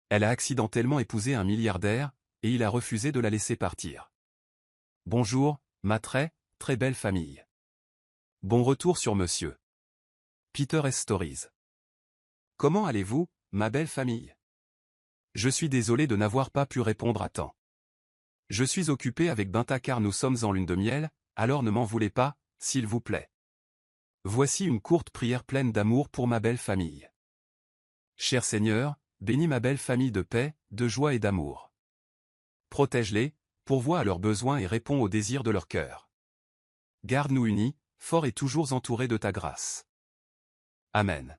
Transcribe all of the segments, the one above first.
Elle a accidentellement épousé un milliardaire, et il a refusé de la laisser partir. Bonjour, ma très belle famille. Bon retour sur Monsieur Peter S. Stories. Comment allez-vous, ma belle famille? Je suis désolé de n'avoir pas pu répondre à temps. Je suis occupé avec Binta car nous sommes en lune de miel, alors ne m'en voulez pas, s'il vous plaît. Voici une courte prière pleine d'amour pour ma belle famille. Cher Seigneur, bénis ma belle famille de paix, de joie et d'amour. Protège-les, pourvois à leurs besoins et réponds aux désirs de leur cœur. Garde-nous unis, forts et toujours entourés de ta grâce. Amen.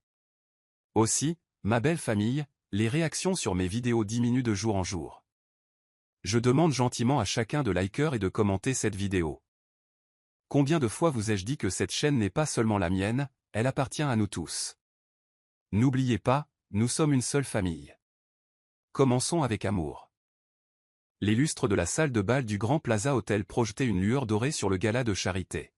Aussi, ma belle famille, les réactions sur mes vidéos diminuent de jour en jour. Je demande gentiment à chacun de liker et de commenter cette vidéo. Combien de fois vous ai-je dit que cette chaîne n'est pas seulement la mienne, elle appartient à nous tous. N'oubliez pas, nous sommes une seule famille. Commençons avec amour. Les lustres de la salle de bal du Grand Plaza Hotel projetaient une lueur dorée sur le gala de charité.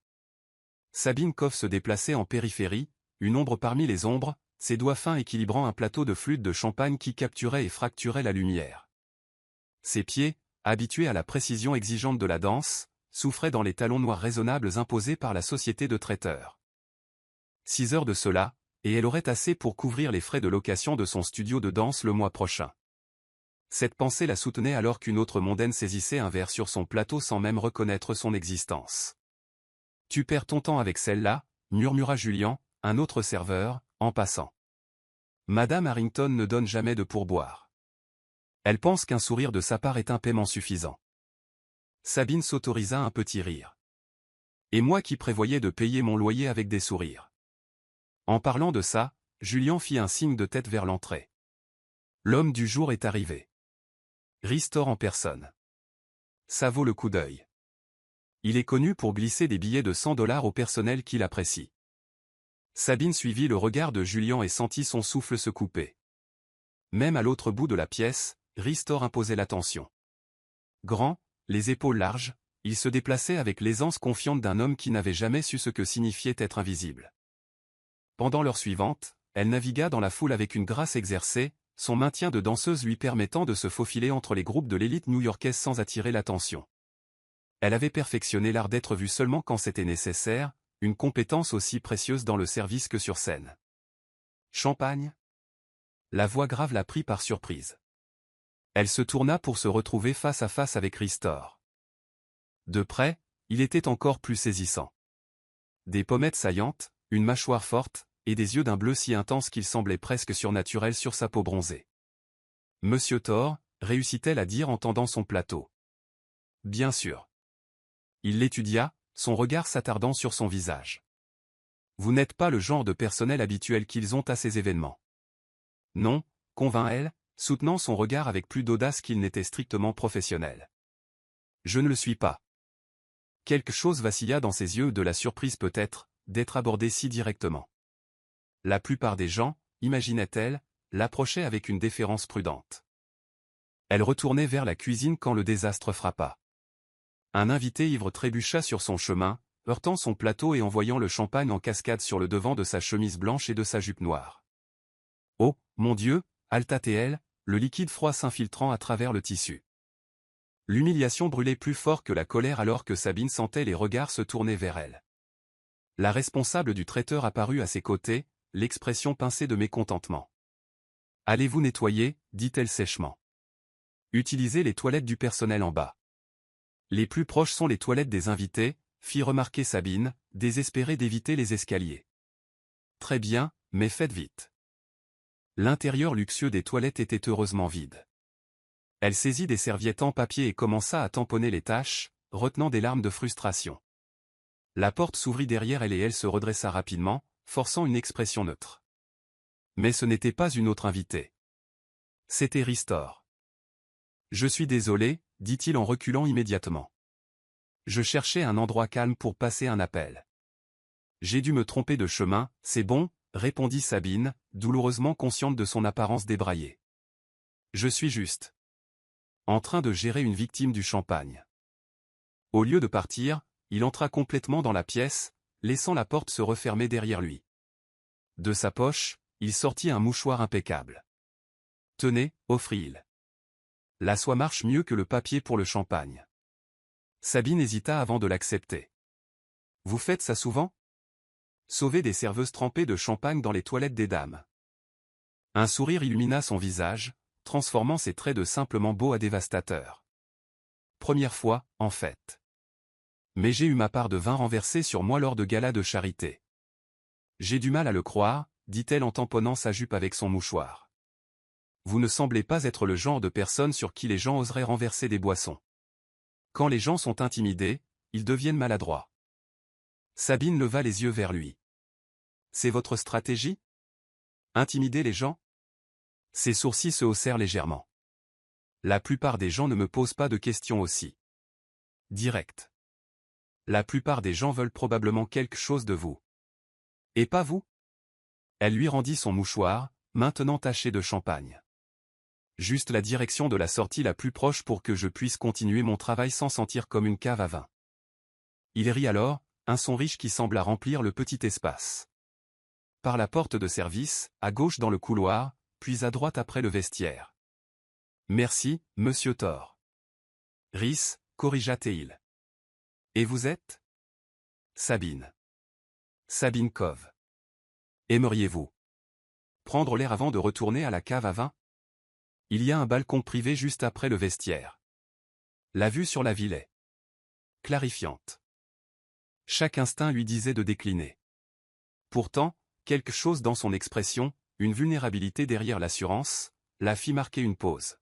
Sabine Koff se déplaçait en périphérie, une ombre parmi les ombres, ses doigts fins équilibrant un plateau de flûte de champagne qui capturait et fracturait la lumière. Ses pieds, habitués à la précision exigeante de la danse, souffraient dans les talons noirs raisonnables imposés par la société de traiteurs. 6 heures de cela, et elle aurait assez pour couvrir les frais de location de son studio de danse le mois prochain. Cette pensée la soutenait alors qu'une autre mondaine saisissait un verre sur son plateau sans même reconnaître son existence. « Tu perds ton temps avec celle-là » murmura Julian, un autre serveur, en passant. Madame Harrington ne donne jamais de pourboire. Elle pense qu'un sourire de sa part est un paiement suffisant. Sabine s'autorisa un petit rire. Et moi qui prévoyais de payer mon loyer avec des sourires. En parlant de ça, Julian fit un signe de tête vers l'entrée. L'homme du jour est arrivé. Ristor en personne. Ça vaut le coup d'œil. Il est connu pour glisser des billets de $100 au personnel qu'il apprécie. Sabine suivit le regard de Julian et sentit son souffle se couper. Même à l'autre bout de la pièce, Ristor imposait l'attention. Grand, les épaules larges, il se déplaçait avec l'aisance confiante d'un homme qui n'avait jamais su ce que signifiait être invisible. Pendant l'heure suivante, elle navigua dans la foule avec une grâce exercée, son maintien de danseuse lui permettant de se faufiler entre les groupes de l'élite new-yorkaise sans attirer l'attention. Elle avait perfectionné l'art d'être vue seulement quand c'était nécessaire, une compétence aussi précieuse dans le service que sur scène. Champagne? La voix grave la prit par surprise. Elle se tourna pour se retrouver face à face avec Ristor. De près, il était encore plus saisissant. Des pommettes saillantes, une mâchoire forte, et des yeux d'un bleu si intense qu'il semblait presque surnaturel sur sa peau bronzée. « Monsieur Thor » réussit-elle à dire en tendant son plateau. « Bien sûr. » Il l'étudia, son regard s'attardant sur son visage. « Vous n'êtes pas le genre de personnel habituel qu'ils ont à ces événements. »« Non » convint-elle, soutenant son regard avec plus d'audace qu'il n'était strictement professionnel. « Je ne le suis pas. » Quelque chose vacilla dans ses yeux, de la surprise peut-être, d'être abordé si directement. La plupart des gens, imaginait-elle, l'approchaient avec une déférence prudente. Elle retournait vers la cuisine quand le désastre frappa. Un invité ivre trébucha sur son chemin, heurtant son plateau et envoyant le champagne en cascade sur le devant de sa chemise blanche et de sa jupe noire. « Oh, mon Dieu » halta-t-elle, le liquide froid s'infiltrant à travers le tissu. L'humiliation brûlait plus fort que la colère alors que Sabine sentait les regards se tourner vers elle. La responsable du traiteur apparut à ses côtés, l'expression pincée de mécontentement. « Allez-vous nettoyer » dit-elle sèchement. « Utilisez les toilettes du personnel en bas. »« Les plus proches sont les toilettes des invités » fit remarquer Sabine, désespérée d'éviter les escaliers. « Très bien, mais faites vite. » L'intérieur luxueux des toilettes était heureusement vide. Elle saisit des serviettes en papier et commença à tamponner les taches, retenant des larmes de frustration. La porte s'ouvrit derrière elle et elle se redressa rapidement, forçant une expression neutre. Mais ce n'était pas une autre invitée. C'était Ristor. « Je suis désolé » dit-il en reculant immédiatement. « Je cherchais un endroit calme pour passer un appel. »« J'ai dû me tromper de chemin, c'est bon » répondit Sabine, douloureusement consciente de son apparence débraillée. « Je suis juste en train de gérer une victime du champagne. » Au lieu de partir, il entra complètement dans la pièce, laissant la porte se refermer derrière lui. De sa poche, il sortit un mouchoir impeccable. Tenez, offrit-il. La soie marche mieux que le papier pour le champagne. Sabine hésita avant de l'accepter. Vous faites ça souvent? Sauver des serveuses trempées de champagne dans les toilettes des dames. Un sourire illumina son visage, transformant ses traits de simplement beaux à dévastateurs. Première fois, en fait. Mais j'ai eu ma part de vin renversé sur moi lors de galas de charité. J'ai du mal à le croire, dit-elle en tamponnant sa jupe avec son mouchoir. Vous ne semblez pas être le genre de personne sur qui les gens oseraient renverser des boissons. Quand les gens sont intimidés, ils deviennent maladroits. Sabine leva les yeux vers lui. C'est votre stratégie? Intimider les gens? Ses sourcils se haussèrent légèrement. La plupart des gens ne me posent pas de questions aussi directes. La plupart des gens veulent probablement quelque chose de vous. Et pas vous? Elle lui rendit son mouchoir, maintenant taché de champagne. Juste la direction de la sortie la plus proche pour que je puisse continuer mon travail sans sentir comme une cave à vin. Il rit alors, un son riche qui sembla remplir le petit espace. Par la porte de service, à gauche dans le couloir, puis à droite après le vestiaire. Merci, monsieur Thor. Rhys, corrigea Théil. Et vous êtes? Sabine. Sabine Cove. Aimeriez-vous prendre l'air avant de retourner à la cave à vin? Il y a un balcon privé juste après le vestiaire. La vue sur la ville est clarifiante. Chaque instinct lui disait de décliner. Pourtant, quelque chose dans son expression, une vulnérabilité derrière l'assurance, la fit marquer une pause.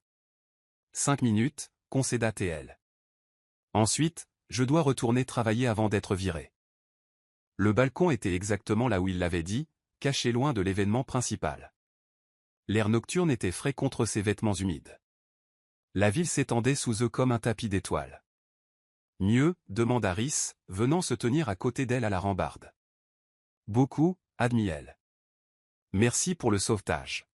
5 minutes, concéda T.L. Ensuite, je dois retourner travailler avant d'être viré. Le balcon était exactement là où il l'avait dit, caché loin de l'événement principal. L'air nocturne était frais contre ses vêtements humides. La ville s'étendait sous eux comme un tapis d'étoiles. Mieux, demanda Rhys, venant se tenir à côté d'elle à la rambarde. Beaucoup, admit-elle. Merci pour le sauvetage.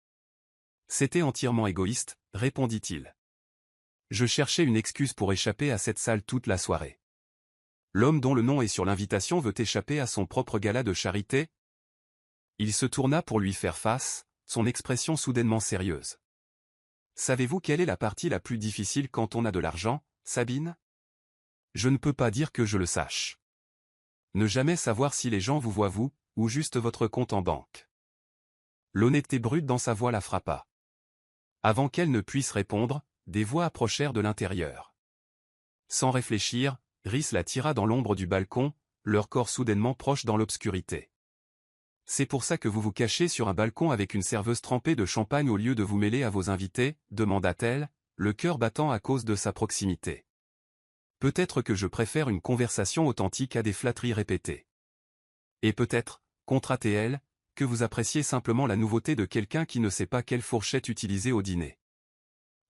C'était entièrement égoïste, répondit-il. Je cherchais une excuse pour échapper à cette salle toute la soirée. L'homme dont le nom est sur l'invitation veut échapper à son propre gala de charité? Il se tourna pour lui faire face, son expression soudainement sérieuse. Savez-vous quelle est la partie la plus difficile quand on a de l'argent, Sabine? Je ne peux pas dire que je le sache. Ne jamais savoir si les gens vous voient vous, ou juste votre compte en banque. L'honnêteté brute dans sa voix la frappa. Avant qu'elle ne puisse répondre, des voix approchèrent de l'intérieur. Sans réfléchir, Rhys la tira dans l'ombre du balcon, leur corps soudainement proche dans l'obscurité. C'est pour ça que vous vous cachez sur un balcon avec une serveuse trempée de champagne au lieu de vous mêler à vos invités, demanda-t-elle, le cœur battant à cause de sa proximité. Peut-être que je préfère une conversation authentique à des flatteries répétées. Et peut-être, contrat-elle, que vous appréciez simplement la nouveauté de quelqu'un qui ne sait pas quelle fourchette utiliser au dîner.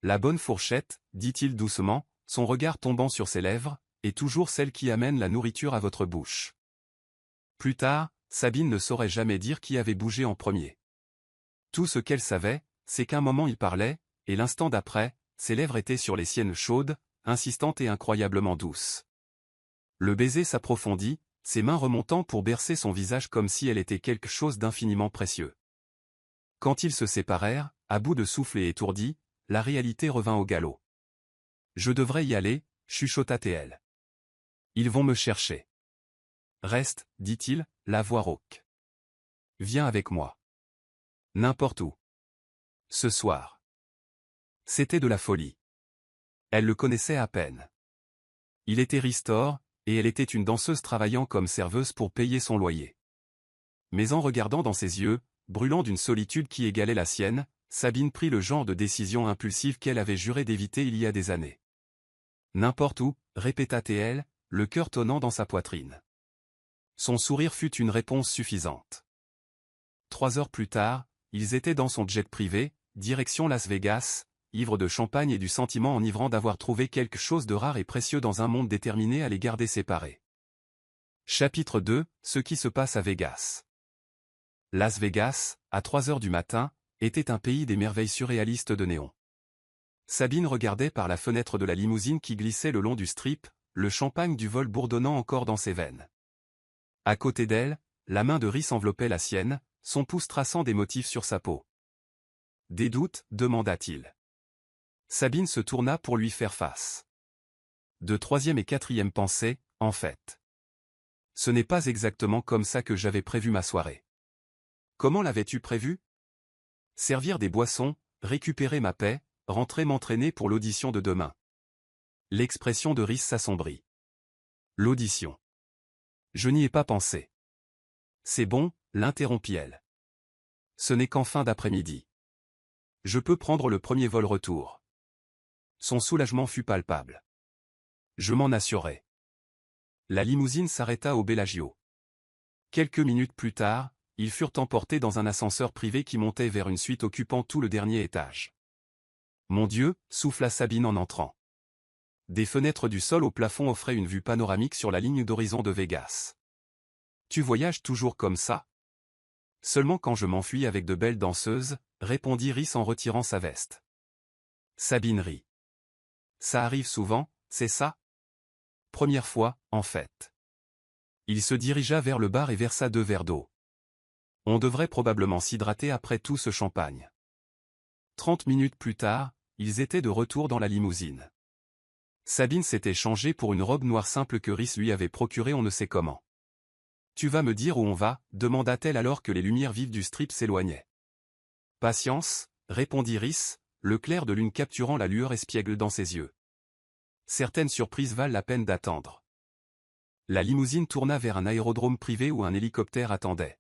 La bonne fourchette, dit-il doucement, son regard tombant sur ses lèvres, est toujours celle qui amène la nourriture à votre bouche. Plus tard, Sabine ne saurait jamais dire qui avait bougé en premier. Tout ce qu'elle savait, c'est qu'un moment il parlait, et l'instant d'après, ses lèvres étaient sur les siennes chaudes, insistantes et incroyablement douces. Le baiser s'approfondit, ses mains remontant pour bercer son visage comme si elle était quelque chose d'infiniment précieux. Quand ils se séparèrent, à bout de souffle et étourdi, la réalité revint au galop. Je devrais y aller, chuchota-t-elle. Ils vont me chercher. Reste, dit-il, la voix rauque. Viens avec moi. N'importe où. Ce soir. C'était de la folie. Elle le connaissait à peine. Il était Ristor, et elle était une danseuse travaillant comme serveuse pour payer son loyer. Mais en regardant dans ses yeux, brûlant d'une solitude qui égalait la sienne, Sabine prit le genre de décision impulsive qu'elle avait juré d'éviter il y a des années. N'importe où, répéta-t-elle, le cœur tonnant dans sa poitrine. Son sourire fut une réponse suffisante. 3 heures plus tard, ils étaient dans son jet privé, direction Las Vegas, ivres de champagne et du sentiment enivrant d'avoir trouvé quelque chose de rare et précieux dans un monde déterminé à les garder séparés. Chapitre 2, ce qui se passe à Vegas. Las Vegas, à 3 heures du matin, était un pays des merveilles surréalistes de néon. Sabine regardait par la fenêtre de la limousine qui glissait le long du strip, le champagne du vol bourdonnant encore dans ses veines. À côté d'elle, la main de Rhys enveloppait la sienne, son pouce traçant des motifs sur sa peau. Des doutes, demanda-t-il. Sabine se tourna pour lui faire face. De troisième et quatrième pensée, en fait. Ce n'est pas exactement comme ça que j'avais prévu ma soirée. Comment l'avais-tu prévu? Servir des boissons, récupérer ma paix, rentrer m'entraîner pour l'audition de demain. L'expression de Rhys s'assombrit. L'audition. Je n'y ai pas pensé. C'est bon, l'interrompit-elle. Ce n'est qu'en fin d'après-midi. Je peux prendre le premier vol retour. Son soulagement fut palpable. Je m'en assurais. La limousine s'arrêta au Bellagio. Quelques minutes plus tard, ils furent emportés dans un ascenseur privé qui montait vers une suite occupant tout le dernier étage. Mon Dieu, souffla Sabine en entrant. Des fenêtres du sol au plafond offraient une vue panoramique sur la ligne d'horizon de Vegas. Tu voyages toujours comme ça? Seulement quand je m'enfuis avec de belles danseuses, répondit Rhys en retirant sa veste. Sabine rit. Ça arrive souvent, c'est ça? Première fois, en fait. Il se dirigea vers le bar et versa 2 verres d'eau. On devrait probablement s'hydrater après tout ce champagne. 30 minutes plus tard, ils étaient de retour dans la limousine. Sabine s'était changée pour une robe noire simple que Rhys lui avait procurée on ne sait comment. Tu vas me dire où on va, demanda-t-elle alors que les lumières vives du strip s'éloignaient. Patience, répondit Rhys, le clair de lune capturant la lueur espiègle dans ses yeux. Certaines surprises valent la peine d'attendre. La limousine tourna vers un aérodrome privé où un hélicoptère attendait.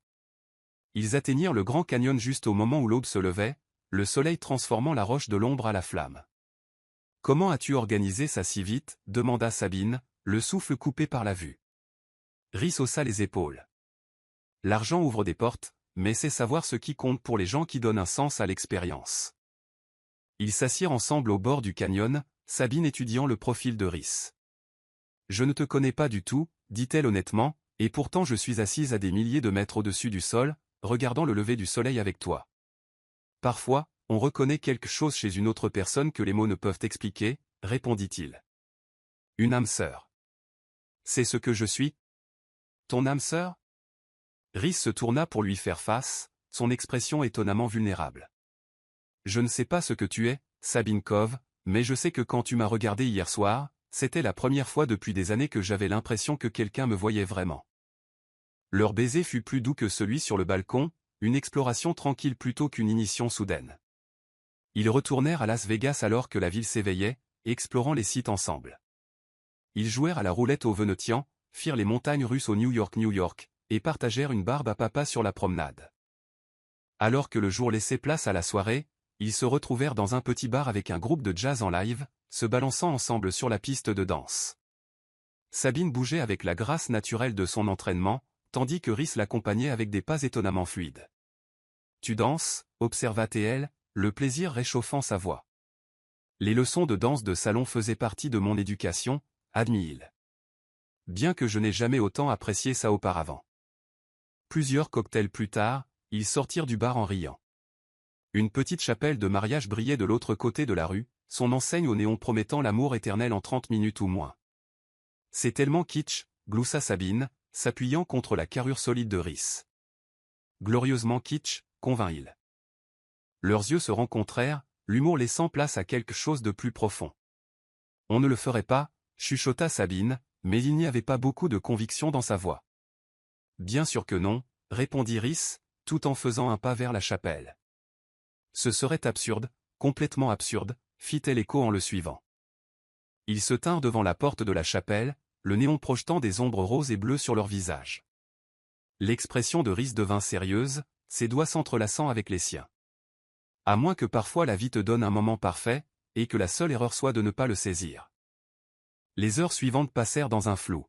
Ils atteignirent le Grand Canyon juste au moment où l'aube se levait, le soleil transformant la roche de l'ombre à la flamme. « Comment as-tu organisé ça si vite » demanda Sabine, le souffle coupé par la vue. Rhys haussa les épaules. L'argent ouvre des portes, mais c'est savoir ce qui compte pour les gens qui donnent un sens à l'expérience. Ils s'assirent ensemble au bord du canyon, Sabine étudiant le profil de Rhys. « Je ne te connais pas du tout, dit-elle honnêtement, et pourtant je suis assise à des milliers de mètres au-dessus du sol, regardant le lever du soleil avec toi. Parfois, on reconnaît quelque chose chez une autre personne que les mots ne peuvent expliquer, répondit-il. Une âme sœur. C'est ce que je suis? Ton âme sœur? Rhys se tourna pour lui faire face, son expression étonnamment vulnérable. Je ne sais pas ce que tu es, Sabine Cove, mais je sais que quand tu m'as regardé hier soir, c'était la première fois depuis des années que j'avais l'impression que quelqu'un me voyait vraiment. Leur baiser fut plus doux que celui sur le balcon, une exploration tranquille plutôt qu'une ignition soudaine. Ils retournèrent à Las Vegas alors que la ville s'éveillait, explorant les sites ensemble. Ils jouèrent à la roulette au Venetian, firent les montagnes russes au New York, et partagèrent une barbe à papa sur la promenade. Alors que le jour laissait place à la soirée, ils se retrouvèrent dans un petit bar avec un groupe de jazz en live, se balançant ensemble sur la piste de danse. Sabine bougeait avec la grâce naturelle de son entraînement, tandis que Rhys l'accompagnait avec des pas étonnamment fluides. « Tu danses » observa-t-elle, le plaisir réchauffant sa voix. « Les leçons de danse de salon faisaient partie de mon éducation, » admit-il. Bien que je n'ai jamais autant apprécié ça auparavant. Plusieurs cocktails plus tard, ils sortirent du bar en riant. Une petite chapelle de mariage brillait de l'autre côté de la rue, son enseigne au néon promettant l'amour éternel en 30 minutes ou moins. « C'est tellement kitsch » gloussa Sabine, s'appuyant contre la carrure solide de Rhys. Glorieusement kitsch, convint-il. Leurs yeux se rencontrèrent, l'humour laissant place à quelque chose de plus profond. On ne le ferait pas, chuchota Sabine, mais il n'y avait pas beaucoup de conviction dans sa voix. Bien sûr que non, répondit Rhys, tout en faisant un pas vers la chapelle. Ce serait absurde, complètement absurde, fit-elle écho en le suivant. Ils se tinrent devant la porte de la chapelle, le néon projetant des ombres roses et bleues sur leurs visages. L'expression de Rhys devint sérieuse, ses doigts s'entrelaçant avec les siens. À moins que parfois la vie te donne un moment parfait, et que la seule erreur soit de ne pas le saisir. Les heures suivantes passèrent dans un flou.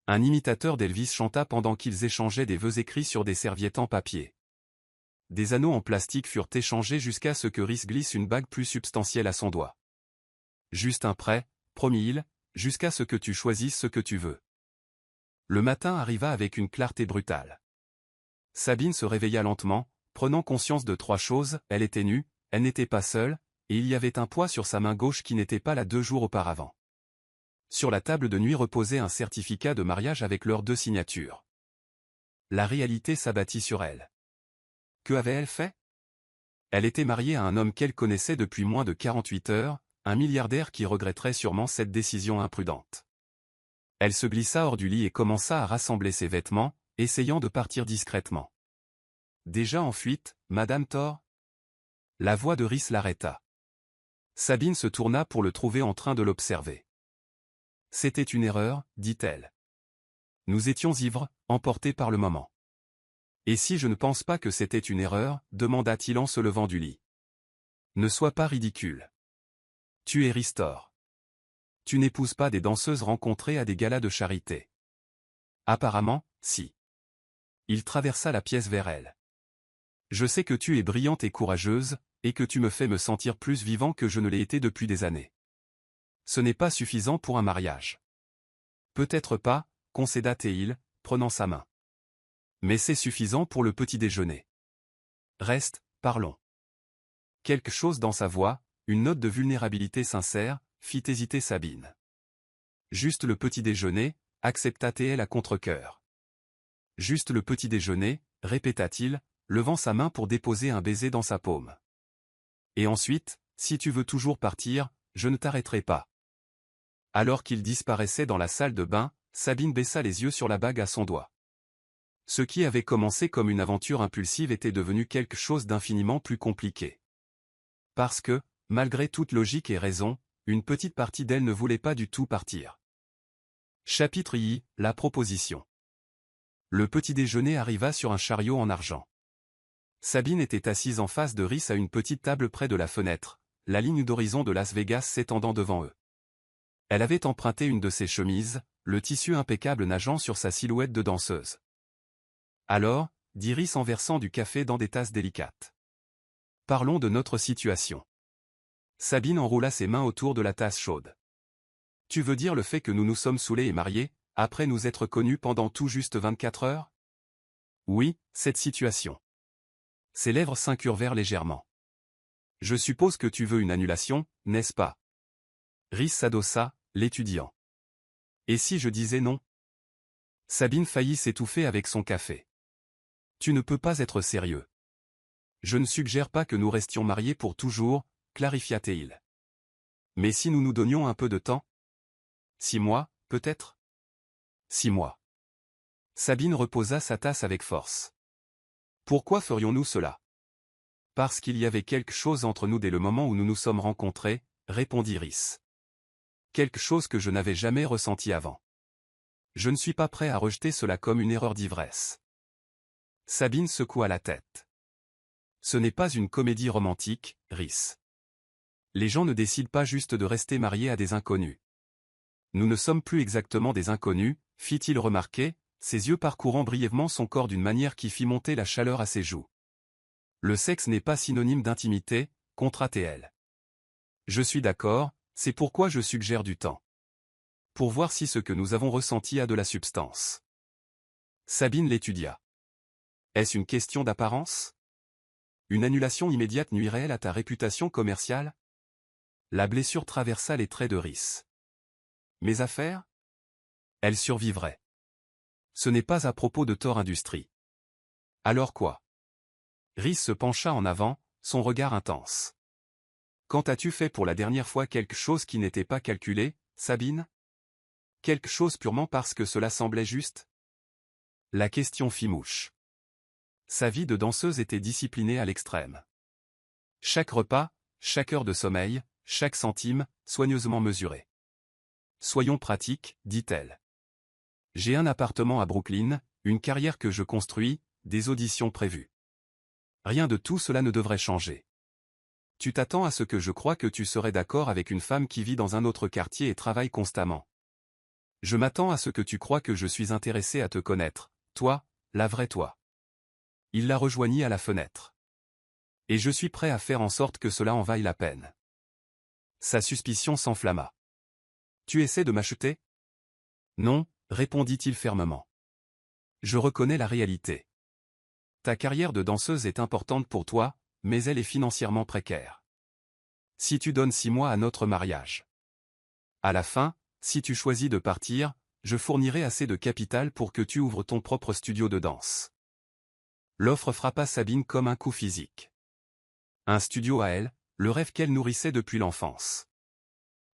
Un imitateur d'Elvis chanta pendant qu'ils échangeaient des vœux écrits sur des serviettes en papier. Des anneaux en plastique furent échangés jusqu'à ce que Rhys glisse une bague plus substantielle à son doigt. Juste un prêt, promit-il, jusqu'à ce que tu choisisses ce que tu veux. Le matin arriva avec une clarté brutale. Sabine se réveilla lentement, prenant conscience de 3 choses, elle était nue, elle n'était pas seule, et il y avait un poids sur sa main gauche qui n'était pas là 2 jours auparavant. Sur la table de nuit reposait un certificat de mariage avec leurs 2 signatures. La réalité s'abattit sur elle. Que avait-elle fait? Elle était mariée à un homme qu'elle connaissait depuis moins de 48 heures, un milliardaire qui regretterait sûrement cette décision imprudente. Elle se glissa hors du lit et commença à rassembler ses vêtements, essayant de partir discrètement. Déjà en fuite, Madame Thor? La voix de Rhys l'arrêta. Sabine se tourna pour le trouver en train de l'observer. C'était une erreur, dit-elle. Nous étions ivres, emportés par le moment. Et si je ne pense pas que c'était une erreur, demanda-t-il en se levant du lit. Ne sois pas ridicule. Tu es Rhys Thor. Tu n'épouses pas des danseuses rencontrées à des galas de charité. Apparemment, si. Il traversa la pièce vers elle. Je sais que tu es brillante et courageuse, et que tu me fais me sentir plus vivant que je ne l'ai été depuis des années. Ce n'est pas suffisant pour un mariage. Peut-être pas, concéda Théil, prenant sa main. Mais c'est suffisant pour le petit déjeuner. Reste, parlons. Quelque chose dans sa voix, une note de vulnérabilité sincère, fit hésiter Sabine. Juste le petit déjeuner, accepta Théil à contre-cœur. Juste le petit déjeuner, répéta-t-il, levant sa main pour déposer un baiser dans sa paume. Et ensuite, si tu veux toujours partir, je ne t'arrêterai pas. Alors qu'il disparaissait dans la salle de bain, Sabine baissa les yeux sur la bague à son doigt. Ce qui avait commencé comme une aventure impulsive était devenu quelque chose d'infiniment plus compliqué. Parce que, malgré toute logique et raison, une petite partie d'elle ne voulait pas du tout partir. Chapitre I, la proposition. Le petit déjeuner arriva sur un chariot en argent. Sabine était assise en face de Rhys à une petite table près de la fenêtre, la ligne d'horizon de Las Vegas s'étendant devant eux. Elle avait emprunté une de ses chemises, le tissu impeccable nageant sur sa silhouette de danseuse. Alors, dit Rhys en versant du café dans des tasses délicates. Parlons de notre situation. Sabine enroula ses mains autour de la tasse chaude. Tu veux dire le fait que nous nous sommes saoulés et mariés, après nous être connus pendant tout juste 24 heures? Oui, cette situation. Ses lèvres s'incurvèrent légèrement. Je suppose que tu veux une annulation, n'est-ce pas? Rhys s'adossa, l'étudiant. Et si je disais non? Sabine faillit s'étouffer avec son café. Tu ne peux pas être sérieux. Je ne suggère pas que nous restions mariés pour toujours, clarifia Théil. Mais si nous nous donnions un peu de temps? 6 mois, peut-être? 6 mois. Sabine reposa sa tasse avec force. Pourquoi ferions-nous cela? Parce qu'il y avait quelque chose entre nous dès le moment où nous nous sommes rencontrés, répondit Rhys. Quelque chose que je n'avais jamais ressenti avant. Je ne suis pas prêt à rejeter cela comme une erreur d'ivresse. Sabine secoua la tête. Ce n'est pas une comédie romantique, Rhys. Les gens ne décident pas juste de rester mariés à des inconnus. Nous ne sommes plus exactement des inconnus, fit-il remarquer, ses yeux parcourant brièvement son corps d'une manière qui fit monter la chaleur à ses joues. Le sexe n'est pas synonyme d'intimité, contra-Théil. Je suis d'accord, c'est pourquoi je suggère du temps. Pour voir si ce que nous avons ressenti a de la substance. Sabine l'étudia. Est-ce une question d'apparence? Une annulation immédiate nuirait-elle à ta réputation commerciale? La blessure traversa les traits de Rhys. Mes affaires? Elles survivraient. Ce n'est pas à propos de Thor Industries. Alors quoi? Rhys se pencha en avant, son regard intense. Quand as-tu fait pour la dernière fois quelque chose qui n'était pas calculé, Sabine? Quelque chose purement parce que cela semblait juste? La question fit mouche. Sa vie de danseuse était disciplinée à l'extrême. Chaque repas, chaque heure de sommeil, chaque centime, soigneusement mesuré. Soyons pratiques, dit-elle. J'ai un appartement à Brooklyn, une carrière que je construis, des auditions prévues. Rien de tout cela ne devrait changer. Tu t'attends à ce que je croie que tu serais d'accord avec une femme qui vit dans un autre quartier et travaille constamment. Je m'attends à ce que tu crois que je suis intéressé à te connaître, toi, la vraie toi. Il la rejoignit à la fenêtre. Et je suis prêt à faire en sorte que cela en vaille la peine. Sa suspicion s'enflamma. Tu essaies de m'acheter? Non, répondit-il fermement. Je reconnais la réalité. Ta carrière de danseuse est importante pour toi, mais elle est financièrement précaire. Si tu donnes 6 mois à notre mariage. À la fin, si tu choisis de partir, je fournirai assez de capital pour que tu ouvres ton propre studio de danse. L'offre frappa Sabine comme un coup physique. Un studio à elle, le rêve qu'elle nourrissait depuis l'enfance.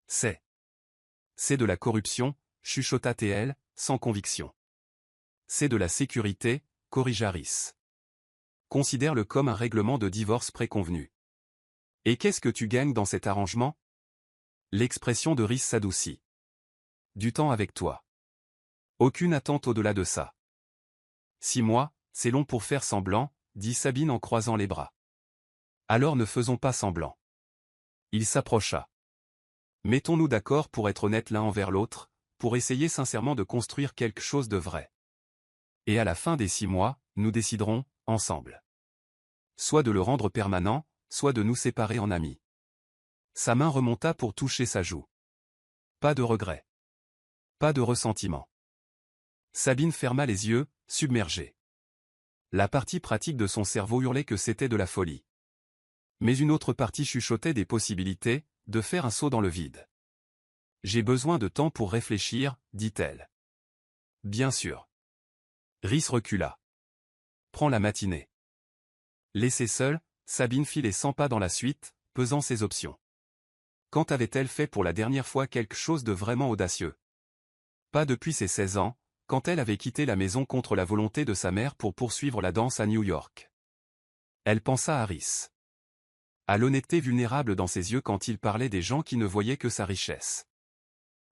C'est de la corruption, chuchota TL, sans conviction. C'est de la sécurité, corrigea Rhys. Considère-le comme un règlement de divorce préconvenu. Et qu'est-ce que tu gagnes dans cet arrangement? L'expression de Rhys s'adoucit. Du temps avec toi. Aucune attente au-delà de ça. 6 mois, c'est long pour faire semblant, dit Sabine en croisant les bras. Alors ne faisons pas semblant. Il s'approcha. Mettons-nous d'accord pour être honnêtes l'un envers l'autre, pour essayer sincèrement de construire quelque chose de vrai. Et à la fin des 6 mois, nous déciderons, ensemble. Soit de le rendre permanent, soit de nous séparer en amis. Sa main remonta pour toucher sa joue. Pas de regret. Pas de ressentiment. Sabine ferma les yeux, submergée. La partie pratique de son cerveau hurlait que c'était de la folie. Mais une autre partie chuchotait des possibilités, de faire un saut dans le vide. J'ai besoin de temps pour réfléchir, dit-elle. Bien sûr. Rhys recula. Prends la matinée. Laissée seule, Sabine fit les 100 pas dans la suite, pesant ses options. Quand avait-elle fait pour la dernière fois quelque chose de vraiment audacieux? Pas depuis ses 16 ans, quand elle avait quitté la maison contre la volonté de sa mère pour poursuivre la danse à New York. Elle pensa à Rhys. À l'honnêteté vulnérable dans ses yeux quand il parlait des gens qui ne voyaient que sa richesse.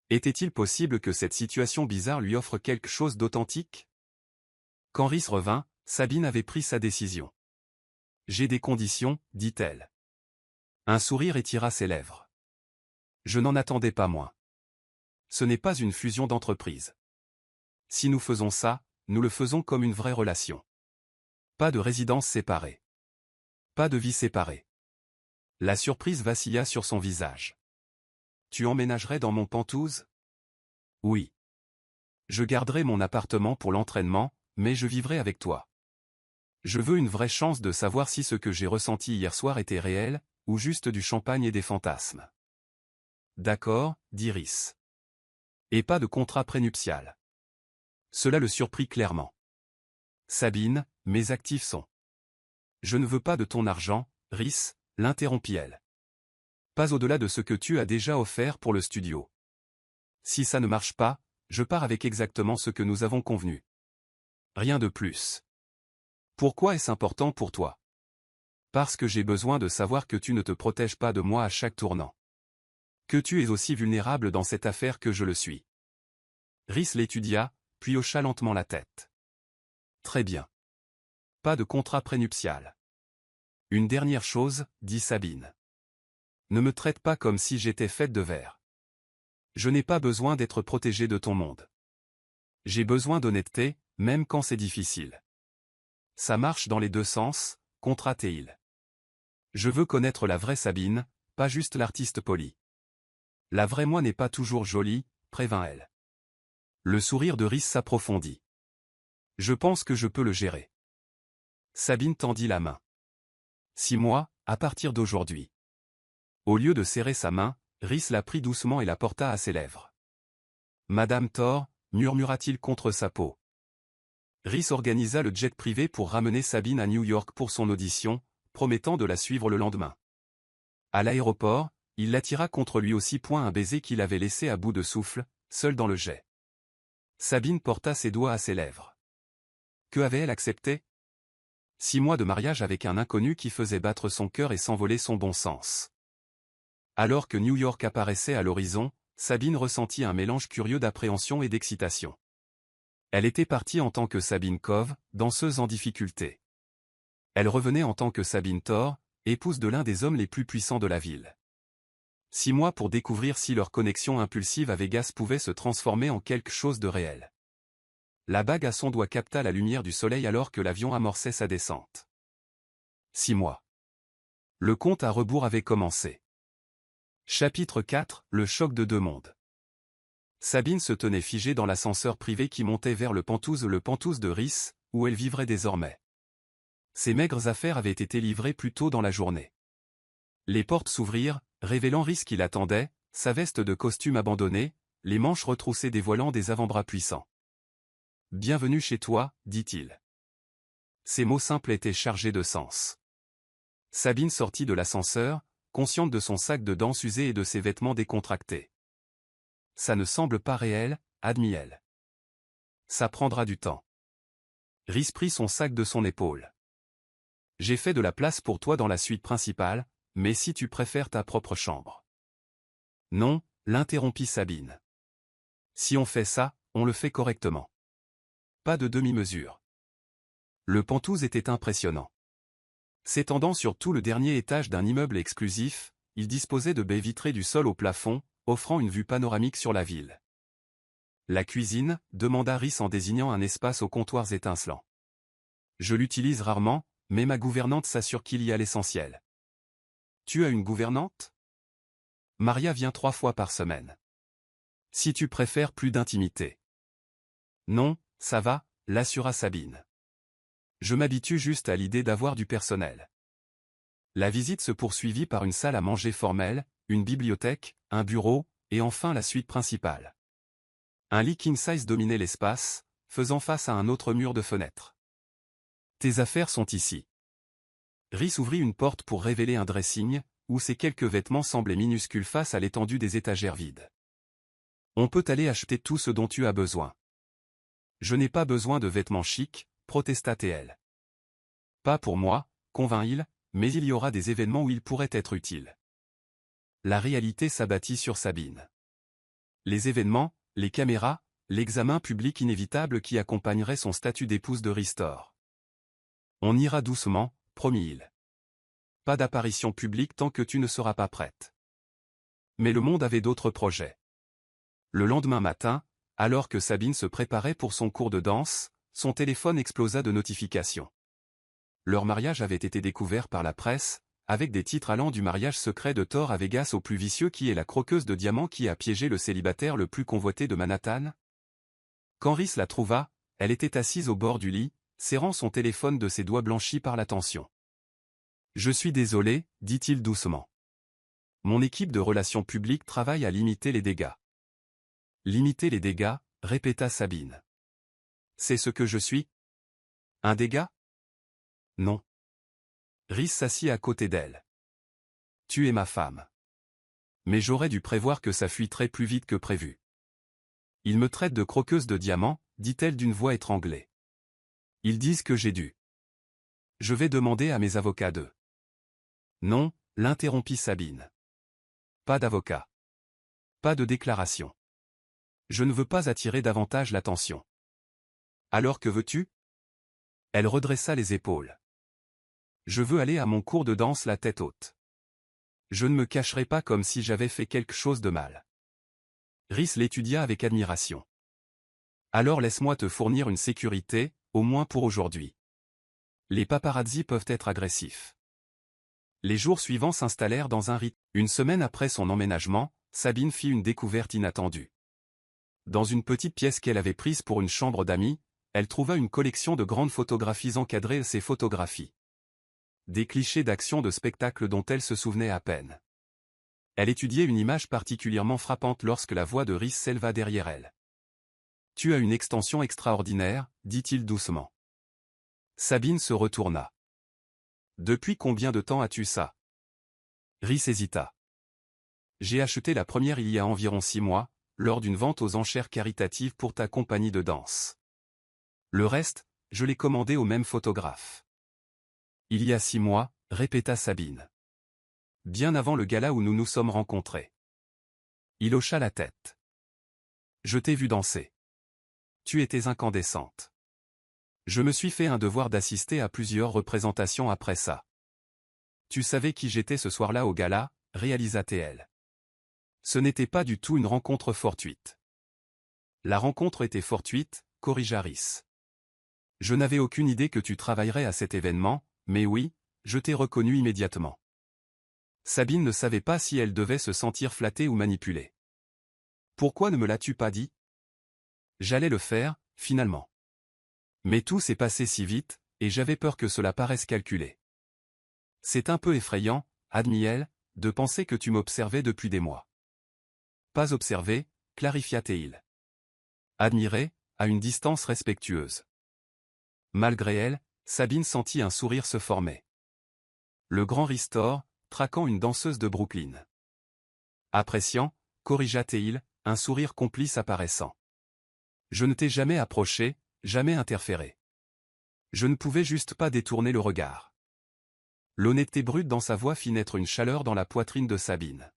Était-il possible que cette situation bizarre lui offre quelque chose d'authentique? Quand Rhys revint, Sabine avait pris sa décision. J'ai des conditions, dit-elle. Un sourire étira ses lèvres. Je n'en attendais pas moins. Ce n'est pas une fusion d'entreprises. Si nous faisons ça, nous le faisons comme une vraie relation. Pas de résidence séparée. Pas de vie séparée. La surprise vacilla sur son visage. Tu emménagerais dans mon Penthouse? Oui. Je garderai mon appartement pour l'entraînement, mais je vivrai avec toi. Je veux une vraie chance de savoir si ce que j'ai ressenti hier soir était réel, ou juste du champagne et des fantasmes. D'accord, dit Rhys. Et pas de contrat prénuptial. Cela le surprit clairement. Sabine, mes actifs sont. Je ne veux pas de ton argent, Rhys, l'interrompit-elle. Pas au-delà de ce que tu as déjà offert pour le studio. Si ça ne marche pas, je pars avec exactement ce que nous avons convenu. Rien de plus. Pourquoi est-ce important pour toi? Parce que j'ai besoin de savoir que tu ne te protèges pas de moi à chaque tournant. Que tu es aussi vulnérable dans cette affaire que je le suis. Rhys l'étudia, puis hocha lentement la tête. Très bien. Pas de contrat prénuptial. Une dernière chose, dit Sabine. Ne me traite pas comme si j'étais faite de verre. Je n'ai pas besoin d'être protégée de ton monde. J'ai besoin d'honnêteté, même quand c'est difficile. Ça marche dans les deux sens, contrat-il. Je veux connaître la vraie Sabine, pas juste l'artiste poli. La vraie moi n'est pas toujours jolie, prévint-elle. Le sourire de Rhys s'approfondit. Je pense que je peux le gérer. Sabine tendit la main. 6 mois, à partir d'aujourd'hui. Au lieu de serrer sa main, Rhys la prit doucement et la porta à ses lèvres. Madame Thor, murmura-t-il contre sa peau. Rhys organisa le jet privé pour ramener Sabine à New York pour son audition, promettant de la suivre le lendemain. À l'aéroport, il l'attira contre lui aussi point un baiser qu'il avait laissé à bout de souffle, seul dans le jet. Sabine porta ses doigts à ses lèvres. Que avait-elle accepté? 6 mois de mariage avec un inconnu qui faisait battre son cœur et s'envoler son bon sens. Alors que New York apparaissait à l'horizon, Sabine ressentit un mélange curieux d'appréhension et d'excitation. Elle était partie en tant que Sabine Cove, danseuse en difficulté. Elle revenait en tant que Sabine Thor, épouse de l'un des hommes les plus puissants de la ville. 6 mois pour découvrir si leur connexion impulsive à Vegas pouvait se transformer en quelque chose de réel. La bague à son doigt capta la lumière du soleil alors que l'avion amorçait sa descente. 6 mois. Le compte à rebours avait commencé. Chapitre 4, le choc de deux mondes. Sabine se tenait figée dans l'ascenseur privé qui montait vers le Penthouse de Rhys, où elle vivrait désormais. Ses maigres affaires avaient été livrées plus tôt dans la journée. Les portes s'ouvrirent, révélant Rhys qui l'attendait, sa veste de costume abandonnée, les manches retroussées dévoilant des avant-bras puissants. « Bienvenue chez toi, dit-il. » Ces mots simples étaient chargés de sens. Sabine sortit de l'ascenseur, consciente de son sac de danse usé et de ses vêtements décontractés. Ça ne semble pas réel, admit-elle. Ça prendra du temps. Rhys prit son sac de son épaule. J'ai fait de la place pour toi dans la suite principale, mais si tu préfères ta propre chambre. Non, l'interrompit Sabine. Si on fait ça, on le fait correctement. Pas de demi-mesure. Le penthouse était impressionnant. S'étendant sur tout le dernier étage d'un immeuble exclusif, il disposait de baies vitrées du sol au plafond, offrant une vue panoramique sur la ville. La cuisine, demanda Rhys en désignant un espace aux comptoirs étincelants. Je l'utilise rarement, mais ma gouvernante s'assure qu'il y a l'essentiel. Tu as une gouvernante? Maria vient 3 fois par semaine. Si tu préfères plus d'intimité. Non, ça va, l'assura Sabine. Je m'habitue juste à l'idée d'avoir du personnel. La visite se poursuivit par une salle à manger formelle, une bibliothèque, un bureau, et enfin la suite principale. Un lit king-size dominait l'espace, faisant face à un autre mur de fenêtres. Tes affaires sont ici. Rhys ouvrit une porte pour révéler un dressing, où ses quelques vêtements semblaient minuscules face à l'étendue des étagères vides. On peut aller acheter tout ce dont tu as besoin. Je n'ai pas besoin de vêtements chics, protesta-t-elle. Pas pour moi, convint-il, mais il y aura des événements où il pourrait être utile. La réalité s'abattit sur Sabine. Les événements, les caméras, l'examen public inévitable qui accompagnerait son statut d'épouse de Ristor. On ira doucement, promit-il. Pas d'apparition publique tant que tu ne seras pas prête. Mais le monde avait d'autres projets. Le lendemain matin, alors que Sabine se préparait pour son cours de danse, son téléphone explosa de notifications. Leur mariage avait été découvert par la presse, avec des titres allant du mariage secret de Thor à Vegas au plus vicieux qui est la croqueuse de diamants qui a piégé le célibataire le plus convoité de Manhattan. Quand Rhys la trouva, elle était assise au bord du lit, serrant son téléphone de ses doigts blanchis par la tension. « Je suis désolé, dit-il doucement. Mon équipe de relations publiques travaille à limiter les dégâts. » Limiter les dégâts, répéta Sabine. C'est ce que je suis? Un dégât? Non. Rhys s'assit à côté d'elle. Tu es ma femme. Mais j'aurais dû prévoir que ça fuiterait plus vite que prévu. Ils me traitent de croqueuse de diamants, dit-elle d'une voix étranglée. Ils disent que j'ai dû. Je vais demander à mes avocats d'eux. Non, l'interrompit Sabine. Pas d'avocat. Pas de déclaration. Je ne veux pas attirer davantage l'attention. Alors que veux-tu? Elle redressa les épaules. Je veux aller à mon cours de danse la tête haute. Je ne me cacherai pas comme si j'avais fait quelque chose de mal. Rhys l'étudia avec admiration. Alors laisse-moi te fournir une sécurité, au moins pour aujourd'hui. Les paparazzis peuvent être agressifs. Les jours suivants s'installèrent dans un rythme. Une semaine après son emménagement, Sabine fit une découverte inattendue. Dans une petite pièce qu'elle avait prise pour une chambre d'amis, elle trouva une collection de grandes photographies encadrées. Ces photographies. Des clichés d'actions de spectacle dont elle se souvenait à peine. Elle étudiait une image particulièrement frappante lorsque la voix de Rhys s'éleva derrière elle. « Tu as une extension extraordinaire, dit-il doucement. Sabine se retourna. « Depuis combien de temps as-tu ça? » Rhys hésita. « J'ai acheté la première il y a environ 6 mois, lors d'une vente aux enchères caritatives pour ta compagnie de danse. Le reste, je l'ai commandé au même photographe. » Il y a 6 mois, répéta Sabine. Bien avant le gala où nous nous sommes rencontrés. Il hocha la tête. Je t'ai vu danser. Tu étais incandescente. Je me suis fait un devoir d'assister à plusieurs représentations après ça. Tu savais qui j'étais ce soir-là au gala, réalisa-t-elle. Ce n'était pas du tout une rencontre fortuite. La rencontre était fortuite, corrigea Rhys. Je n'avais aucune idée que tu travaillerais à cet événement, mais oui, je t'ai reconnu immédiatement. Sabine ne savait pas si elle devait se sentir flattée ou manipulée. Pourquoi ne me l'as-tu pas dit? J'allais le faire, finalement. Mais tout s'est passé si vite, et j'avais peur que cela paraisse calculé. C'est un peu effrayant, admit-elle, de penser que tu m'observais depuis des mois. Pas observé, clarifia-t-il. Admiré, à une distance respectueuse. Malgré elle, Sabine sentit un sourire se former. Le grand Ristor, traquant une danseuse de Brooklyn. Appréciant, corrigea Théil, un sourire complice apparaissant. Je ne t'ai jamais approché, jamais interféré. Je ne pouvais juste pas détourner le regard. L'honnêteté brute dans sa voix fit naître une chaleur dans la poitrine de Sabine.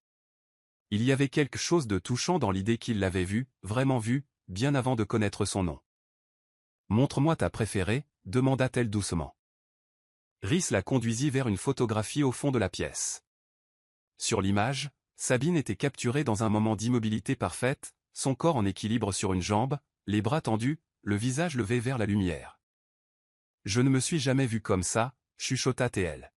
Il y avait quelque chose de touchant dans l'idée qu'il l'avait vue, vraiment vue, bien avant de connaître son nom. « Montre-moi ta préférée », demanda-t-elle doucement. Rhys la conduisit vers une photographie au fond de la pièce. Sur l'image, Sabine était capturée dans un moment d'immobilité parfaite, son corps en équilibre sur une jambe, les bras tendus, le visage levé vers la lumière. « Je ne me suis jamais vue comme ça », chuchota Théil.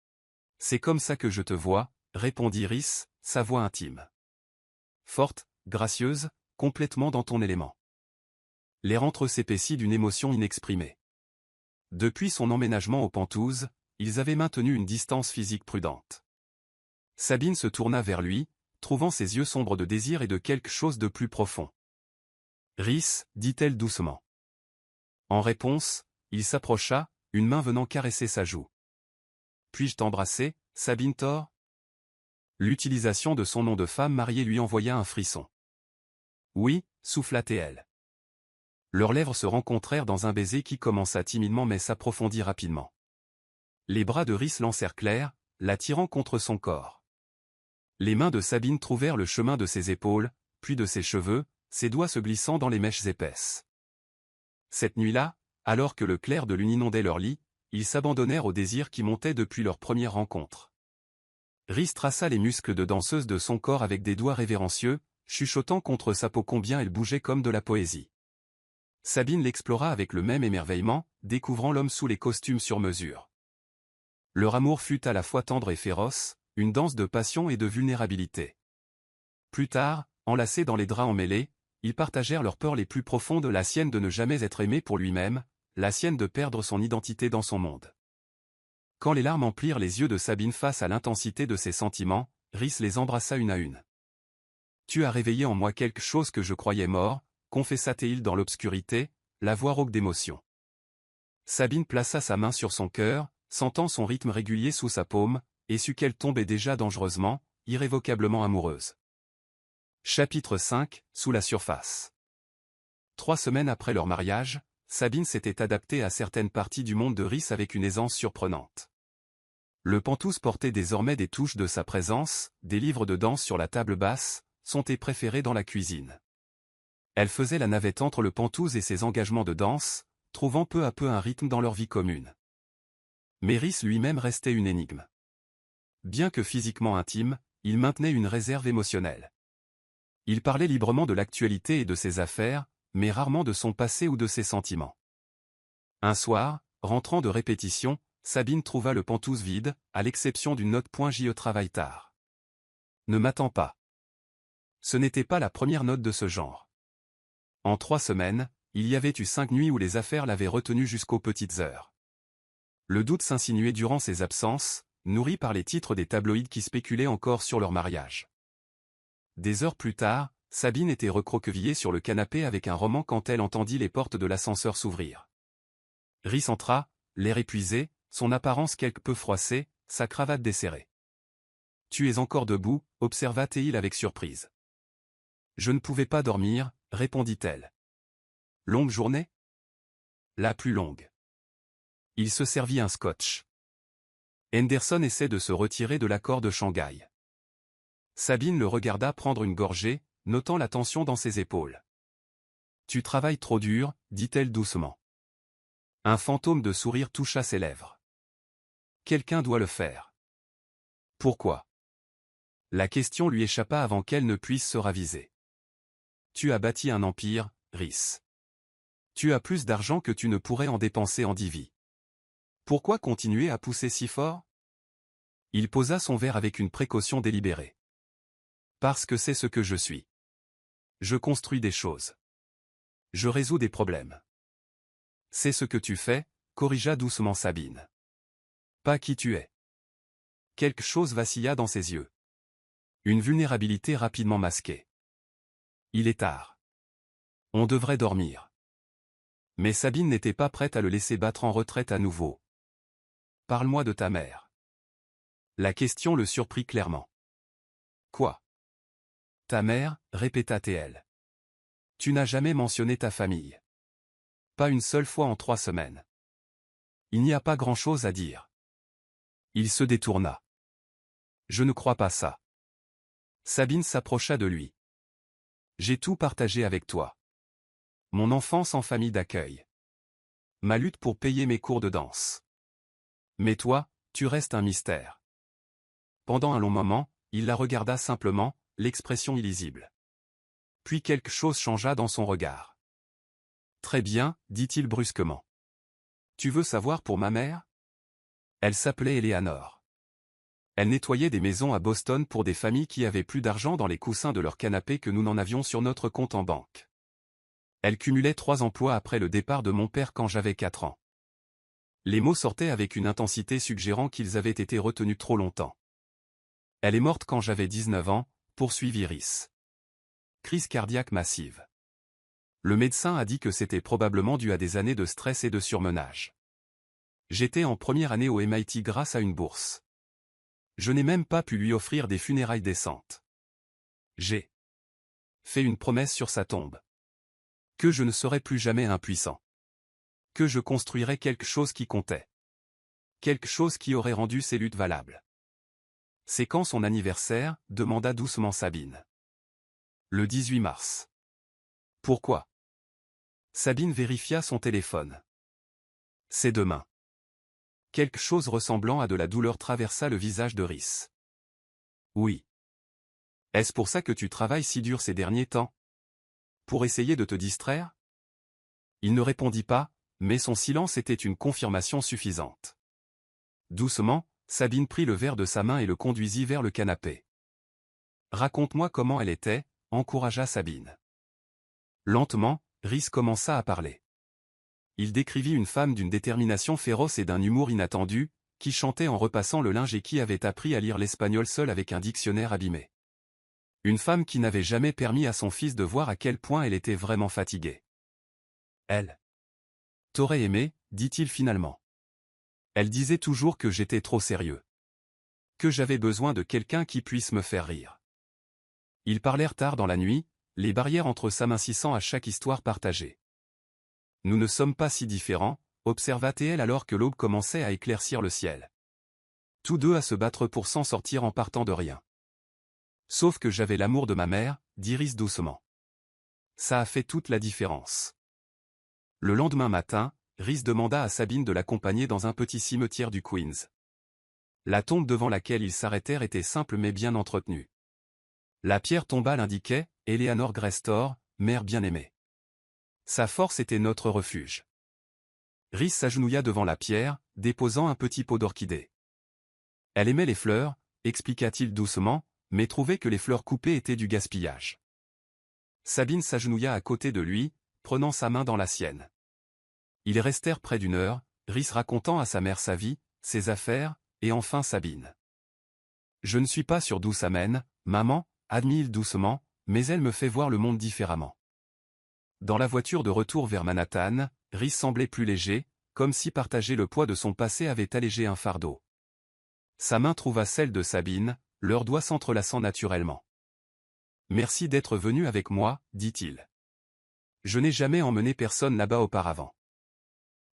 « C'est comme ça que je te vois », répondit Rhys, sa voix intime. Forte, gracieuse, complètement dans ton élément. Les rentres s'épaissit d'une émotion inexprimée. Depuis son emménagement aux Pentouzes, ils avaient maintenu une distance physique prudente. Sabine se tourna vers lui, trouvant ses yeux sombres de désir et de quelque chose de plus profond. « Rhys », dit-elle doucement. En réponse, il s'approcha, une main venant caresser sa joue. « Puis-je t'embrasser, Sabine Thor ?» L'utilisation de son nom de femme mariée lui envoya un frisson. « Oui », souffla-t-elle. Leurs lèvres se rencontrèrent dans un baiser qui commença timidement mais s'approfondit rapidement. Les bras de Rhys l'encerclèrent, l'attirant contre son corps. Les mains de Sabine trouvèrent le chemin de ses épaules, puis de ses cheveux, ses doigts se glissant dans les mèches épaisses. Cette nuit-là, alors que le clair de lune inondait leur lit, ils s'abandonnèrent au désir qui montait depuis leur première rencontre. Rhys traça les muscles de danseuse de son corps avec des doigts révérencieux, chuchotant contre sa peau combien elle bougeait comme de la poésie. Sabine l'explora avec le même émerveillement, découvrant l'homme sous les costumes sur mesure. Leur amour fut à la fois tendre et féroce, une danse de passion et de vulnérabilité. Plus tard, enlacés dans les draps emmêlés, ils partagèrent leurs peurs les plus profondes, la sienne de ne jamais être aimé pour lui-même, la sienne de perdre son identité dans son monde. Quand les larmes emplirent les yeux de Sabine face à l'intensité de ses sentiments, Rhys les embrassa une à une. « Tu as réveillé en moi quelque chose que je croyais mort », confessa Théil dans l'obscurité, la voix rauque d'émotion. Sabine plaça sa main sur son cœur, sentant son rythme régulier sous sa paume, et sut qu'elle tombait déjà dangereusement, irrévocablement amoureuse. Chapitre 5, sous la surface. 3 semaines après leur mariage, Sabine s'était adaptée à certaines parties du monde de Rhys avec une aisance surprenante. Le Penthouse portait désormais des touches de sa présence, des livres de danse sur la table basse, son thé préféré dans la cuisine. Elle faisait la navette entre le Penthouse et ses engagements de danse, trouvant peu à peu un rythme dans leur vie commune. Mais Rhys lui-même restait une énigme. Bien que physiquement intime, il maintenait une réserve émotionnelle. Il parlait librement de l'actualité et de ses affaires, mais rarement de son passé ou de ses sentiments. Un soir, rentrant de répétition, Sabine trouva le Penthouse vide, à l'exception d'une note « Je travaille tard. Ne m'attends pas. » Ce n'était pas la première note de ce genre. En 3 semaines, il y avait eu 5 nuits où les affaires l'avaient retenu jusqu'aux petites heures. Le doute s'insinuait durant ses absences, nourri par les titres des tabloïds qui spéculaient encore sur leur mariage. Des heures plus tard, Sabine était recroquevillée sur le canapé avec un roman quand elle entendit les portes de l'ascenseur s'ouvrir. Rhys entra, l'air épuisé, son apparence quelque peu froissée, sa cravate desserrée. « Tu es encore debout ?» observa Théil avec surprise. « Je ne pouvais pas dormir », répondit-elle. « Longue journée ?» La plus longue. Il se servit un scotch. Henderson essaie de se retirer de l'accord de Shanghai. Sabine le regarda prendre une gorgée, notant la tension dans ses épaules. « Tu travailles trop dur », dit-elle doucement. Un fantôme de sourire toucha ses lèvres. « Quelqu'un doit le faire. » Pourquoi ? La question lui échappa avant qu'elle ne puisse se raviser. « Tu as bâti un empire, Rhys. Tu as plus d'argent que tu ne pourrais en dépenser en 10 vies. Pourquoi continuer à pousser si fort ? » Il posa son verre avec une précaution délibérée. « Parce que c'est ce que je suis. Je construis des choses. Je résous des problèmes. » « C'est ce que tu fais », corrigea doucement Sabine. « Pas qui tu es. » Quelque chose vacilla dans ses yeux. Une vulnérabilité rapidement masquée. « Il est tard. On devrait dormir. » Mais Sabine n'était pas prête à le laisser battre en retraite à nouveau. « Parle-moi de ta mère. » La question le surprit clairement. Quoi? Ta mère, répéta TL. Tu n'as jamais mentionné ta famille. Pas une seule fois en 3 semaines. Il n'y a pas grand-chose à dire. Il se détourna. Je ne crois pas ça. Sabine s'approcha de lui. J'ai tout partagé avec toi. Mon enfance en famille d'accueil. Ma lutte pour payer mes cours de danse. Mais toi, tu restes un mystère. Pendant un long moment, il la regarda simplement, l'expression illisible. Puis quelque chose changea dans son regard. Très bien, dit-il brusquement. Tu veux savoir pour ma mère? Elle s'appelait Eleanor. Elle nettoyait des maisons à Boston pour des familles qui avaient plus d'argent dans les coussins de leur canapé que nous n'en avions sur notre compte en banque. Elle cumulait 3 emplois après le départ de mon père quand j'avais 4 ans. Les mots sortaient avec une intensité suggérant qu'ils avaient été retenus trop longtemps. Elle est morte quand j'avais 19 ans, poursuivit Rhys. Crise cardiaque massive. Le médecin a dit que c'était probablement dû à des années de stress et de surmenage. J'étais en première année au MIT grâce à une bourse. Je n'ai même pas pu lui offrir des funérailles décentes. J'ai fait une promesse sur sa tombe. Que je ne serais plus jamais impuissant. Que je construirais quelque chose qui comptait. Quelque chose qui aurait rendu ses luttes valables. C'est quand son anniversaire? Demanda doucement Sabine. Le 18 mars. Pourquoi? Sabine vérifia son téléphone. C'est demain. Quelque chose ressemblant à de la douleur traversa le visage de Rhys. Oui. Est-ce pour ça que tu travailles si dur ces derniers temps? Pour essayer de te distraire? Il ne répondit pas, mais son silence était une confirmation suffisante. Doucement, Sabine prit le verre de sa main et le conduisit vers le canapé. Raconte-moi comment elle était, encouragea Sabine. Lentement, Rhys commença à parler. Il décrivit une femme d'une détermination féroce et d'un humour inattendu, qui chantait en repassant le linge et qui avait appris à lire l'espagnol seule avec un dictionnaire abîmé. Une femme qui n'avait jamais permis à son fils de voir à quel point elle était vraiment fatiguée. Elle t'aurait aimé, dit-il finalement. Elle disait toujours que j'étais trop sérieux. Que j'avais besoin de quelqu'un qui puisse me faire rire. Ils parlèrent tard dans la nuit, les barrières entre s'amincissant à chaque histoire partagée. Nous ne sommes pas si différents, observa TL alors que l'aube commençait à éclaircir le ciel. Tous deux à se battre pour s'en sortir en partant de rien. Sauf que j'avais l'amour de ma mère, dit Rhys doucement. Ça a fait toute la différence. Le lendemain matin, Rhys demanda à Sabine de l'accompagner dans un petit cimetière du Queens. La tombe devant laquelle ils s'arrêtèrent était simple mais bien entretenue. La pierre tombale indiquait « Eleanor Grestor, mère bien-aimée ». Sa force était notre refuge. Rhys s'agenouilla devant la pierre, déposant un petit pot d'orchidées. Elle aimait les fleurs, expliqua-t-il doucement, mais trouvait que les fleurs coupées étaient du gaspillage. Sabine s'agenouilla à côté de lui, prenant sa main dans la sienne. Ils restèrent près d'1 heure, Rhys racontant à sa mère sa vie, ses affaires, et enfin Sabine. Je ne suis pas sûr d'où ça mène, maman, admit-il doucement, mais elle me fait voir le monde différemment. Dans la voiture de retour vers Manhattan, Rhys semblait plus léger, comme si partager le poids de son passé avait allégé un fardeau. Sa main trouva celle de Sabine, leurs doigts s'entrelaçant naturellement. Merci d'être venu avec moi, dit-il. Je n'ai jamais emmené personne là-bas auparavant.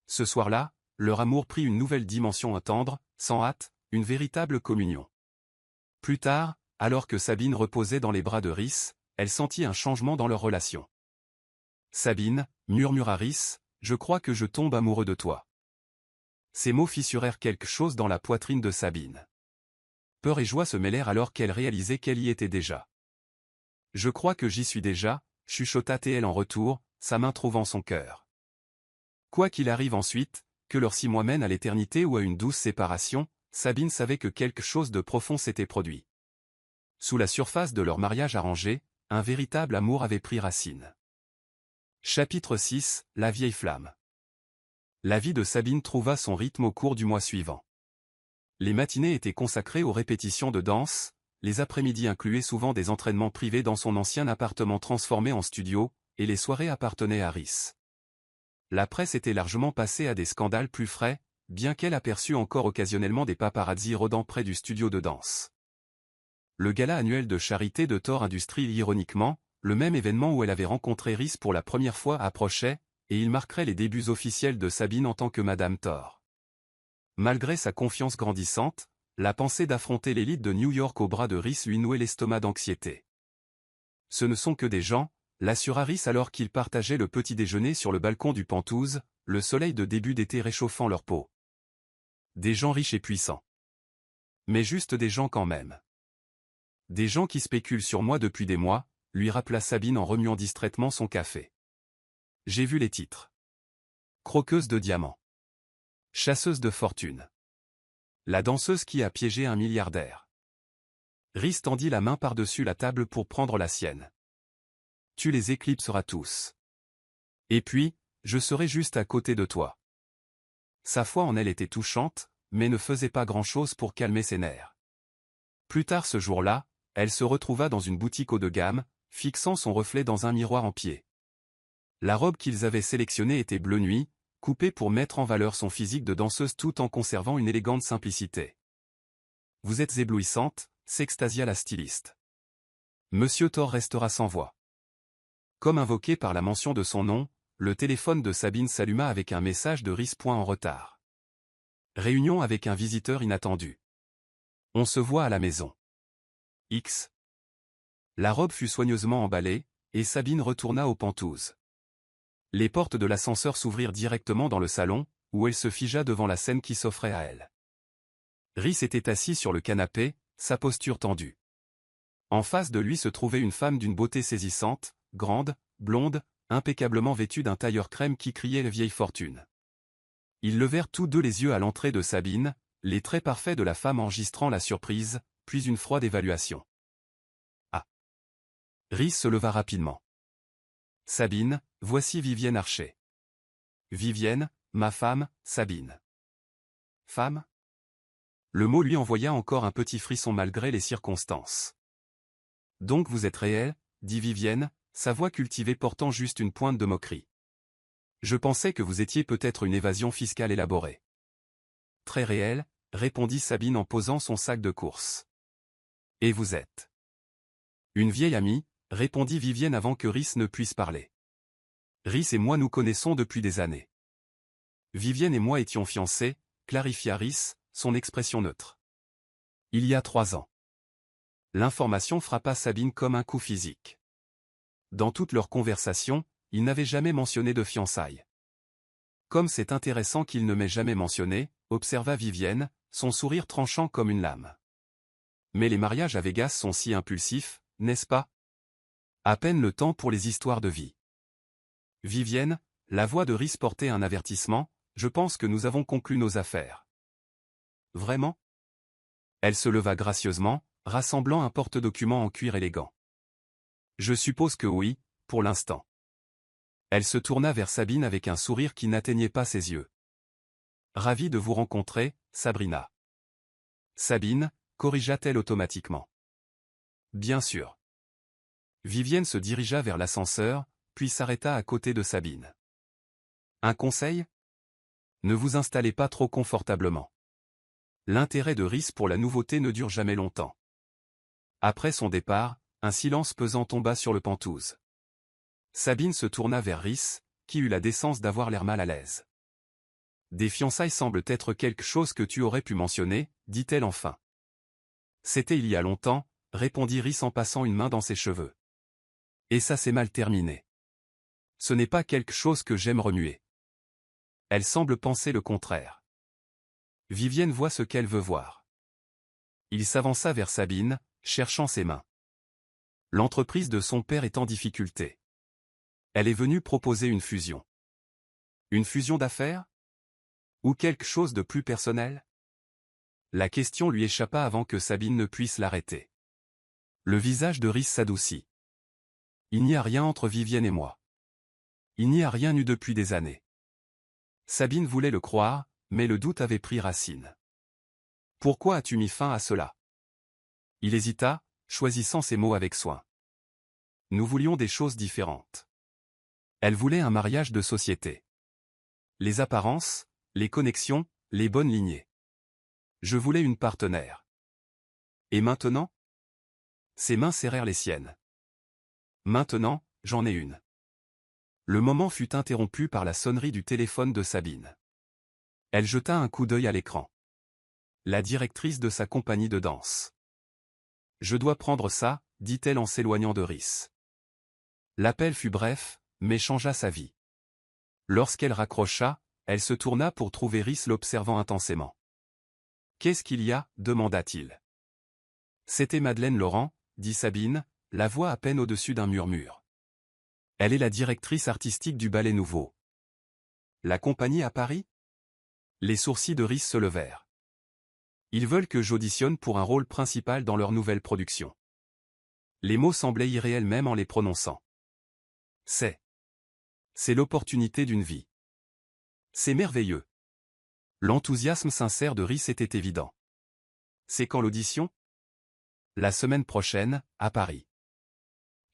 Ce soir-là, leur amour prit une nouvelle dimension tendre, sans hâte, une véritable communion. Plus tard, alors que Sabine reposait dans les bras de Rhys, elle sentit un changement dans leur relation. Sabine, murmura Rhys, je crois que je tombe amoureux de toi. Ces mots fissurèrent quelque chose dans la poitrine de Sabine. Peur et joie se mêlèrent alors qu'elle réalisait qu'elle y était déjà. Je crois que j'y suis déjà, chuchota TL en retour, sa main trouvant son cœur. Quoi qu'il arrive ensuite, que leurs 6 mois mènent à l'éternité ou à une douce séparation, Sabine savait que quelque chose de profond s'était produit. Sous la surface de leur mariage arrangé, un véritable amour avait pris racine. Chapitre 6, La vieille flamme. La vie de Sabine trouva son rythme au cours du mois suivant. Les matinées étaient consacrées aux répétitions de danse, les après-midi incluaient souvent des entraînements privés dans son ancien appartement transformé en studio, et les soirées appartenaient à Rhys. La presse était largement passée à des scandales plus frais, bien qu'elle aperçût encore occasionnellement des paparazzis rôdant près du studio de danse. Le gala annuel de charité de Thor Industries, ironiquement, le même événement où elle avait rencontré Rhys pour la première fois, approchait, et il marquerait les débuts officiels de Sabine en tant que Madame Thor. Malgré sa confiance grandissante, la pensée d'affronter l'élite de New York au bras de Rhys lui nouait l'estomac d'anxiété. Ce ne sont que des gens, l'assura Rhys alors qu'ils partageaient le petit déjeuner sur le balcon du Penthouse, le soleil de début d'été réchauffant leur peau. Des gens riches et puissants. Mais juste des gens quand même. Des gens qui spéculent sur moi depuis des mois, lui rappela Sabine en remuant distraitement son café. J'ai vu les titres. Croqueuse de diamants. Chasseuse de fortune. La danseuse qui a piégé un milliardaire. Rhys tendit la main par-dessus la table pour prendre la sienne. Tu les éclipseras tous. Et puis, je serai juste à côté de toi. Sa foi en elle était touchante, mais ne faisait pas grand-chose pour calmer ses nerfs. Plus tard ce jour-là, elle se retrouva dans une boutique haut de gamme, fixant son reflet dans un miroir en pied. La robe qu'ils avaient sélectionnée était bleu nuit, coupée pour mettre en valeur son physique de danseuse tout en conservant une élégante simplicité. « Vous êtes éblouissante », s'extasia la styliste. Monsieur Thor restera sans voix. Comme invoqué par la mention de son nom, le téléphone de Sabine s'alluma avec un message de Rhys point en retard. Réunion avec un visiteur inattendu. On se voit à la maison. X. La robe fut soigneusement emballée, et Sabine retourna au Penthouse. Les portes de l'ascenseur s'ouvrirent directement dans le salon, où elle se figea devant la scène qui s'offrait à elle. Rhys était assis sur le canapé, sa posture tendue. En face de lui se trouvait une femme d'une beauté saisissante, grande, blonde, impeccablement vêtue d'un tailleur crème qui criait la vieille fortune. Ils levèrent tous deux les yeux à l'entrée de Sabine, les traits parfaits de la femme enregistrant la surprise, puis une froide évaluation. Ah. Rhys se leva rapidement. Sabine, voici Vivienne Archer. Vivienne, ma femme, Sabine. Femme? Le mot lui envoya encore un petit frisson malgré les circonstances. Donc vous êtes réelle, dit Vivienne, sa voix cultivée portant juste une pointe de moquerie. Je pensais que vous étiez peut-être une évasion fiscale élaborée. Très réelle, répondit Sabine en posant son sac de course. Et vous êtes? Une vieille amie, répondit Vivienne avant que Rhys ne puisse parler. Rhys et moi nous connaissons depuis des années. Vivienne et moi étions fiancés, clarifia Rhys, son expression neutre. Il y a 3 ans. L'information frappa Sabine comme un coup physique. Dans toute leur conversation, il n'avait jamais mentionné de fiançailles. Comme c'est intéressant qu'il ne m'ait jamais mentionné, observa Vivienne, son sourire tranchant comme une lame. Mais les mariages à Vegas sont si impulsifs, n'est-ce pas? À peine le temps pour les histoires de vie. Vivienne, la voix de Rhys portait un avertissement, je pense que nous avons conclu nos affaires. Vraiment? Elle se leva gracieusement, rassemblant un porte-document en cuir élégant. Je suppose que oui, pour l'instant. Elle se tourna vers Sabine avec un sourire qui n'atteignait pas ses yeux. Ravie de vous rencontrer, Sabrina. Sabine, corrigea-t-elle automatiquement. Bien sûr. Vivienne se dirigea vers l'ascenseur, puis s'arrêta à côté de Sabine. Un conseil? Ne vous installez pas trop confortablement. L'intérêt de Rhys pour la nouveauté ne dure jamais longtemps. Après son départ, un silence pesant tomba sur le Penthouse. Sabine se tourna vers Rhys, qui eut la décence d'avoir l'air mal à l'aise. Des fiançailles semblent être quelque chose que tu aurais pu mentionner, dit-elle enfin. C'était il y a longtemps, répondit Rhys en passant une main dans ses cheveux. Et ça s'est mal terminé. Ce n'est pas quelque chose que j'aime remuer. Elle semble penser le contraire. Vivienne voit ce qu'elle veut voir. Il s'avança vers Sabine, cherchant ses mains. L'entreprise de son père est en difficulté. Elle est venue proposer une fusion. Une fusion d'affaires? Ou quelque chose de plus personnel? La question lui échappa avant que Sabine ne puisse l'arrêter. Le visage de Rhys s'adoucit. Il n'y a rien entre Vivienne et moi. Il n'y a rien eu depuis des années. Sabine voulait le croire, mais le doute avait pris racine. Pourquoi as-tu mis fin à cela? Il hésita, choisissant ses mots avec soin. Nous voulions des choses différentes. Elle voulait un mariage de société. Les apparences, les connexions, les bonnes lignées. Je voulais une partenaire. Et maintenant? Ses mains serrèrent les siennes. Maintenant, j'en ai une. Le moment fut interrompu par la sonnerie du téléphone de Sabine. Elle jeta un coup d'œil à l'écran. La directrice de sa compagnie de danse. Je dois prendre ça, dit-elle en s'éloignant de Rhys. L'appel fut bref, mais changea sa vie. Lorsqu'elle raccrocha, elle se tourna pour trouver Rhys l'observant intensément. « Qu'est-ce qu'il y a » demanda-t-il. C'était Madeleine Laurent, dit Sabine, la voix à peine au-dessus d'un murmure. Elle est la directrice artistique du Ballet Nouveau. La compagnie à Paris? Les sourcils de Rhys se levèrent. Ils veulent que j'auditionne pour un rôle principal dans leur nouvelle production. Les mots semblaient irréels même en les prononçant. C'est l'opportunité d'une vie. C'est merveilleux. L'enthousiasme sincère de Rhys était évident. C'est quand l'audition? La semaine prochaine, à Paris.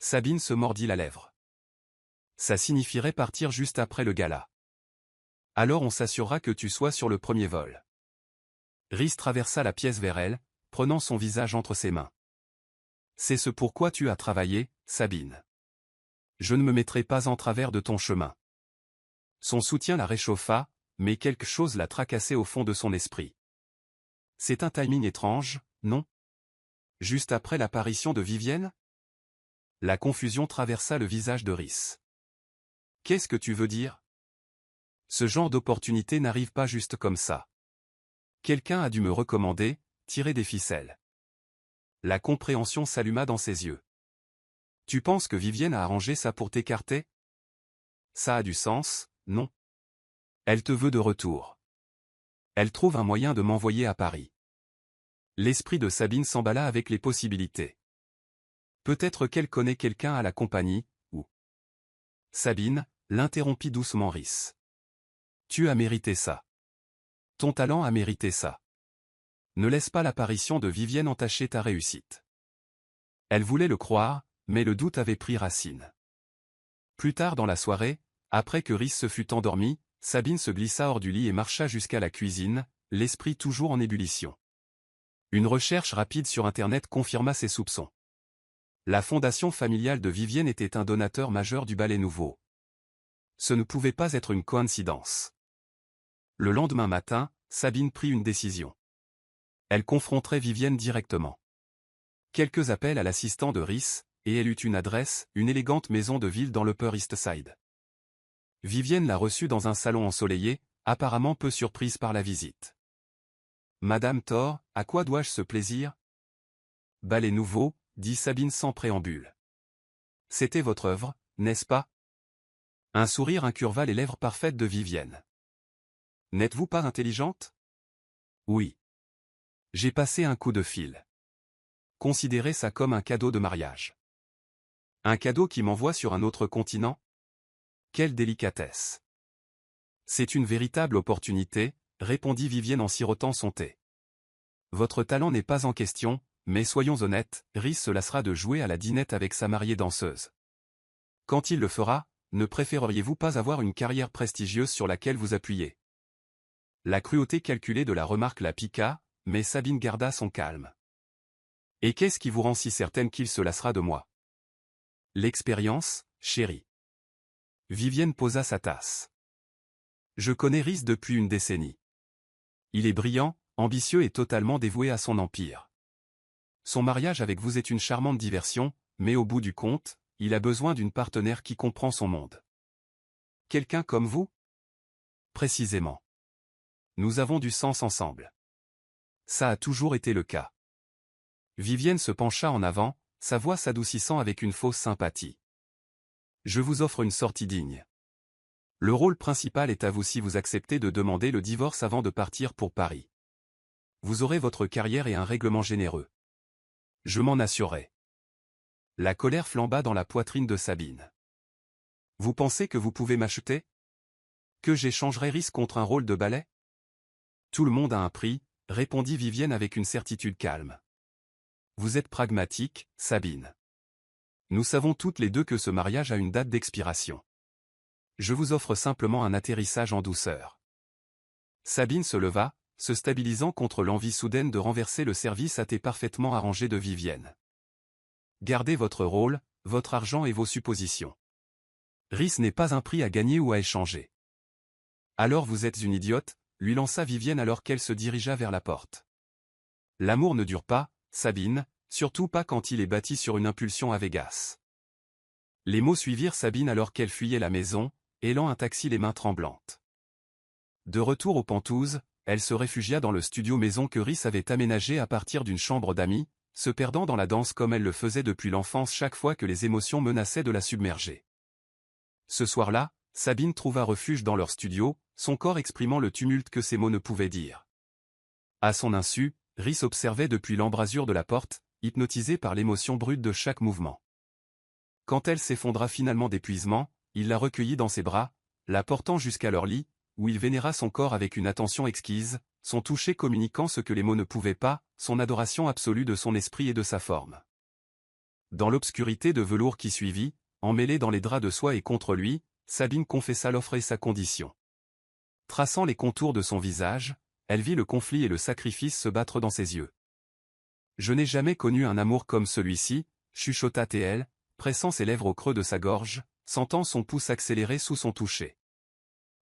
Sabine se mordit la lèvre. Ça signifierait partir juste après le gala. Alors on s'assurera que tu sois sur le premier vol. Rhys traversa la pièce vers elle, prenant son visage entre ses mains. C'est ce pourquoi tu as travaillé, Sabine. Je ne me mettrai pas en travers de ton chemin. Son soutien la réchauffa, mais quelque chose la tracassait au fond de son esprit. C'est un timing étrange, non? Juste après l'apparition de Vivienne? La confusion traversa le visage de Rhys. Qu'est-ce que tu veux dire? Ce genre d'opportunité n'arrive pas juste comme ça. Quelqu'un a dû me recommander, tirer des ficelles. La compréhension s'alluma dans ses yeux. Tu penses que Vivienne a arrangé ça pour t'écarter? Ça a du sens, non? Elle te veut de retour. Elle trouve un moyen de m'envoyer à Paris. L'esprit de Sabine s'emballa avec les possibilités. Peut-être qu'elle connaît quelqu'un à la compagnie, ou... Sabine, l'interrompit doucement Rhys. Tu as mérité ça. Ton talent a mérité ça. Ne laisse pas l'apparition de Vivienne entacher ta réussite. Elle voulait le croire, mais le doute avait pris racine. Plus tard dans la soirée, après que Rhys se fut endormi, Sabine se glissa hors du lit et marcha jusqu'à la cuisine, l'esprit toujours en ébullition. Une recherche rapide sur Internet confirma ses soupçons. La fondation familiale de Vivienne était un donateur majeur du Ballet Nouveau. Ce ne pouvait pas être une coïncidence. Le lendemain matin, Sabine prit une décision. Elle confronterait Vivienne directement. Quelques appels à l'assistant de Rhys, et elle eut une adresse, une élégante maison de ville dans l'Upper East Side. Vivienne la reçut dans un salon ensoleillé, apparemment peu surprise par la visite. « Madame Thor, à quoi dois-je ce plaisir ?»« Ballet Nouveau » dit Sabine sans préambule. « C'était votre œuvre, n'est-ce pas ?» Un sourire incurva les lèvres parfaites de Vivienne. « N'êtes-vous pas intelligente ?»« Oui. J'ai passé un coup de fil. Considérez ça comme un cadeau de mariage. » « Un cadeau qui m'envoie sur un autre continent ? Quelle délicatesse !»« C'est une véritable opportunité, » répondit Vivienne en sirotant son thé. « Votre talent n'est pas en question, mais soyons honnêtes, Rhys se lassera de jouer à la dinette avec sa mariée danseuse. Quand il le fera, ne préféreriez-vous pas avoir une carrière prestigieuse sur laquelle vous appuyer ?» La cruauté calculée de la remarque la piqua, mais Sabine garda son calme. « Et qu'est-ce qui vous rend si certaine qu'il se lassera de moi ? » « L'expérience, chérie. » Vivienne posa sa tasse. « Je connais Rhys depuis une décennie. Il est brillant, ambitieux et totalement dévoué à son empire. Son mariage avec vous est une charmante diversion, mais au bout du compte, il a besoin d'une partenaire qui comprend son monde. Quelqu'un comme vous ? Précisément. Nous avons du sens ensemble. Ça a toujours été le cas. » Vivienne se pencha en avant, sa voix s'adoucissant avec une fausse sympathie. « Je vous offre une sortie digne. Le rôle principal est à vous si vous acceptez de demander le divorce avant de partir pour Paris. Vous aurez votre carrière et un règlement généreux. Je m'en assurerai. » La colère flamba dans la poitrine de Sabine. « Vous pensez que vous pouvez m'acheter ? Que j'échangerai Rhys contre un rôle de ballet ? Tout le monde a un prix, » répondit Vivienne avec une certitude calme. « Vous êtes pragmatique, Sabine. Nous savons toutes les deux que ce mariage a une date d'expiration. Je vous offre simplement un atterrissage en douceur. » Sabine se leva, se stabilisant contre l'envie soudaine de renverser le service à thé parfaitement arrangé de Vivienne. Gardez votre rôle, votre argent et vos suppositions. Rhys n'est pas un prix à gagner ou à échanger. Alors vous êtes une idiote, lui lança Vivienne alors qu'elle se dirigea vers la porte. L'amour ne dure pas, Sabine, surtout pas quand il est bâti sur une impulsion à Vegas. Les mots suivirent Sabine alors qu'elle fuyait la maison, élant un taxi les mains tremblantes. De retour aux Pentouzes, elle se réfugia dans le studio maison que Rhys avait aménagé à partir d'une chambre d'amis, se perdant dans la danse comme elle le faisait depuis l'enfance chaque fois que les émotions menaçaient de la submerger. Ce soir-là, Sabine trouva refuge dans leur studio, son corps exprimant le tumulte que ses mots ne pouvaient dire. À son insu, Rhys observait depuis l'embrasure de la porte, hypnotisé par l'émotion brute de chaque mouvement. Quand elle s'effondra finalement d'épuisement, il la recueillit dans ses bras, la portant jusqu'à leur lit, où il vénéra son corps avec une attention exquise, son toucher communiquant ce que les mots ne pouvaient pas, son adoration absolue de son esprit et de sa forme. Dans l'obscurité de velours qui suivit, emmêlée dans les draps de soie et contre lui, Sabine confessa l'offre et sa condition. Traçant les contours de son visage, elle vit le conflit et le sacrifice se battre dans ses yeux. « Je n'ai jamais connu un amour comme celui-ci » chuchota T.L., pressant ses lèvres au creux de sa gorge, sentant son pouce accélérer sous son toucher.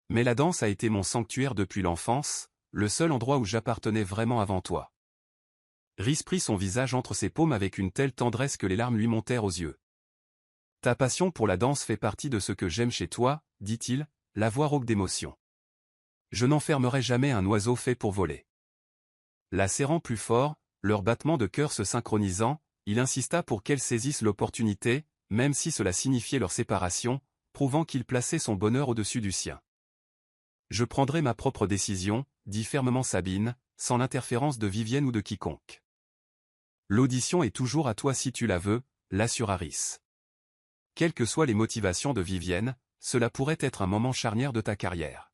« Mais la danse a été mon sanctuaire depuis l'enfance, le seul endroit où j'appartenais vraiment avant toi. » Rhys prit son visage entre ses paumes avec une telle tendresse que les larmes lui montèrent aux yeux. « Ta passion pour la danse fait partie de ce que j'aime chez toi, dit-il, la voix rauque d'émotion. Je n'enfermerai jamais un oiseau fait pour voler. » La serrant plus fort, leur battement de cœur se synchronisant, il insista pour qu'elle saisisse l'opportunité, même si cela signifiait leur séparation, prouvant qu'il plaçait son bonheur au-dessus du sien. « Je prendrai ma propre décision, dit fermement Sabine, sans l'interférence de Vivienne ou de quiconque. L'audition est toujours à toi si tu la veux, l'assura Rhys. Quelles que soient les motivations de Vivienne, cela pourrait être un moment charnière de ta carrière.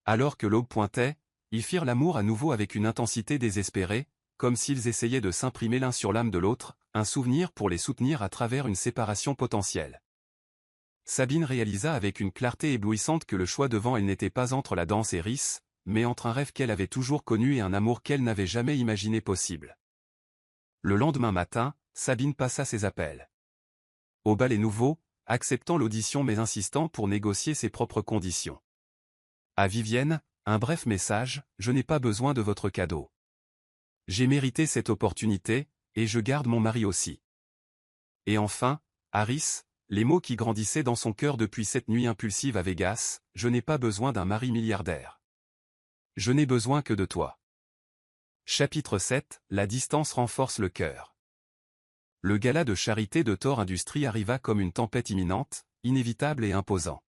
Alors que l'aube pointait, ils firent l'amour à nouveau avec une intensité désespérée, comme s'ils essayaient de s'imprimer l'un sur l'âme de l'autre, un souvenir pour les soutenir à travers une séparation potentielle. Sabine réalisa avec une clarté éblouissante que le choix devant elle n'était pas entre la danse et Rhys, mais entre un rêve qu'elle avait toujours connu et un amour qu'elle n'avait jamais imaginé possible. Le lendemain matin, Sabine passa ses appels. Au ballet nouveau, acceptant l'audition mais insistant pour négocier ses propres conditions. À Vivienne, un bref message, je n'ai pas besoin de votre cadeau. J'ai mérité cette opportunité, et je garde mon mari aussi. Et enfin, à Rhys, les mots qui grandissaient dans son cœur depuis cette nuit impulsive à Vegas, je n'ai pas besoin d'un mari milliardaire. Je n'ai besoin que de toi. Chapitre 7, la distance renforce le cœur. Le gala de charité de Thor Industries arriva comme une tempête imminente, inévitable et imposant.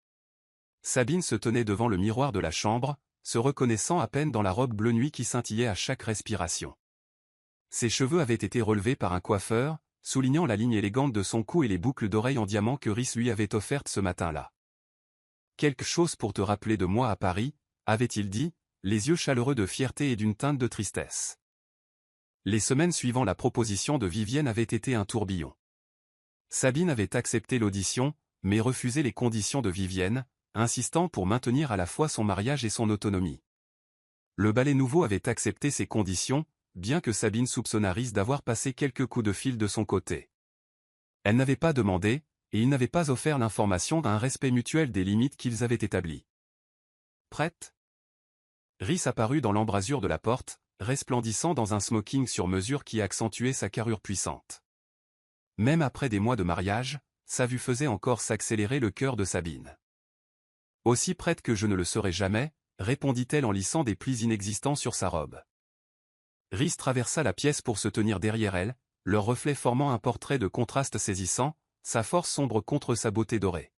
Sabine se tenait devant le miroir de la chambre, se reconnaissant à peine dans la robe bleu nuit qui scintillait à chaque respiration. Ses cheveux avaient été relevés par un coiffeur, soulignant la ligne élégante de son cou et les boucles d'oreilles en diamant que Rhys lui avait offertes ce matin-là. « Quelque chose pour te rappeler de moi à Paris » avait-il dit, les yeux chaleureux de fierté et d'une teinte de tristesse. Les semaines suivant la proposition de Vivienne avaient été un tourbillon. Sabine avait accepté l'audition, mais refusé les conditions de Vivienne, insistant pour maintenir à la fois son mariage et son autonomie. Le ballet nouveau avait accepté ces conditions, bien que Sabine soupçonna Rhys d'avoir passé quelques coups de fil de son côté. Elle n'avait pas demandé, et il n'avait pas offert l'information d'un respect mutuel des limites qu'ils avaient établies. Prête ? Rhys apparut dans l'embrasure de la porte, resplendissant dans un smoking sur mesure qui accentuait sa carrure puissante. Même après des mois de mariage, sa vue faisait encore s'accélérer le cœur de Sabine. « Aussi prête que je ne le serai jamais », répondit-elle en lissant des plis inexistants sur sa robe. Rhys traversa la pièce pour se tenir derrière elle, leur reflet formant un portrait de contraste saisissant, sa force sombre contre sa beauté dorée.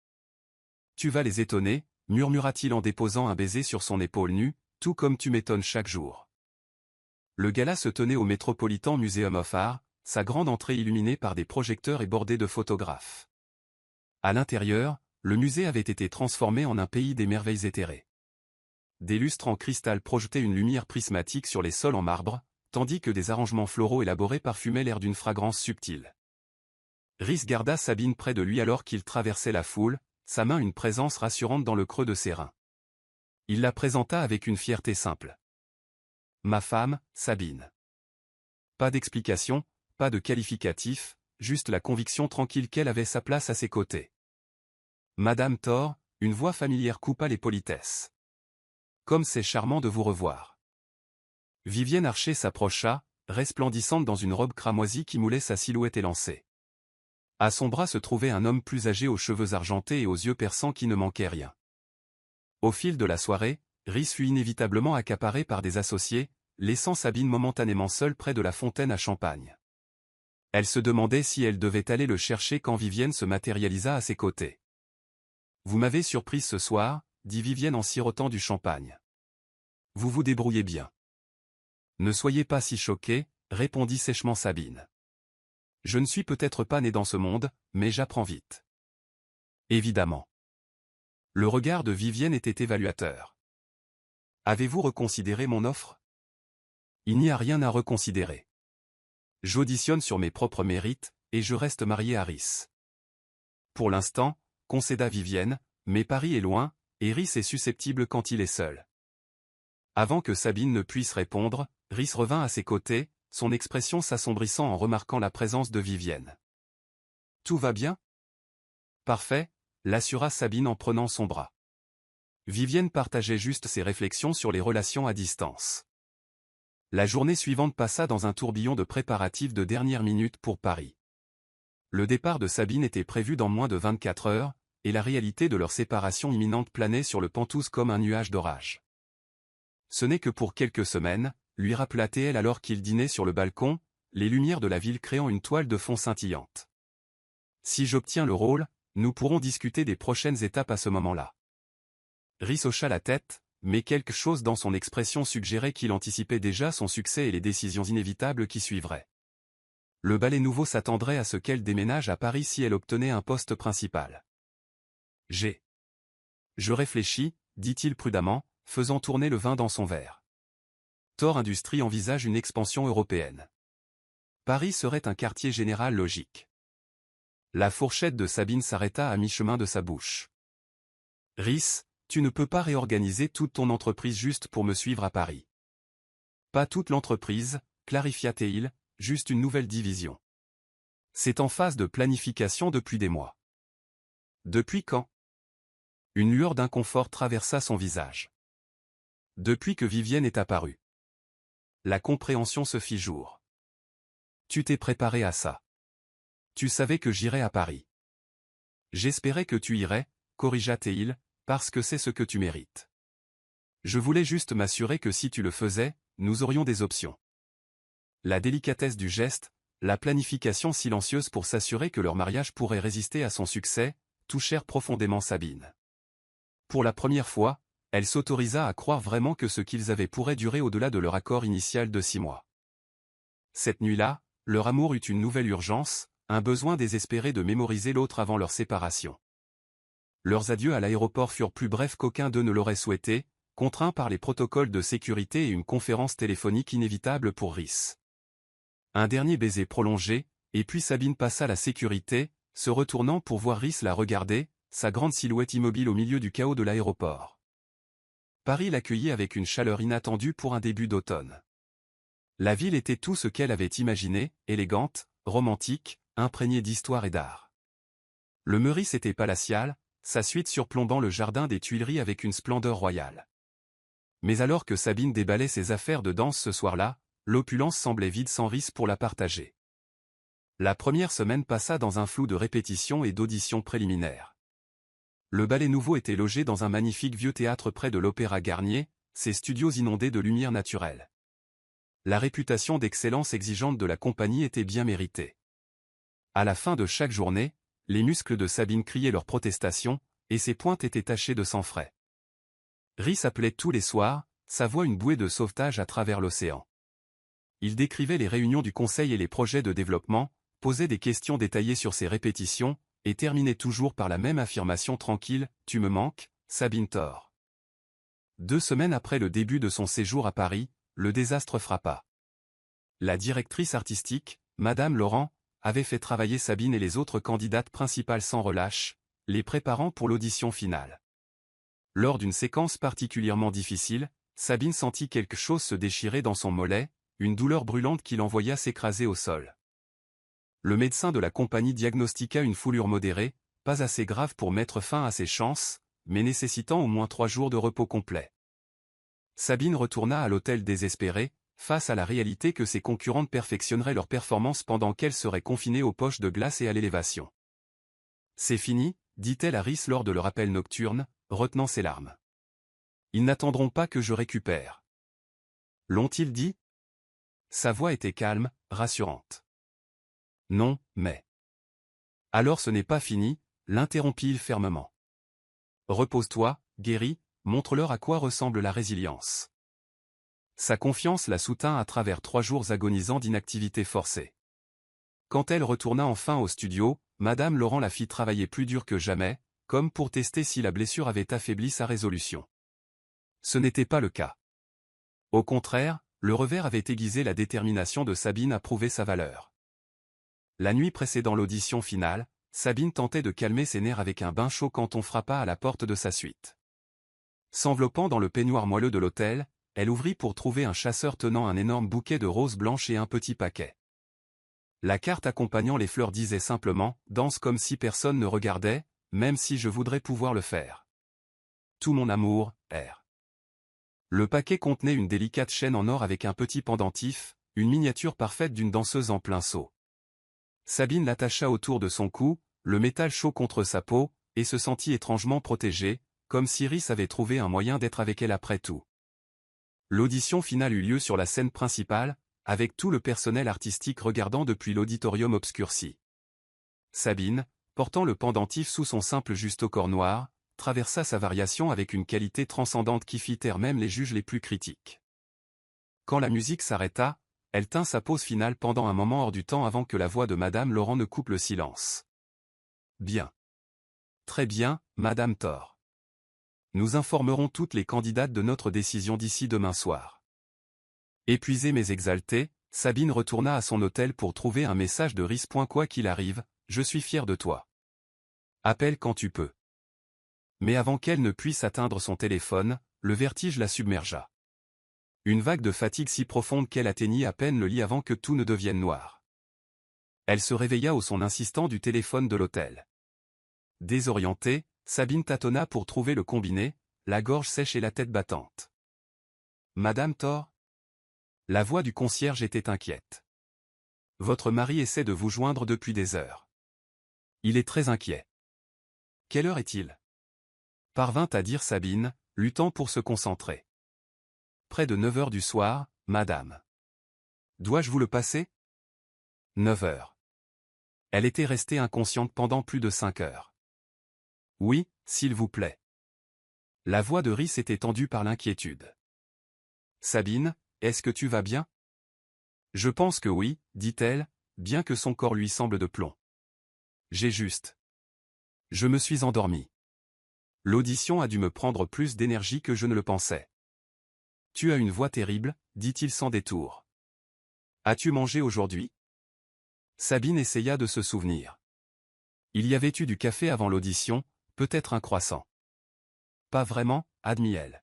« Tu vas les étonner », murmura-t-il en déposant un baiser sur son épaule nue, « tout comme tu m'étonnes chaque jour. » Le gala se tenait au Metropolitan Museum of Art, sa grande entrée illuminée par des projecteurs et bordée de photographes. À l'intérieur, le musée avait été transformé en un pays des merveilles éthérées. Des lustres en cristal projetaient une lumière prismatique sur les sols en marbre, tandis que des arrangements floraux élaborés parfumaient l'air d'une fragrance subtile. Rhys garda Sabine près de lui alors qu'il traversait la foule, sa main une présence rassurante dans le creux de ses reins. Il la présenta avec une fierté simple. Ma femme, Sabine. Pas d'explication, pas de qualificatif, juste la conviction tranquille qu'elle avait sa place à ses côtés. Madame Thor, une voix familière coupa les politesses. Comme c'est charmant de vous revoir. Vivienne Archer s'approcha, resplendissante dans une robe cramoisie qui moulait sa silhouette élancée. À son bras se trouvait un homme plus âgé aux cheveux argentés et aux yeux perçants qui ne manquaient rien. Au fil de la soirée, Rhys fut inévitablement accaparé par des associés, laissant Sabine momentanément seule près de la fontaine à champagne. Elle se demandait si elle devait aller le chercher quand Vivienne se matérialisa à ses côtés. « Vous m'avez surprise ce soir », dit Vivienne en sirotant du champagne. « Vous vous débrouillez bien. »« Ne soyez pas si choqués », répondit sèchement Sabine. « Je ne suis peut-être pas née dans ce monde, mais j'apprends vite. » Évidemment. Le regard de Vivienne était évaluateur. « Avez-vous reconsidéré mon offre ?»« Il n'y a rien à reconsidérer. J'auditionne sur mes propres mérites, et je reste marié à Rhys. » Pour l'instant, concéda Vivienne, mais Paris est loin, et Rhys est susceptible quand il est seul. Avant que Sabine ne puisse répondre, Rhys revint à ses côtés, son expression s'assombrissant en remarquant la présence de Vivienne. « Tout va bien ?»« Parfait », l'assura Sabine en prenant son bras. Vivienne partageait juste ses réflexions sur les relations à distance. La journée suivante passa dans un tourbillon de préparatifs de dernière minute pour Paris. Le départ de Sabine était prévu dans moins de 24 heures, et la réalité de leur séparation imminente planait sur le Penthouse comme un nuage d'orage. Ce n'est que pour quelques semaines, lui rappela-t-elle alors qu'ils dînaient sur le balcon, les lumières de la ville créant une toile de fond scintillante. Si j'obtiens le rôle, nous pourrons discuter des prochaines étapes à ce moment-là. Rhys hocha la tête, mais quelque chose dans son expression suggérait qu'il anticipait déjà son succès et les décisions inévitables qui suivraient. Le ballet nouveau s'attendrait à ce qu'elle déménage à Paris si elle obtenait un poste principal. Je réfléchis, dit-il prudemment, faisant tourner le vin dans son verre. Thor Industries envisage une expansion européenne. Paris serait un quartier général logique. La fourchette de Sabine s'arrêta à mi-chemin de sa bouche. Rhys, tu ne peux pas réorganiser toute ton entreprise juste pour me suivre à Paris. Pas toute l'entreprise, clarifia-t-il, juste une nouvelle division. C'est en phase de planification depuis des mois. Depuis quand? Une lueur d'inconfort traversa son visage. Depuis que Vivienne est apparue. La compréhension se fit jour. Tu t'es préparé à ça. Tu savais que j'irais à Paris. J'espérais que tu irais, corrigea-t-il, parce que c'est ce que tu mérites. Je voulais juste m'assurer que si tu le faisais, nous aurions des options. La délicatesse du geste, la planification silencieuse pour s'assurer que leur mariage pourrait résister à son succès, touchèrent profondément Sabine. Pour la première fois, elle s'autorisa à croire vraiment que ce qu'ils avaient pourrait durer au-delà de leur accord initial de 6 mois. Cette nuit-là, leur amour eut une nouvelle urgence, un besoin désespéré de mémoriser l'autre avant leur séparation. Leurs adieux à l'aéroport furent plus brefs qu'aucun d'eux ne l'aurait souhaité, contraints par les protocoles de sécurité et une conférence téléphonique inévitable pour Rhys. Un dernier baiser prolongé, et puis Sabine passa la sécurité, se retournant pour voir Rhys la regarder, sa grande silhouette immobile au milieu du chaos de l'aéroport. Paris l'accueillit avec une chaleur inattendue pour un début d'automne. La ville était tout ce qu'elle avait imaginé, élégante, romantique, imprégnée d'histoire et d'art. Le Meurice était palatial, sa suite surplombant le jardin des Tuileries avec une splendeur royale. Mais alors que Sabine déballait ses affaires de danse ce soir-là, l'opulence semblait vide sans Rhys pour la partager. La première semaine passa dans un flou de répétitions et d'auditions préliminaires. Le ballet nouveau était logé dans un magnifique vieux théâtre près de l'Opéra Garnier, ses studios inondés de lumière naturelle. La réputation d'excellence exigeante de la compagnie était bien méritée. À la fin de chaque journée, les muscles de Sabine criaient leurs protestations, et ses pointes étaient tachées de sang frais. Rhys appelait tous les soirs, sa voix une bouée de sauvetage à travers l'océan. Il décrivait les réunions du conseil et les projets de développement, posait des questions détaillées sur ses répétitions, et terminait toujours par la même affirmation tranquille, « Tu me manques, Sabine Thor ». 2 semaines après le début de son séjour à Paris, le désastre frappa. La directrice artistique, Madame Laurent, avait fait travailler Sabine et les autres candidates principales sans relâche, les préparant pour l'audition finale. Lors d'une séquence particulièrement difficile, Sabine sentit quelque chose se déchirer dans son mollet, une douleur brûlante qui l'envoya s'écraser au sol. Le médecin de la compagnie diagnostiqua une foulure modérée, pas assez grave pour mettre fin à ses chances, mais nécessitant au moins 3 jours de repos complet. Sabine retourna à l'hôtel désespérée, face à la réalité que ses concurrentes perfectionneraient leur performance pendant qu'elle serait confinée aux poches de glace et à l'élévation. « C'est fini », dit-elle à Rhys lors de leur appel nocturne, retenant ses larmes. « Ils n'attendront pas que je récupère. » L'ont-ils dit? Sa voix était calme, rassurante. « Non, mais... » « Alors ce n'est pas fini », l'interrompit-il fermement. « Repose-toi, guéris, montre-leur à quoi ressemble la résilience. » Sa confiance la soutint à travers 3 jours agonisants d'inactivité forcée. Quand elle retourna enfin au studio, Madame Laurent la fit travailler plus dur que jamais, comme pour tester si la blessure avait affaibli sa résolution. Ce n'était pas le cas. Au contraire, le revers avait aiguisé la détermination de Sabine à prouver sa valeur. La nuit précédant l'audition finale, Sabine tentait de calmer ses nerfs avec un bain chaud quand on frappa à la porte de sa suite. S'enveloppant dans le peignoir moelleux de l'hôtel, elle ouvrit pour trouver un chasseur tenant un énorme bouquet de roses blanches et un petit paquet. La carte accompagnant les fleurs disait simplement « Danse comme si personne ne regardait, même si je voudrais pouvoir le faire. Tout mon amour, R. » Le paquet contenait une délicate chaîne en or avec un petit pendentif, une miniature parfaite d'une danseuse en plein saut. Sabine l'attacha autour de son cou, le métal chaud contre sa peau, et se sentit étrangement protégée, comme si Rhys avait trouvé un moyen d'être avec elle après tout. L'audition finale eut lieu sur la scène principale, avec tout le personnel artistique regardant depuis l'auditorium obscurci. Sabine, portant le pendentif sous son simple juste au corps noir, traversa sa variation avec une qualité transcendante qui fit taire même les juges les plus critiques. Quand la musique s'arrêta, elle tint sa pause finale pendant un moment hors du temps avant que la voix de Madame Laurent ne coupe le silence. « Bien. Très bien, Madame Thor. Nous informerons toutes les candidates de notre décision d'ici demain soir. » Épuisée mais exaltée, Sabine retourna à son hôtel pour trouver un message de Rhys. Quoi qu'il arrive, je suis fier de toi. Appelle quand tu peux. Mais avant qu'elle ne puisse atteindre son téléphone, le vertige la submergea. Une vague de fatigue si profonde qu'elle atteignit à peine le lit avant que tout ne devienne noir. Elle se réveilla au son insistant du téléphone de l'hôtel. Désorientée, Sabine tâtonna pour trouver le combiné, la gorge sèche et la tête battante. « Madame Thor ?» La voix du concierge était inquiète. « Votre mari essaie de vous joindre depuis des heures. Il est très inquiet. »« Quelle heure est-il » parvint à dire Sabine, luttant pour se concentrer. « Près de 9 heures du soir, madame. »« Dois-je vous le passer » 9 heures. Elle était restée inconsciente pendant plus de 5 heures. « Oui, s'il vous plaît. » La voix de Rhys était tendue par l'inquiétude. « Sabine, est-ce que tu vas bien ?»« Je pense que oui, » dit-elle, bien que son corps lui semble de plomb. « J'ai juste... Je me suis endormie. L'audition a dû me prendre plus d'énergie que je ne le pensais. »« Tu as une voix terrible, » dit-il sans détour. « As-tu mangé aujourd'hui ?» Sabine essaya de se souvenir. Il y avait eu du café avant l'audition, peut-être un croissant. « Pas vraiment, » admit-elle.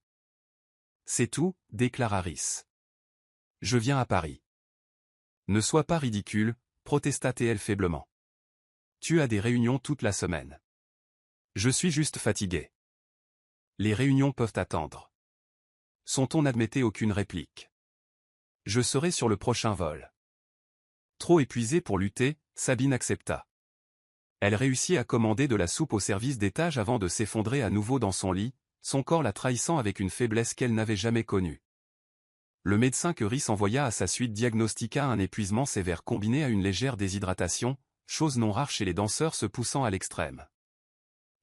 « C'est tout, » déclara Rhys. « Je viens à Paris. »« Ne sois pas ridicule, » protesta-t-elle faiblement. « Tu as des réunions toute la semaine. »« Je suis juste fatigué. »« Les réunions peuvent attendre. » Son ton n'admettait aucune réplique. « Je serai sur le prochain vol. » Trop épuisée pour lutter, Sabine accepta. Elle réussit à commander de la soupe au service d'étage avant de s'effondrer à nouveau dans son lit, son corps la trahissant avec une faiblesse qu'elle n'avait jamais connue. Le médecin que Rhys envoya à sa suite diagnostiqua un épuisement sévère combiné à une légère déshydratation, chose non rare chez les danseurs se poussant à l'extrême.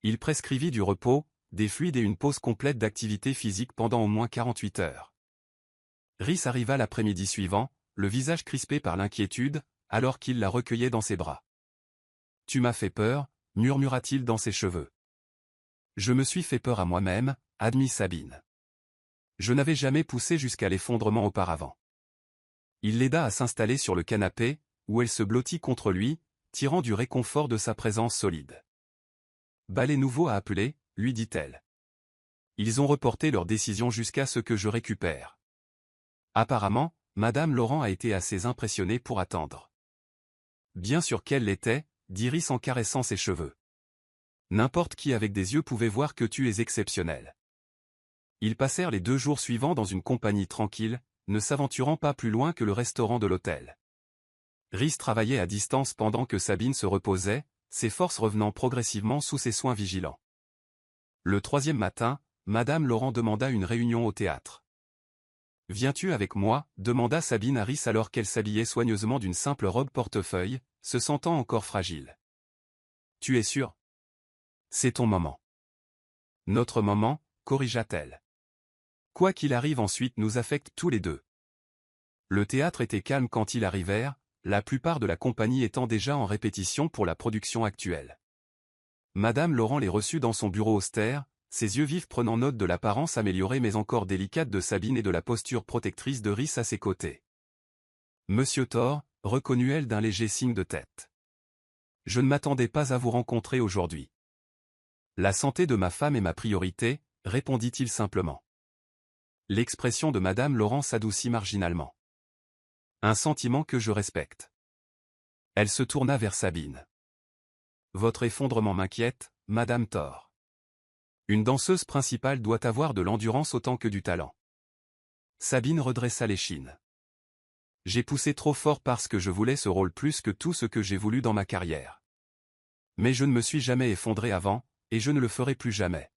Il prescrivit du repos, des fluides et une pause complète d'activité physique pendant au moins 48 heures. Rhys arriva l'après-midi suivant, le visage crispé par l'inquiétude, alors qu'il la recueillait dans ses bras. « Tu m'as fait peur » murmura-t-il dans ses cheveux. « Je me suis fait peur à moi-même » admit Sabine. « Je n'avais jamais poussé jusqu'à l'effondrement auparavant. » Il l'aida à s'installer sur le canapé, où elle se blottit contre lui, tirant du réconfort de sa présence solide. « Balai nouveau à appeler » lui dit-elle. Ils ont reporté leur décision jusqu'à ce que je récupère. Apparemment, Madame Laurent a été assez impressionnée pour attendre. Bien sûr qu'elle l'était, dit Rhys en caressant ses cheveux. N'importe qui avec des yeux pouvait voir que tu es exceptionnel. Ils passèrent les 2 jours suivants dans une compagnie tranquille, ne s'aventurant pas plus loin que le restaurant de l'hôtel. Rhys travaillait à distance pendant que Sabine se reposait, ses forces revenant progressivement sous ses soins vigilants. Le 3e matin, Madame Laurent demanda une réunion au théâtre. « Viens-tu avec moi » demanda Sabine à Rhys alors qu'elle s'habillait soigneusement d'une simple robe portefeuille, se sentant encore fragile. « Tu es sûr ? C'est ton moment. »« Notre moment » corrigea-t-elle. « Quoi qu'il arrive ensuite nous affecte tous les deux. » Le théâtre était calme quand ils arrivèrent, la plupart de la compagnie étant déjà en répétition pour la production actuelle. Madame Laurent les reçut dans son bureau austère, ses yeux vifs prenant note de l'apparence améliorée mais encore délicate de Sabine et de la posture protectrice de Rhys à ses côtés. « Monsieur Thor » reconnut-elle d'un léger signe de tête. « Je ne m'attendais pas à vous rencontrer aujourd'hui. »« La santé de ma femme est ma priorité » répondit-il simplement. L'expression de Madame Laurent s'adoucit marginalement. « Un sentiment que je respecte. » Elle se tourna vers Sabine. « Votre effondrement m'inquiète, Madame Thor. Une danseuse principale doit avoir de l'endurance autant que du talent. » Sabine redressa l'échine. « J'ai poussé trop fort parce que je voulais ce rôle plus que tout ce que j'ai voulu dans ma carrière. Mais je ne me suis jamais effondré avant, et je ne le ferai plus jamais.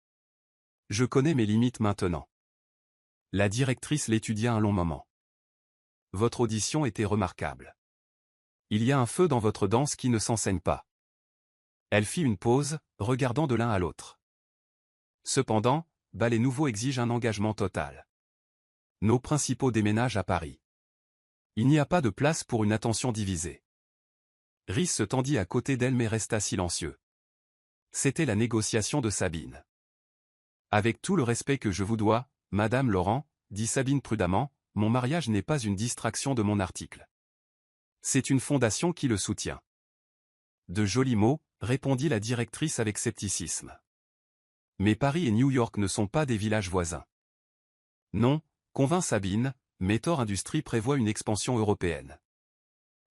Je connais mes limites maintenant. » La directrice l'étudia un long moment. « Votre audition était remarquable. Il y a un feu dans votre danse qui ne s'enseigne pas. » Elle fit une pause, regardant de l'un à l'autre. Cependant, Ballet Nouveau exige un engagement total. Nos principaux déménagent à Paris. Il n'y a pas de place pour une attention divisée. Rhys se tendit à côté d'elle mais resta silencieux. C'était la négociation de Sabine. « Avec tout le respect que je vous dois, Madame Laurent, dit Sabine prudemment, mon mariage n'est pas une distraction de mon article. C'est une fondation qui le soutient. » De jolis mots, répondit la directrice avec scepticisme. Mais Paris et New York ne sont pas des villages voisins. Non, convint Sabine, mais Thor Industries prévoit une expansion européenne.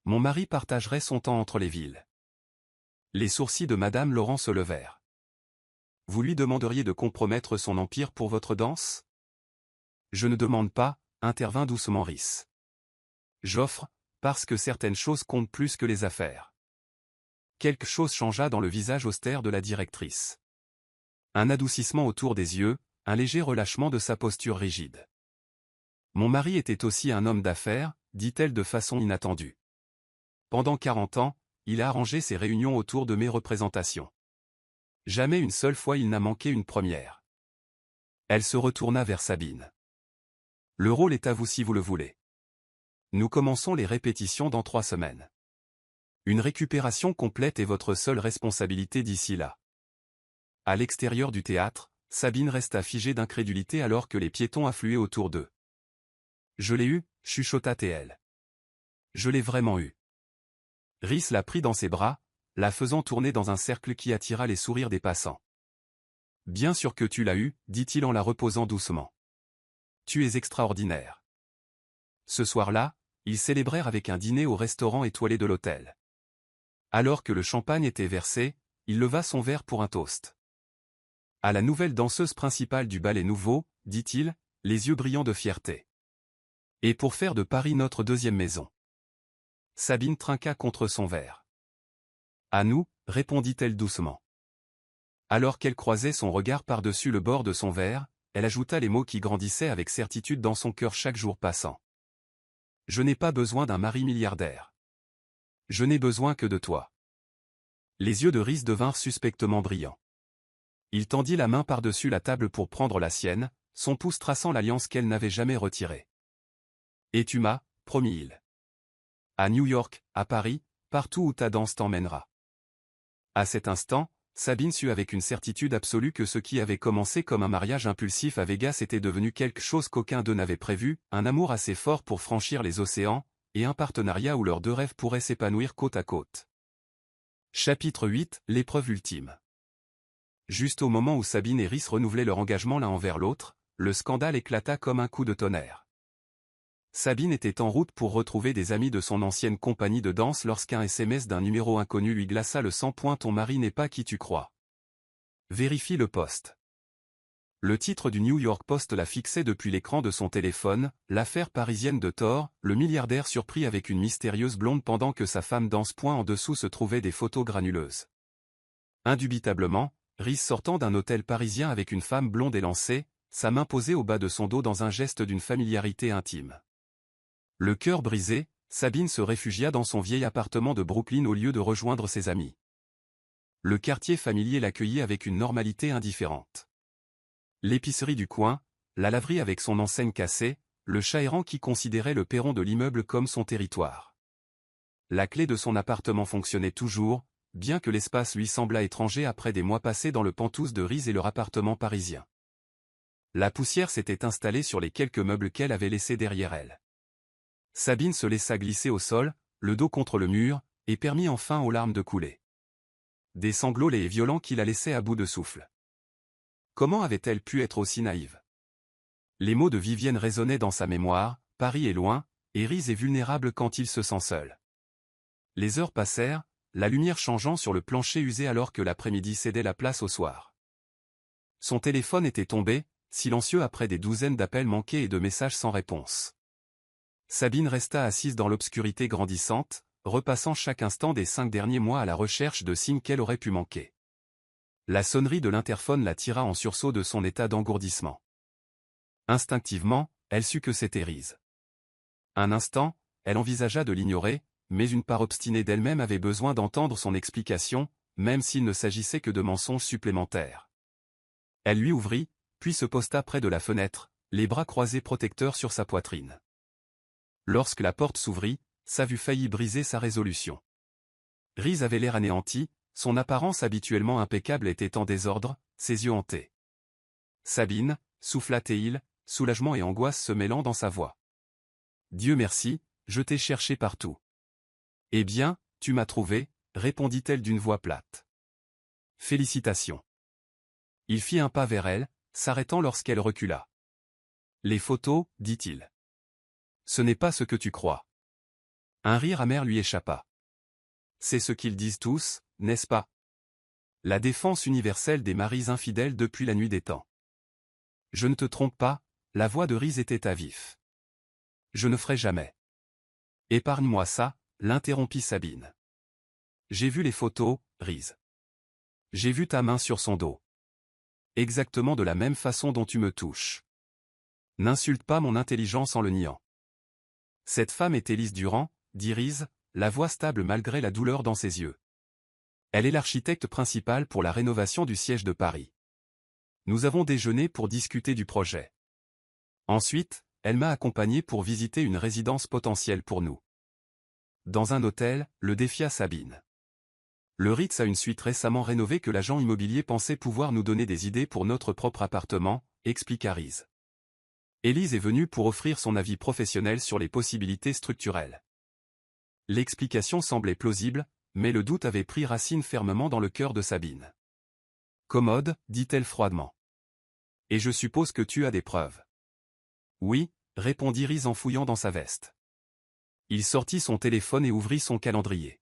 Mon mari partagerait son temps entre les villes. Les sourcils de Madame Laurent se levèrent. Vous lui demanderiez de compromettre son empire pour votre danse ? Je ne demande pas, intervint doucement Rhys. J'offre, parce que certaines choses comptent plus que les affaires. Quelque chose changea dans le visage austère de la directrice. Un adoucissement autour des yeux, un léger relâchement de sa posture rigide. Mon mari était aussi un homme d'affaires, dit-elle de façon inattendue. Pendant 40 ans, il a arrangé ses réunions autour de mes représentations. Jamais une seule fois il n'a manqué une première. Elle se retourna vers Sabine. Le rôle est à vous si vous le voulez. Nous commençons les répétitions dans 3 semaines. Une récupération complète est votre seule responsabilité d'ici là. À l'extérieur du théâtre, Sabine resta figée d'incrédulité alors que les piétons affluaient autour d'eux. Je l'ai eu, chuchota-t-elle. Je l'ai vraiment eu. Rhys la prit dans ses bras, la faisant tourner dans un cercle qui attira les sourires des passants. Bien sûr que tu l'as eu, dit-il en la reposant doucement. Tu es extraordinaire. Ce soir-là, ils célébrèrent avec un dîner au restaurant étoilé de l'hôtel. Alors que le champagne était versé, il leva son verre pour un toast. À la nouvelle danseuse principale du Ballet Nouveau, dit-il, les yeux brillants de fierté. Et pour faire de Paris notre 2e maison. Sabine trinqua contre son verre. À nous, répondit-elle doucement. Alors qu'elle croisait son regard par-dessus le bord de son verre, elle ajouta les mots qui grandissaient avec certitude dans son cœur chaque jour passant. Je n'ai pas besoin d'un mari milliardaire. Je n'ai besoin que de toi. Les yeux de Rhys devinrent suspectement brillants. Il tendit la main par-dessus la table pour prendre la sienne, son pouce traçant l'alliance qu'elle n'avait jamais retirée. Et tu m'as, promis-il. À New York, à Paris, partout où ta danse t'emmènera. À cet instant, Sabine sut avec une certitude absolue que ce qui avait commencé comme un mariage impulsif à Vegas était devenu quelque chose qu'aucun d'eux n'avait prévu, un amour assez fort pour franchir les océans, et un partenariat où leurs 2 rêves pourraient s'épanouir côte à côte. Chapitre 8, l'épreuve ultime. Juste au moment où Sabine et Rhys renouvelaient leur engagement l'un envers l'autre, le scandale éclata comme un coup de tonnerre. Sabine était en route pour retrouver des amis de son ancienne compagnie de danse lorsqu'un SMS d'un numéro inconnu lui glaça le sang. Ton mari n'est pas qui tu crois. Vérifie le poste. Le titre du New York Post l'a fixé depuis l'écran de son téléphone, l'affaire parisienne de Thor, le milliardaire surpris avec une mystérieuse blonde pendant que sa femme danse. En dessous se trouvaient des photos granuleuses. Indubitablement, Rhys sortant d'un hôtel parisien avec une femme blonde élancée, sa main posée au bas de son dos dans un geste d'une familiarité intime. Le cœur brisé, Sabine se réfugia dans son vieil appartement de Brooklyn au lieu de rejoindre ses amis. Le quartier familier l'accueillit avec une normalité indifférente. L'épicerie du coin, la laverie avec son enseigne cassée, le chat errant qui considérait le perron de l'immeuble comme son territoire. La clé de son appartement fonctionnait toujours, bien que l'espace lui semblât étranger après des mois passés dans le Penthouse de Rhys et leur appartement parisien. La poussière s'était installée sur les quelques meubles qu'elle avait laissés derrière elle. Sabine se laissa glisser au sol, le dos contre le mur, et permit enfin aux larmes de couler. Des sanglots laids et violents qui la laissaient à bout de souffle. Comment avait-elle pu être aussi naïve? Les mots de Vivienne résonnaient dans sa mémoire, Paris est loin, et Rhys est vulnérable quand il se sent seul. Les heures passèrent, la lumière changeant sur le plancher usé alors que l'après-midi cédait la place au soir. Son téléphone était tombé, silencieux après des douzaines d'appels manqués et de messages sans réponse. Sabine resta assise dans l'obscurité grandissante, repassant chaque instant des 5 derniers mois à la recherche de signes qu'elle aurait pu manquer. La sonnerie de l'interphone la tira en sursaut de son état d'engourdissement. Instinctivement, elle sut que c'était Rhys. Un instant, elle envisagea de l'ignorer, mais une part obstinée d'elle-même avait besoin d'entendre son explication, même s'il ne s'agissait que de mensonges supplémentaires. Elle lui ouvrit, puis se posta près de la fenêtre, les bras croisés protecteurs sur sa poitrine. Lorsque la porte s'ouvrit, sa vue faillit briser sa résolution. Rhys avait l'air anéanti, son apparence habituellement impeccable était en désordre, ses yeux hantés. Sabine, souffla-t-il, soulagement et angoisse se mêlant dans sa voix. Dieu merci, je t'ai cherché partout. Eh bien, tu m'as trouvé, répondit-elle d'une voix plate. Félicitations. Il fit un pas vers elle, s'arrêtant lorsqu'elle recula. Les photos, dit-il. Ce n'est pas ce que tu crois. Un rire amer lui échappa. C'est ce qu'ils disent tous, n'est-ce pas? La défense universelle des maris infidèles depuis la nuit des temps. Je ne te trompe pas, la voix de Rhys était à vif. Je ne ferai jamais. Épargne-moi ça, l'interrompit Sabine. J'ai vu les photos, Rhys. J'ai vu ta main sur son dos. Exactement de la même façon dont tu me touches. N'insulte pas mon intelligence en le niant. Cette femme est Élise Durand, dit Rhys, la voix stable malgré la douleur dans ses yeux. Elle est l'architecte principale pour la rénovation du siège de Paris. Nous avons déjeuné pour discuter du projet. Ensuite, elle m'a accompagné pour visiter une résidence potentielle pour nous. Dans un hôtel, le défia Sabine. Le Ritz a une suite récemment rénovée que l'agent immobilier pensait pouvoir nous donner des idées pour notre propre appartement, expliqua Rhys. Élise est venue pour offrir son avis professionnel sur les possibilités structurelles. L'explication semblait plausible, mais le doute avait pris racine fermement dans le cœur de Sabine. Commode, dit-elle froidement. Et je suppose que tu as des preuves. Oui, répondit Rhys en fouillant dans sa veste. Il sortit son téléphone et ouvrit son calendrier.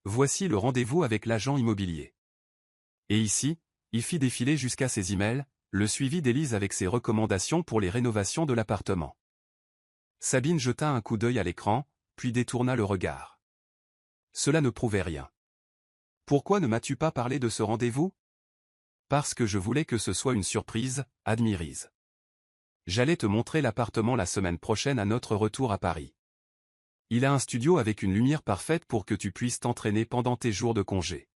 Voici le rendez-vous avec l'agent immobilier. Et ici, il fit défiler jusqu'à ses emails, le suivi d'Élise avec ses recommandations pour les rénovations de l'appartement. Sabine jeta un coup d'œil à l'écran, puis détourna le regard. Cela ne prouvait rien. Pourquoi ne m'as-tu pas parlé de ce rendez-vous? Parce que je voulais que ce soit une surprise, admit Rhys. J'allais te montrer l'appartement la semaine prochaine à notre retour à Paris. Il a un studio avec une lumière parfaite pour que tu puisses t'entraîner pendant tes jours de congé.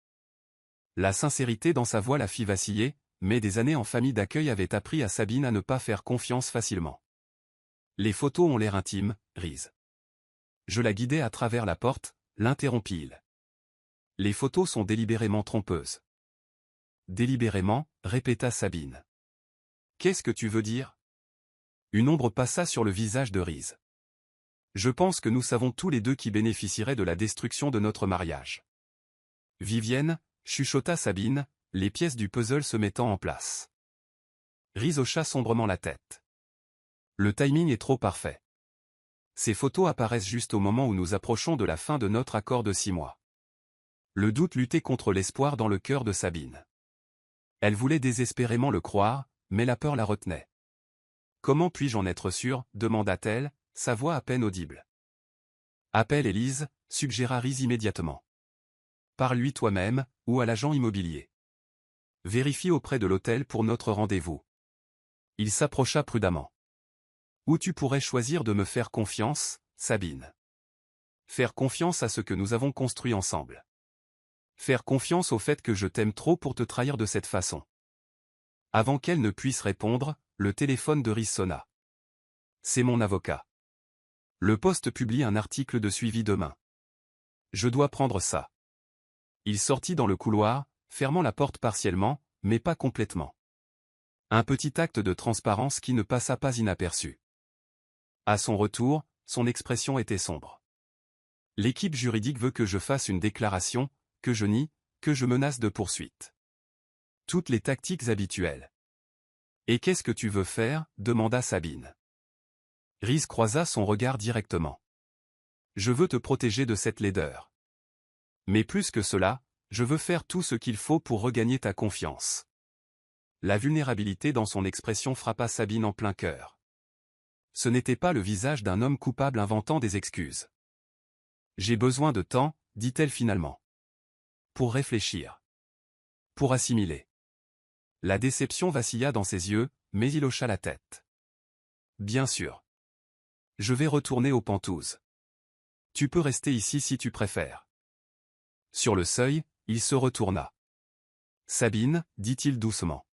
La sincérité dans sa voix la fit vaciller, mais des années en famille d'accueil avaient appris à Sabine à ne pas faire confiance facilement. Les photos ont l'air intimes, Rhys. Je la guidais à travers la porte, l'interrompit-il. Les photos sont délibérément trompeuses. Délibérément, répéta Sabine. Qu'est-ce que tu veux dire? Une ombre passa sur le visage de Rhys. Je pense que nous savons tous les deux qui bénéficierait de la destruction de notre mariage. Vivienne, chuchota Sabine, les pièces du puzzle se mettant en place. Riz hocha sombrement la tête. Le timing est trop parfait. Ces photos apparaissent juste au moment où nous approchons de la fin de notre accord de 6 mois. Le doute luttait contre l'espoir dans le cœur de Sabine. Elle voulait désespérément le croire, mais la peur la retenait. « Comment puis-je en être sûre ?» demanda-t-elle, sa voix à peine audible. « Appelle Élise », suggéra Riz immédiatement. « Parle-lui toi-même, ou à l'agent immobilier. Vérifie auprès de l'hôtel pour notre rendez-vous. » Il s'approcha prudemment. « Où tu pourrais choisir de me faire confiance, Sabine. Faire confiance à ce que nous avons construit ensemble. Faire confiance au fait que je t'aime trop pour te trahir de cette façon. » Avant qu'elle ne puisse répondre, le téléphone de Riz sonna. « C'est mon avocat. Le Poste publie un article de suivi demain. Je dois prendre ça. » Il sortit dans le couloir, fermant la porte partiellement, mais pas complètement. Un petit acte de transparence qui ne passa pas inaperçu. À son retour, son expression était sombre. « L'équipe juridique veut que je fasse une déclaration, que je nie, que je menace de poursuite. Toutes les tactiques habituelles. »« Et qu'est-ce que tu veux faire ?» demanda Sabine. Riz croisa son regard directement. « Je veux te protéger de cette laideur. Mais plus que cela, je veux faire tout ce qu'il faut pour regagner ta confiance. » La vulnérabilité dans son expression frappa Sabine en plein cœur. Ce n'était pas le visage d'un homme coupable inventant des excuses. « J'ai besoin de temps, dit-elle finalement. Pour réfléchir. Pour assimiler. » La déception vacilla dans ses yeux, mais il hocha la tête. « Bien sûr. Je vais retourner aux Pentouzes. Tu peux rester ici si tu préfères. » Sur le seuil, il se retourna. « Sabine, dit-il doucement.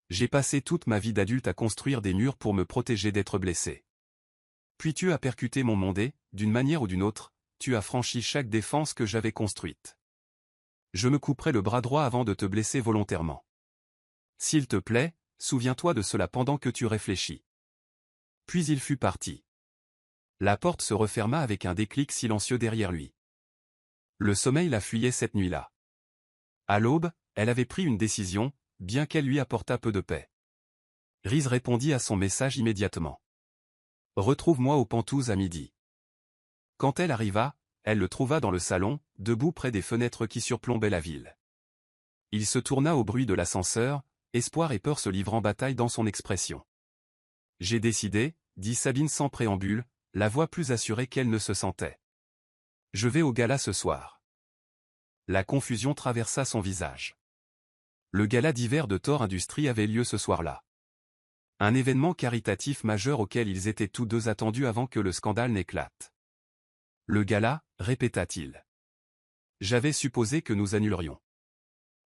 J'ai passé toute ma vie d'adulte à construire des murs pour me protéger d'être blessé. Puis tu as percuté mon mondé, d'une manière ou d'une autre, tu as franchi chaque défense que j'avais construite. Je me couperai le bras droit avant de te blesser volontairement. S'il te plaît, souviens-toi de cela pendant que tu réfléchis. » Puis il fut parti. La porte se referma avec un déclic silencieux derrière lui. Le sommeil la fuyait cette nuit-là. À l'aube, elle avait pris une décision, bien qu'elle lui apportât peu de paix. Riz répondit à son message immédiatement. « Retrouve-moi aux Pentouzes à midi. » Quand elle arriva, elle le trouva dans le salon, debout près des fenêtres qui surplombaient la ville. Il se tourna au bruit de l'ascenseur, espoir et peur se livrant bataille dans son expression. « J'ai décidé, » dit Sabine sans préambule, la voix plus assurée qu'elle ne se sentait. « Je vais au gala ce soir. » La confusion traversa son visage. Le gala d'hiver de Thor Industries avait lieu ce soir-là. Un événement caritatif majeur auquel ils étaient tous deux attendus avant que le scandale n'éclate. « Le gala » répéta-t-il. « J'avais supposé que nous annulerions. »«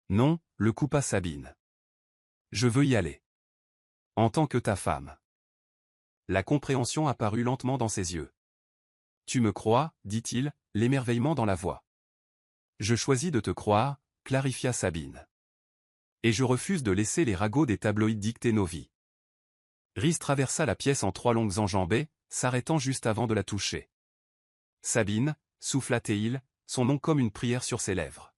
Non » le coupa Sabine. « Je veux y aller. En tant que ta femme. » La compréhension apparut lentement dans ses yeux. « Tu me crois » dit-il, l'émerveillement dans la voix. « Je choisis de te croire » clarifia Sabine. « Et je refuse de laisser les ragots des tabloïds dicter nos vies. » Riz traversa la pièce en 3 longues enjambées, s'arrêtant juste avant de la toucher. « Sabine » souffla-t-il, son nom comme une prière sur ses lèvres.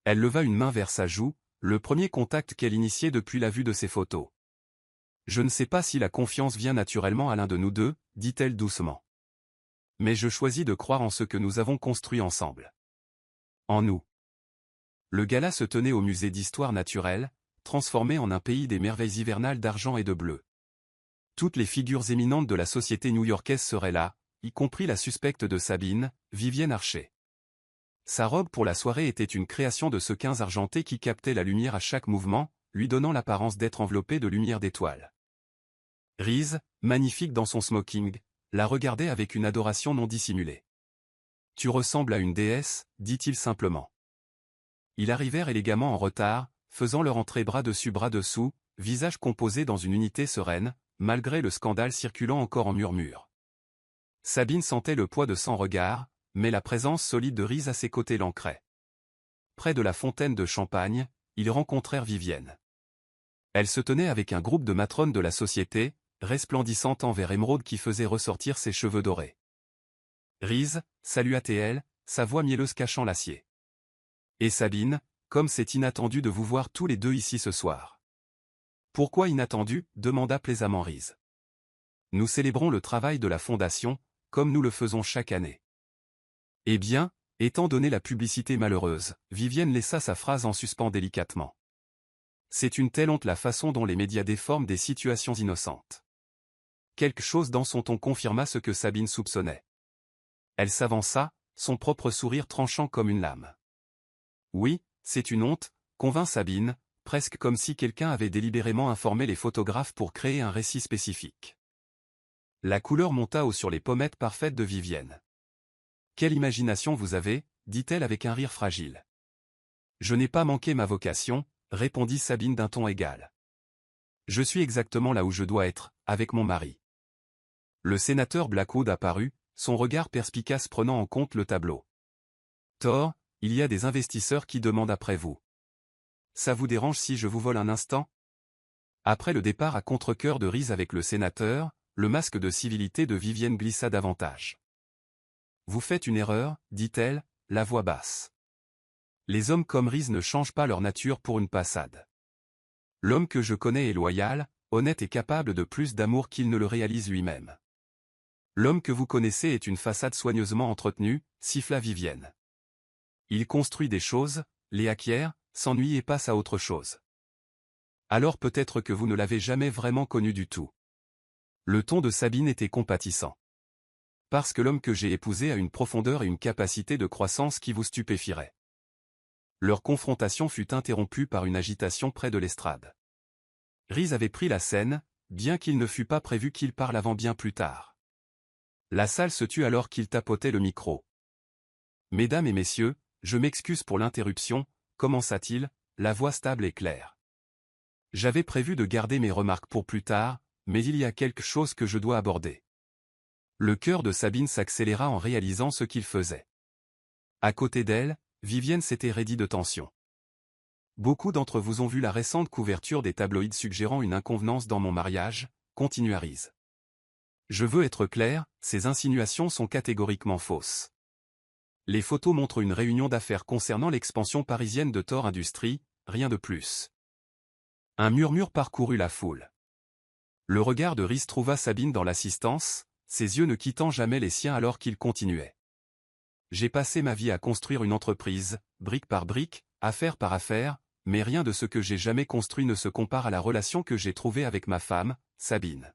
Elle leva une main vers sa joue, le premier contact qu'elle initiait depuis la vue de ses photos. « Je ne sais pas si la confiance vient naturellement à l'un de nous deux, dit-elle doucement. Mais je choisis de croire en ce que nous avons construit ensemble. En nous. » Le gala se tenait au musée d'histoire naturelle, transformé en un pays des merveilles hivernales d'argent et de bleu. Toutes les figures éminentes de la société new-yorkaise seraient là, y compris la suspecte de Sabine, Vivienne Archer. Sa robe pour la soirée était une création de sequins argentés qui captait la lumière à chaque mouvement, lui donnant l'apparence d'être enveloppée de lumière d'étoiles. Riz, magnifique dans son smoking, la regardait avec une adoration non dissimulée. « Tu ressembles à une déesse, » dit-il simplement. Ils arrivèrent élégamment en retard, faisant leur entrée bras dessus bras dessous, visage composé dans une unité sereine, malgré le scandale circulant encore en murmures. Sabine sentait le poids de son regard, mais la présence solide de Riz à ses côtés l'ancrait. Près de la fontaine de champagne, ils rencontrèrent Vivienne. Elle se tenait avec un groupe de matrones de la société, resplendissante en vert émeraude qui faisait ressortir ses cheveux dorés. Riz salua-t-elle, sa voix mielleuse cachant l'acier. Et Sabine, comme c'est inattendu de vous voir tous les deux ici ce soir. Pourquoi inattendu? Demanda plaisamment Reese. Nous célébrons le travail de la Fondation, comme nous le faisons chaque année. Eh bien, étant donné la publicité malheureuse, Vivienne laissa sa phrase en suspens délicatement. C'est une telle honte la façon dont les médias déforment des situations innocentes. Quelque chose dans son ton confirma ce que Sabine soupçonnait. Elle s'avança, son propre sourire tranchant comme une lame. Oui, c'est une honte, convint Sabine, presque comme si quelqu'un avait délibérément informé les photographes pour créer un récit spécifique. La couleur monta haut sur les pommettes parfaites de Vivienne. Quelle imagination vous avez, dit-elle avec un rire fragile. Je n'ai pas manqué ma vocation, répondit Sabine d'un ton égal. Je suis exactement là où je dois être, avec mon mari. Le sénateur Blackwood apparut, son regard perspicace prenant en compte le tableau. Thor, il y a des investisseurs qui demandent après vous. Ça vous dérange si je vous vole un instant? Après le départ à contre-cœur de Reese avec le sénateur, le masque de civilité de Vivienne glissa davantage. Vous faites une erreur, dit-elle, la voix basse. Les hommes comme Reese ne changent pas leur nature pour une passade. L'homme que je connais est loyal, honnête et capable de plus d'amour qu'il ne le réalise lui-même. L'homme que vous connaissez est une façade soigneusement entretenue, siffla Vivienne. Il construit des choses, les acquiert, s'ennuie et passe à autre chose. Alors peut-être que vous ne l'avez jamais vraiment connu du tout. Le ton de Sabine était compatissant. Parce que l'homme que j'ai épousé a une profondeur et une capacité de croissance qui vous stupéfierait. Leur confrontation fut interrompue par une agitation près de l'estrade. Reese avait pris la scène, bien qu'il ne fût pas prévu qu'il parle avant bien plus tard. La salle se tut alors qu'il tapotait le micro. Mesdames et messieurs, je m'excuse pour l'interruption, commença-t-il, la voix stable et claire. J'avais prévu de garder mes remarques pour plus tard, mais il y a quelque chose que je dois aborder. Le cœur de Sabine s'accéléra en réalisant ce qu'il faisait. À côté d'elle, Vivienne s'était raidie de tension. Beaucoup d'entre vous ont vu la récente couverture des tabloïds suggérant une inconvenance dans mon mariage, continua Reese. Je veux être clair, ces insinuations sont catégoriquement fausses. Les photos montrent une réunion d'affaires concernant l'expansion parisienne de Thor Industries, rien de plus. Un murmure parcourut la foule. Le regard de Reese trouva Sabine dans l'assistance, ses yeux ne quittant jamais les siens alors qu'il continuait. J'ai passé ma vie à construire une entreprise, brique par brique, affaire par affaire, mais rien de ce que j'ai jamais construit ne se compare à la relation que j'ai trouvée avec ma femme, Sabine.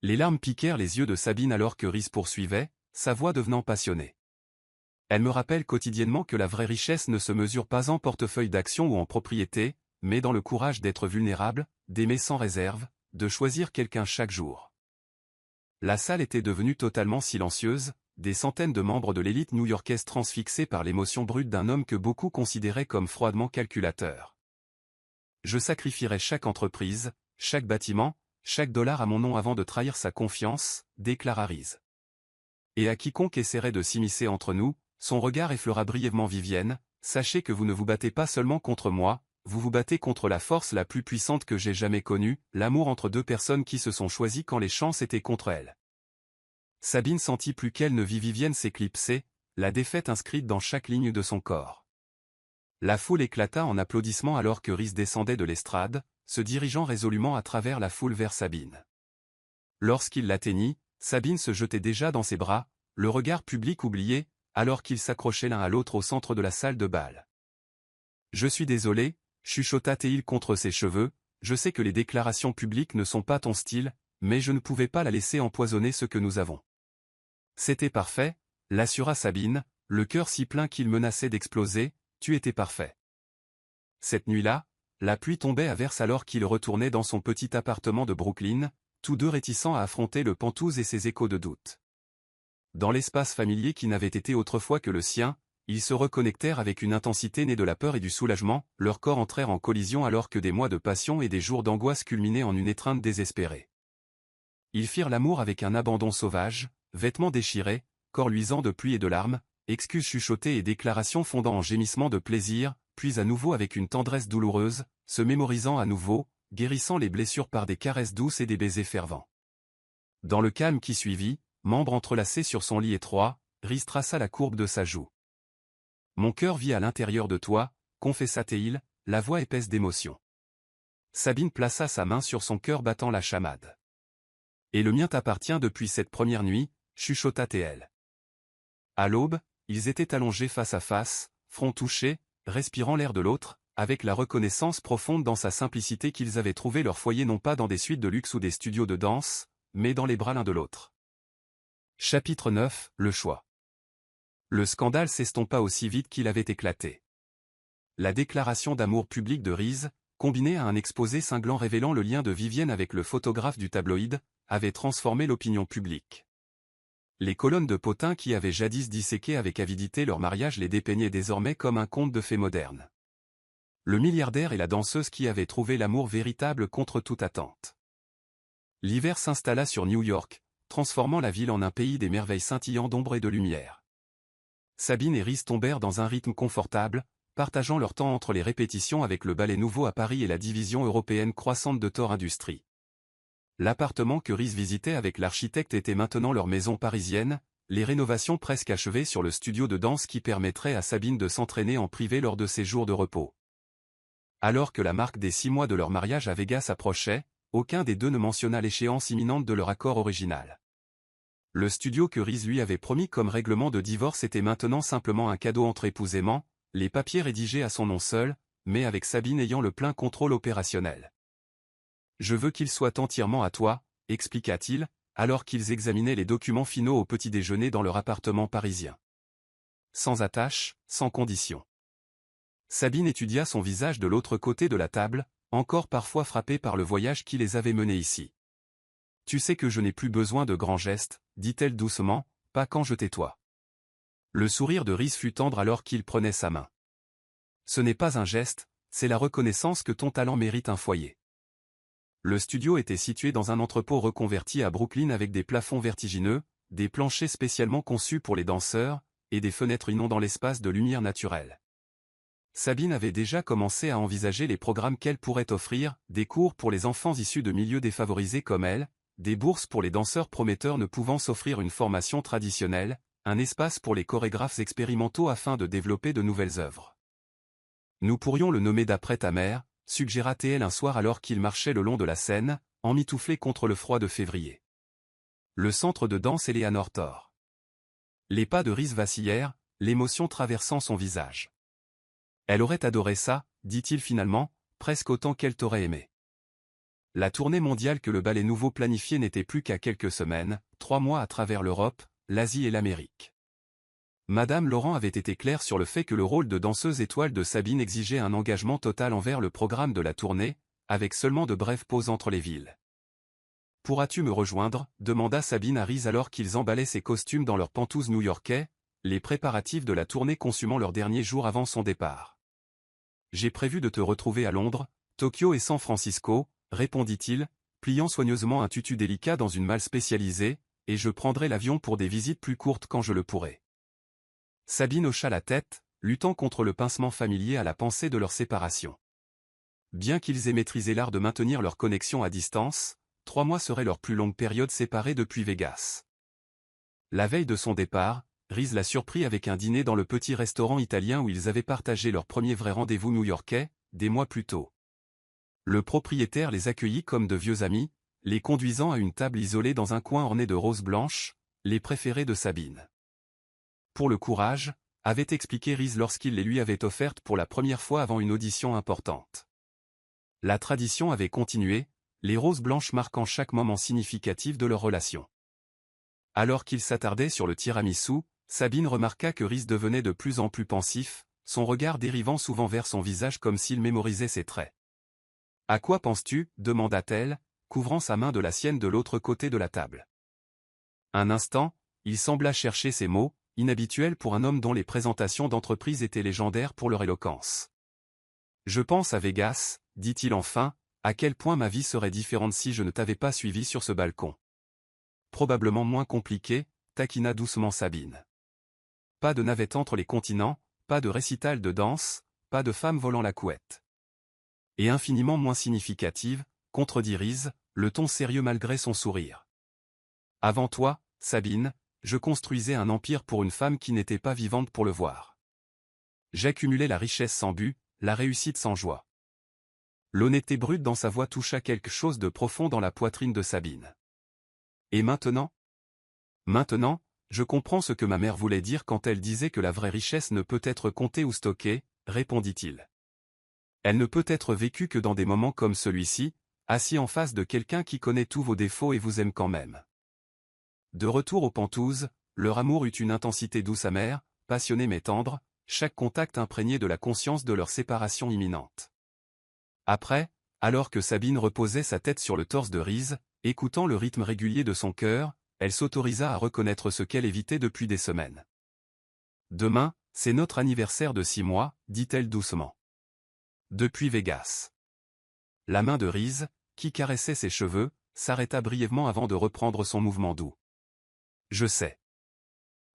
Les larmes piquèrent les yeux de Sabine alors que Reese poursuivait, sa voix devenant passionnée. Elle me rappelle quotidiennement que la vraie richesse ne se mesure pas en portefeuille d'actions ou en propriété, mais dans le courage d'être vulnérable, d'aimer sans réserve, de choisir quelqu'un chaque jour. La salle était devenue totalement silencieuse, des centaines de membres de l'élite new-yorkaise transfixés par l'émotion brute d'un homme que beaucoup considéraient comme froidement calculateur. Je sacrifierai chaque entreprise, chaque bâtiment, chaque dollar à mon nom avant de trahir sa confiance, déclara Reese. Et à quiconque essaierait de s'immiscer entre nous, son regard effleura brièvement Vivienne, sachez que vous ne vous battez pas seulement contre moi, vous vous battez contre la force la plus puissante que j'ai jamais connue, l'amour entre deux personnes qui se sont choisies quand les chances étaient contre elles. Sabine sentit plus qu'elle ne vit Vivienne s'éclipser, la défaite inscrite dans chaque ligne de son corps. La foule éclata en applaudissements alors que Reese descendait de l'estrade, se dirigeant résolument à travers la foule vers Sabine. Lorsqu'il l'atteignit, Sabine se jetait déjà dans ses bras, le regard public oublié, alors qu'ils s'accrochaient l'un à l'autre au centre de la salle de bal. Je suis désolé, chuchota Théil contre ses cheveux, je sais que les déclarations publiques ne sont pas ton style, mais je ne pouvais pas la laisser empoisonner ce que nous avons. C'était parfait, l'assura Sabine, le cœur si plein qu'il menaçait d'exploser, tu étais parfait. Cette nuit-là, la pluie tombait à verse alors qu'il retournait dans son petit appartement de Brooklyn, tous deux réticents à affronter le Penthouse et ses échos de doute. Dans l'espace familier qui n'avait été autrefois que le sien, ils se reconnectèrent avec une intensité née de la peur et du soulagement, leurs corps entrèrent en collision alors que des mois de passion et des jours d'angoisse culminaient en une étreinte désespérée. Ils firent l'amour avec un abandon sauvage, vêtements déchirés, corps luisants de pluie et de larmes, excuses chuchotées et déclarations fondant en gémissements de plaisir, puis à nouveau avec une tendresse douloureuse, se mémorisant à nouveau, guérissant les blessures par des caresses douces et des baisers fervents. Dans le calme qui suivit, membres entrelacés sur son lit étroit, Reese traça la courbe de sa joue. Mon cœur vit à l'intérieur de toi, confessa-t-il, la voix épaisse d'émotion. Sabine plaça sa main sur son cœur battant la chamade. Et le mien t'appartient depuis cette première nuit, chuchota-t-elle. À l'aube, ils étaient allongés face à face, front touché, respirant l'air de l'autre, avec la reconnaissance profonde dans sa simplicité qu'ils avaient trouvé leur foyer non pas dans des suites de luxe ou des studios de danse, mais dans les bras l'un de l'autre. Chapitre 9, le choix. Le scandale s'estompa aussi vite qu'il avait éclaté. La déclaration d'amour public de Reese, combinée à un exposé cinglant révélant le lien de Vivienne avec le photographe du tabloïd, avait transformé l'opinion publique. Les colonnes de potins qui avaient jadis disséqué avec avidité leur mariage les dépeignaient désormais comme un conte de fées moderne. Le milliardaire et la danseuse qui avaient trouvé l'amour véritable contre toute attente. L'hiver s'installa sur New York, transformant la ville en un pays des merveilles scintillant d'ombre et de lumière. Sabine et Reese tombèrent dans un rythme confortable, partageant leur temps entre les répétitions avec le Ballet Nouveau à Paris et la division européenne croissante de Thor Industries. L'appartement que Reese visitait avec l'architecte était maintenant leur maison parisienne, les rénovations presque achevées sur le studio de danse qui permettrait à Sabine de s'entraîner en privé lors de ses jours de repos. Alors que la marque des 6 mois de leur mariage à Vegas approchait, aucun des deux ne mentionna l'échéance imminente de leur accord original. Le studio que Reese lui avait promis comme règlement de divorce était maintenant simplement un cadeau entre époux aimants, les papiers rédigés à son nom seul, mais avec Sabine ayant le plein contrôle opérationnel. « Je veux qu'il soit entièrement à toi », expliqua-t-il, alors qu'ils examinaient les documents finaux au petit déjeuner dans leur appartement parisien. Sans attache, sans condition. Sabine étudia son visage de l'autre côté de la table, encore parfois frappée par le voyage qui les avait menés ici. « Tu sais que je n'ai plus besoin de grands gestes, dit-elle doucement, pas quand je t'ai-toi. » Le sourire de Reese fut tendre alors qu'il prenait sa main. « Ce n'est pas un geste, c'est la reconnaissance que ton talent mérite un foyer. » Le studio était situé dans un entrepôt reconverti à Brooklyn avec des plafonds vertigineux, des planchers spécialement conçus pour les danseurs, et des fenêtres inondant l'espace de lumière naturelle. Sabine avait déjà commencé à envisager les programmes qu'elle pourrait offrir, des cours pour les enfants issus de milieux défavorisés comme elle, des bourses pour les danseurs prometteurs ne pouvant s'offrir une formation traditionnelle, un espace pour les chorégraphes expérimentaux afin de développer de nouvelles œuvres. « Nous pourrions le nommer d'après ta mère », suggéra-t-elle un soir alors qu'il marchait le long de la Seine, emmitouflé contre le froid de février. Le centre de danse Eleanor Thor. Les pas de Reese vacillèrent, l'émotion traversant son visage. Elle aurait adoré ça, dit-il finalement, presque autant qu'elle t'aurait aimé. La tournée mondiale que le Ballet Nouveau planifiait n'était plus qu'à quelques semaines, 3 mois à travers l'Europe, l'Asie et l'Amérique. Madame Laurent avait été claire sur le fait que le rôle de danseuse étoile de Sabine exigeait un engagement total envers le programme de la tournée, avec seulement de brèves pauses entre les villes. « Pourras-tu me rejoindre » demanda Sabine à Reese alors qu'ils emballaient ses costumes dans leurs pantous new-yorkais, les préparatifs de la tournée consumant leur dernier jour avant son départ. « J'ai prévu de te retrouver à Londres, Tokyo et San Francisco, répondit-il, pliant soigneusement un tutu délicat dans une malle spécialisée, et je prendrai l'avion pour des visites plus courtes quand je le pourrai. Sabine hocha la tête, luttant contre le pincement familier à la pensée de leur séparation. Bien qu'ils aient maîtrisé l'art de maintenir leur connexion à distance, 3 mois serait leur plus longue période séparée depuis Vegas. La veille de son départ, Reese la surprit avec un dîner dans le petit restaurant italien où ils avaient partagé leur premier vrai rendez-vous new-yorkais, des mois plus tôt. Le propriétaire les accueillit comme de vieux amis, les conduisant à une table isolée dans un coin orné de roses blanches, les préférées de Sabine. Pour le courage, avait expliqué Reese lorsqu'il les lui avait offertes pour la première fois avant une audition importante. La tradition avait continué, les roses blanches marquant chaque moment significatif de leur relation. Alors qu'il s'attardait sur le tiramisu, Sabine remarqua que Reese devenait de plus en plus pensif, son regard dérivant souvent vers son visage comme s'il mémorisait ses traits. « À quoi penses-tu » demanda-t-elle, couvrant sa main de la sienne de l'autre côté de la table. Un instant, il sembla chercher ses mots, inhabituels pour un homme dont les présentations d'entreprise étaient légendaires pour leur éloquence. « Je pense à Vegas, dit-il enfin, à quel point ma vie serait différente si je ne t'avais pas suivi sur ce balcon. Probablement moins compliqué, taquina doucement Sabine. Pas de navette entre les continents, pas de récital de danse, pas de femme volant la couette. Et infiniment moins significative, contredit Reese, le ton sérieux malgré son sourire. Avant toi, Sabine, je construisais un empire pour une femme qui n'était pas vivante pour le voir. J'accumulais la richesse sans but, la réussite sans joie. L'honnêteté brute dans sa voix toucha quelque chose de profond dans la poitrine de Sabine. Et maintenant? Maintenant, je comprends ce que ma mère voulait dire quand elle disait que la vraie richesse ne peut être comptée ou stockée, répondit-il. Elle ne peut être vécue que dans des moments comme celui-ci, assis en face de quelqu'un qui connaît tous vos défauts et vous aime quand même. De retour aux Pentouzes, leur amour eut une intensité douce amère, passionnée mais tendre, chaque contact imprégné de la conscience de leur séparation imminente. Après, alors que Sabine reposait sa tête sur le torse de Riz, écoutant le rythme régulier de son cœur, elle s'autorisa à reconnaître ce qu'elle évitait depuis des semaines. Demain, c'est notre anniversaire de 6 mois, dit-elle doucement. Depuis Vegas. La main de Riz, qui caressait ses cheveux, s'arrêta brièvement avant de reprendre son mouvement doux. Je sais.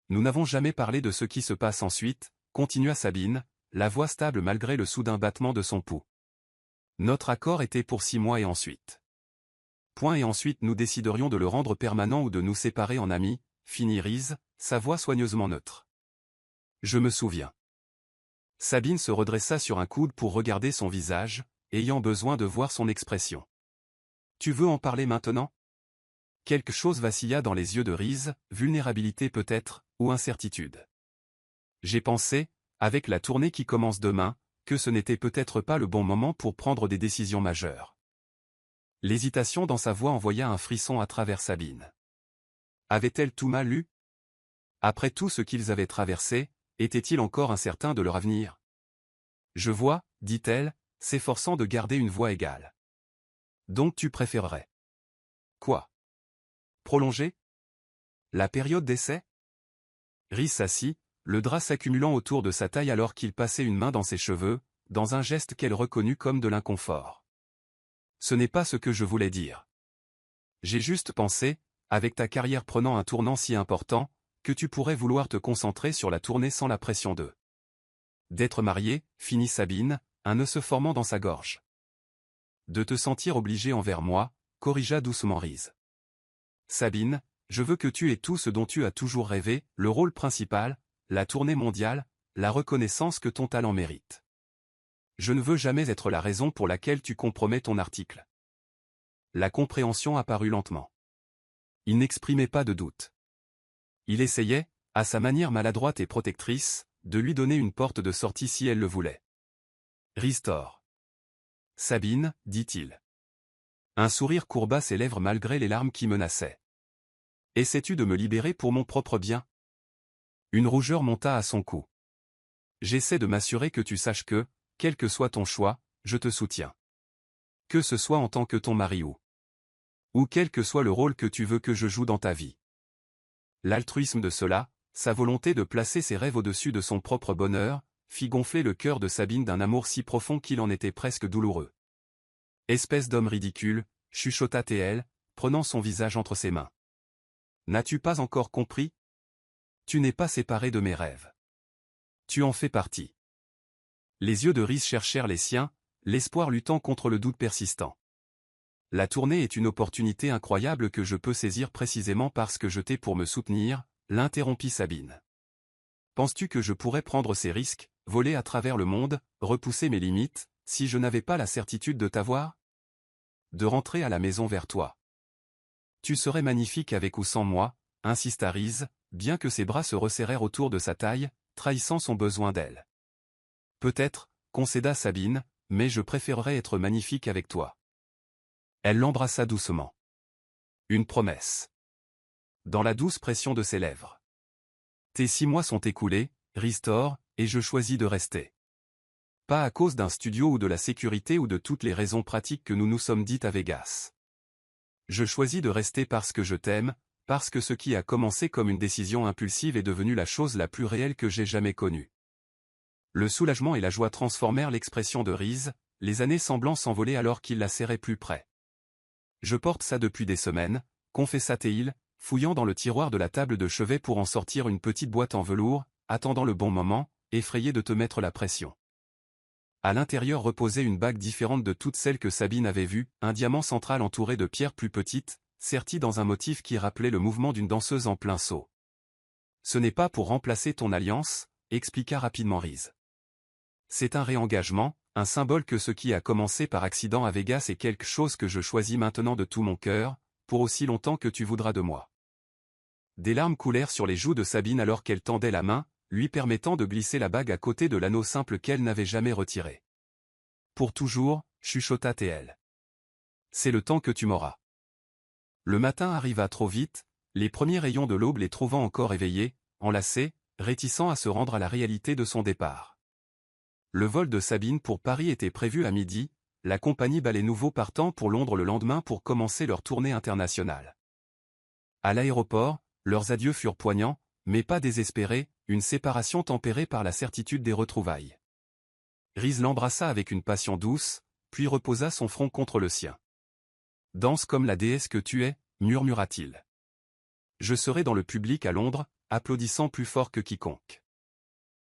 Nous n'avons jamais parlé de ce qui se passe ensuite, continua Sabine, la voix stable malgré le soudain battement de son pouls. Notre accord était pour 6 mois et ensuite. Point et ensuite nous déciderions de le rendre permanent ou de nous séparer en amis, finit Riz, sa voix soigneusement neutre. Je me souviens. Sabine se redressa sur un coude pour regarder son visage, ayant besoin de voir son expression. Tu veux en parler maintenant? Quelque chose vacilla dans les yeux de Riz, vulnérabilité peut-être, ou incertitude. J'ai pensé, avec la tournée qui commence demain, que ce n'était peut-être pas le bon moment pour prendre des décisions majeures. L'hésitation dans sa voix envoya un frisson à travers Sabine. Avait-elle tout mal lu? Après tout ce qu'ils avaient traversé, était-il encore incertain de leur avenir? Je vois, dit-elle, s'efforçant de garder une voix égale. Donc tu préférerais. Quoi? Prolonger? La période d'essai? Riz s'assit, le drap s'accumulant autour de sa taille alors qu'il passait une main dans ses cheveux, dans un geste qu'elle reconnut comme de l'inconfort. Ce n'est pas ce que je voulais dire. J'ai juste pensé, avec ta carrière prenant un tournant si important, que tu pourrais vouloir te concentrer sur la tournée sans la pression d'être mariée, finit Sabine, un nœud se formant dans sa gorge. De te sentir obligée envers moi, corrigea doucement Riz. Sabine, je veux que tu aies tout ce dont tu as toujours rêvé, le rôle principal, la tournée mondiale, la reconnaissance que ton talent mérite. Je ne veux jamais être la raison pour laquelle tu compromets ton article. La compréhension apparut lentement. Il n'exprimait pas de doute. Il essayait, à sa manière maladroite et protectrice, de lui donner une porte de sortie si elle le voulait. Riz tort. Sabine, dit-il. Un sourire courba ses lèvres malgré les larmes qui menaçaient. Essaies-tu de me libérer pour mon propre bien? Une rougeur monta à son cou. J'essaie de m'assurer que tu saches que, quel que soit ton choix, je te soutiens. Que ce soit en tant que ton mari ou quel que soit le rôle que tu veux que je joue dans ta vie. L'altruisme de cela, sa volonté de placer ses rêves au-dessus de son propre bonheur, fit gonfler le cœur de Sabine d'un amour si profond qu'il en était presque douloureux. Espèce d'homme ridicule, chuchota T.L., prenant son visage entre ses mains. N'as-tu pas encore compris? Tu n'es pas séparé de mes rêves. Tu en fais partie. Les yeux de Riz cherchèrent les siens, l'espoir luttant contre le doute persistant. La tournée est une opportunité incroyable que je peux saisir précisément parce que je t'ai pour me soutenir, l'interrompit Sabine. Penses-tu que je pourrais prendre ces risques, voler à travers le monde, repousser mes limites, si je n'avais pas la certitude de t'avoir? De rentrer à la maison vers toi. Tu serais magnifique avec ou sans moi, insista Riz, bien que ses bras se resserrèrent autour de sa taille, trahissant son besoin d'elle. Peut-être, concéda Sabine, mais je préférerais être magnifique avec toi. Elle l'embrassa doucement. Une promesse. Dans la douce pression de ses lèvres. Tes 6 mois sont écoulés, Riz tort, et je choisis de rester. Pas à cause d'un studio ou de la sécurité ou de toutes les raisons pratiques que nous nous sommes dites à Vegas. Je choisis de rester parce que je t'aime, parce que ce qui a commencé comme une décision impulsive est devenu la chose la plus réelle que j'ai jamais connue. Le soulagement et la joie transformèrent l'expression de Riz, les années semblant s'envoler alors qu'il la serrait plus près. Je porte ça depuis des semaines, confessa T.L., fouillant dans le tiroir de la table de chevet pour en sortir une petite boîte en velours, attendant le bon moment, effrayé de te mettre la pression. À l'intérieur reposait une bague différente de toutes celles que Sabine avait vues, un diamant central entouré de pierres plus petites, serti dans un motif qui rappelait le mouvement d'une danseuse en plein saut. Ce n'est pas pour remplacer ton alliance, expliqua rapidement Riz. c'est un réengagement, un symbole que ce qui a commencé par accident à Vegas est quelque chose que je choisis maintenant de tout mon cœur, pour aussi longtemps que tu voudras de moi. » Des larmes coulèrent sur les joues de Sabine alors qu'elle tendait la main, lui permettant de glisser la bague à côté de l'anneau simple qu'elle n'avait jamais retiré. « Pour toujours, » chuchota T.L. « C'est le temps que tu m'auras. » Le matin arriva trop vite, les premiers rayons de l'aube les trouvant encore éveillés, enlacés, réticents à se rendre à la réalité de son départ. Le vol de Sabine pour Paris était prévu à midi, la compagnie Ballet Nouveau partant pour Londres le lendemain pour commencer leur tournée internationale. À l'aéroport, leurs adieux furent poignants, mais pas désespérés, une séparation tempérée par la certitude des retrouvailles. Reese l'embrassa avec une passion douce, puis reposa son front contre le sien. « Danse comme la déesse que tu es, » murmura-t-il. « Je serai dans le public à Londres, applaudissant plus fort que quiconque. »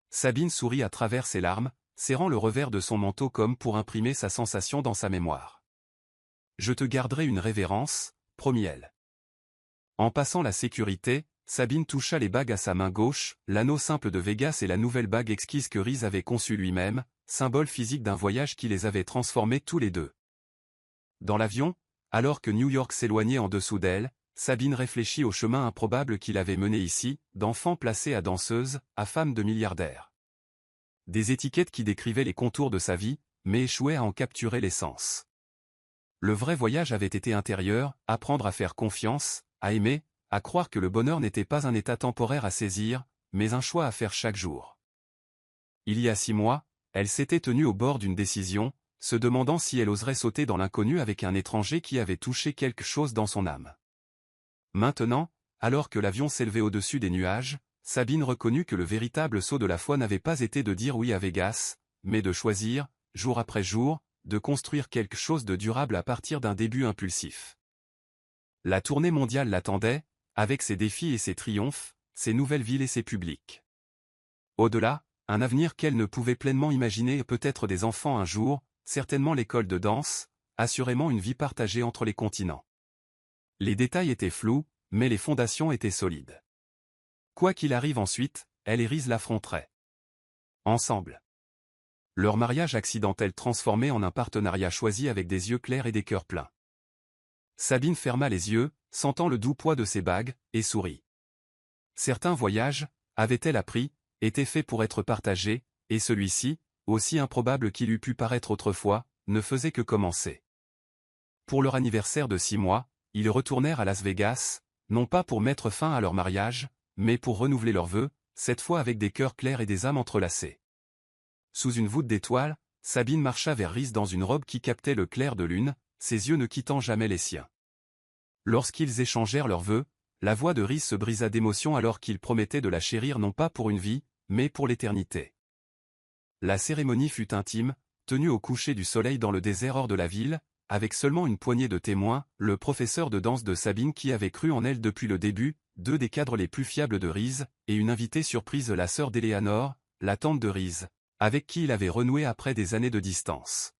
Sabine sourit à travers ses larmes, serrant le revers de son manteau comme pour imprimer sa sensation dans sa mémoire. « Je te garderai une révérence, » promit-elle. En passant la sécurité, Sabine toucha les bagues à sa main gauche, l'anneau simple de Vegas et la nouvelle bague exquise que Reese avait conçue lui-même, symbole physique d'un voyage qui les avait transformés tous les deux. Dans l'avion, alors que New York s'éloignait en dessous d'elle, Sabine réfléchit au chemin improbable qui l'avait menée ici, d'enfant placé à danseuse, à femme de milliardaire. Des étiquettes qui décrivaient les contours de sa vie, mais échouaient à en capturer l'essence. Le vrai voyage avait été intérieur, apprendre à faire confiance, à aimer, à croire que le bonheur n'était pas un état temporaire à saisir, mais un choix à faire chaque jour. Il y a 6 mois, elle s'était tenue au bord d'une décision, se demandant si elle oserait sauter dans l'inconnu avec un étranger qui avait touché quelque chose dans son âme. Maintenant, alors que l'avion s'élevait au-dessus des nuages, Sabine reconnut que le véritable saut de la foi n'avait pas été de dire oui à Vegas, mais de choisir, jour après jour, de construire quelque chose de durable à partir d'un début impulsif. La tournée mondiale l'attendait, avec ses défis et ses triomphes, ses nouvelles villes et ses publics. Au-delà, un avenir qu'elle ne pouvait pleinement imaginer et peut-être des enfants un jour, certainement l'école de danse, assurément une vie partagée entre les continents. Les détails étaient flous, mais les fondations étaient solides. Quoi qu'il arrive ensuite, elle et Reese l'affronteraient. Ensemble. Leur mariage accidentel transformé en un partenariat choisi avec des yeux clairs et des cœurs pleins. Sabine ferma les yeux, sentant le doux poids de ses bagues, et sourit. Certains voyages, avait-elle appris, étaient faits pour être partagés, et celui-ci, aussi improbable qu'il eût pu paraître autrefois, ne faisait que commencer. Pour leur anniversaire de 6 mois, ils retournèrent à Las Vegas, non pas pour mettre fin à leur mariage, mais pour renouveler leurs vœux, cette fois avec des cœurs clairs et des âmes entrelacées. Sous une voûte d'étoiles, Sabine marcha vers Reese dans une robe qui captait le clair de lune, ses yeux ne quittant jamais les siens. Lorsqu'ils échangèrent leurs vœux, la voix de Reese se brisa d'émotion alors qu'il promettait de la chérir non pas pour une vie, mais pour l'éternité. La cérémonie fut intime, tenue au coucher du soleil dans le désert hors de la ville, avec seulement une poignée de témoins, le professeur de danse de Sabine qui avait cru en elle depuis le début, 2 des cadres les plus fiables de Reese, et une invitée surprise la sœur d'Eleanor, la tante de Reese, avec qui il avait renoué après des années de distance.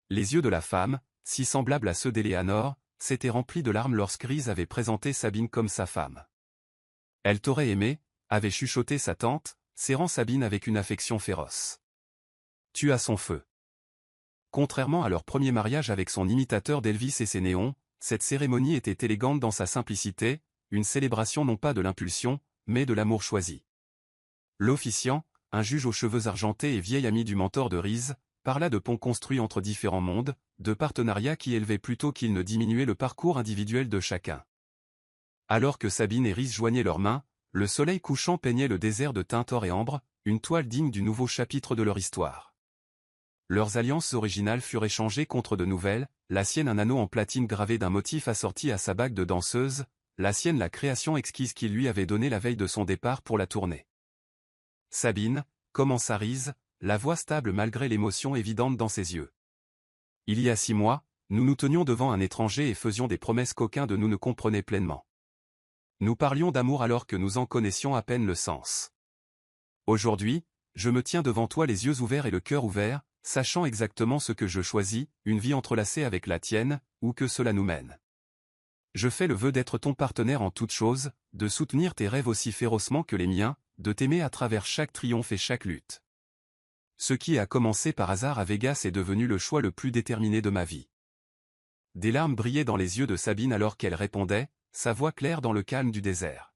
Les yeux de la femme, si semblables à ceux d'Eleanor, s'étaient remplis de larmes lorsque Reese avait présenté Sabine comme sa femme. « Elle t'aurait aimé », avait chuchoté sa tante, serrant Sabine avec une affection féroce. « Tu as son feu. » Contrairement à leur premier mariage avec son imitateur d'Elvis et ses néons, cette cérémonie était élégante dans sa simplicité, une célébration non pas de l'impulsion, mais de l'amour choisi. L'officiant, un juge aux cheveux argentés et vieil ami du mentor de Reese, parla de ponts construits entre différents mondes, de partenariats qui élevaient plutôt qu'ils ne diminuaient le parcours individuel de chacun. Alors que Sabine et Reese joignaient leurs mains, le soleil couchant peignait le désert de teintes or et ambre, une toile digne du nouveau chapitre de leur histoire. Leurs alliances originales furent échangées contre de nouvelles, la sienne un anneau en platine gravé d'un motif assorti à sa bague de danseuse, la sienne la création exquise qu'il lui avait donnée la veille de son départ pour la tournée. Sabine, commença Reese, la voix stable malgré l'émotion évidente dans ses yeux. Il y a 6 mois, nous nous tenions devant un étranger et faisions des promesses qu'aucun de nous ne comprenait pleinement. Nous parlions d'amour alors que nous en connaissions à peine le sens. Aujourd'hui, je me tiens devant toi les yeux ouverts et le cœur ouvert, sachant exactement ce que je choisis, une vie entrelacée avec la tienne, où que cela nous mène. Je fais le vœu d'être ton partenaire en toutes choses, de soutenir tes rêves aussi férocement que les miens, de t'aimer à travers chaque triomphe et chaque lutte. Ce qui a commencé par hasard à Vegas est devenu le choix le plus déterminé de ma vie. Des larmes brillaient dans les yeux de Sabine alors qu'elle répondait, sa voix claire dans le calme du désert.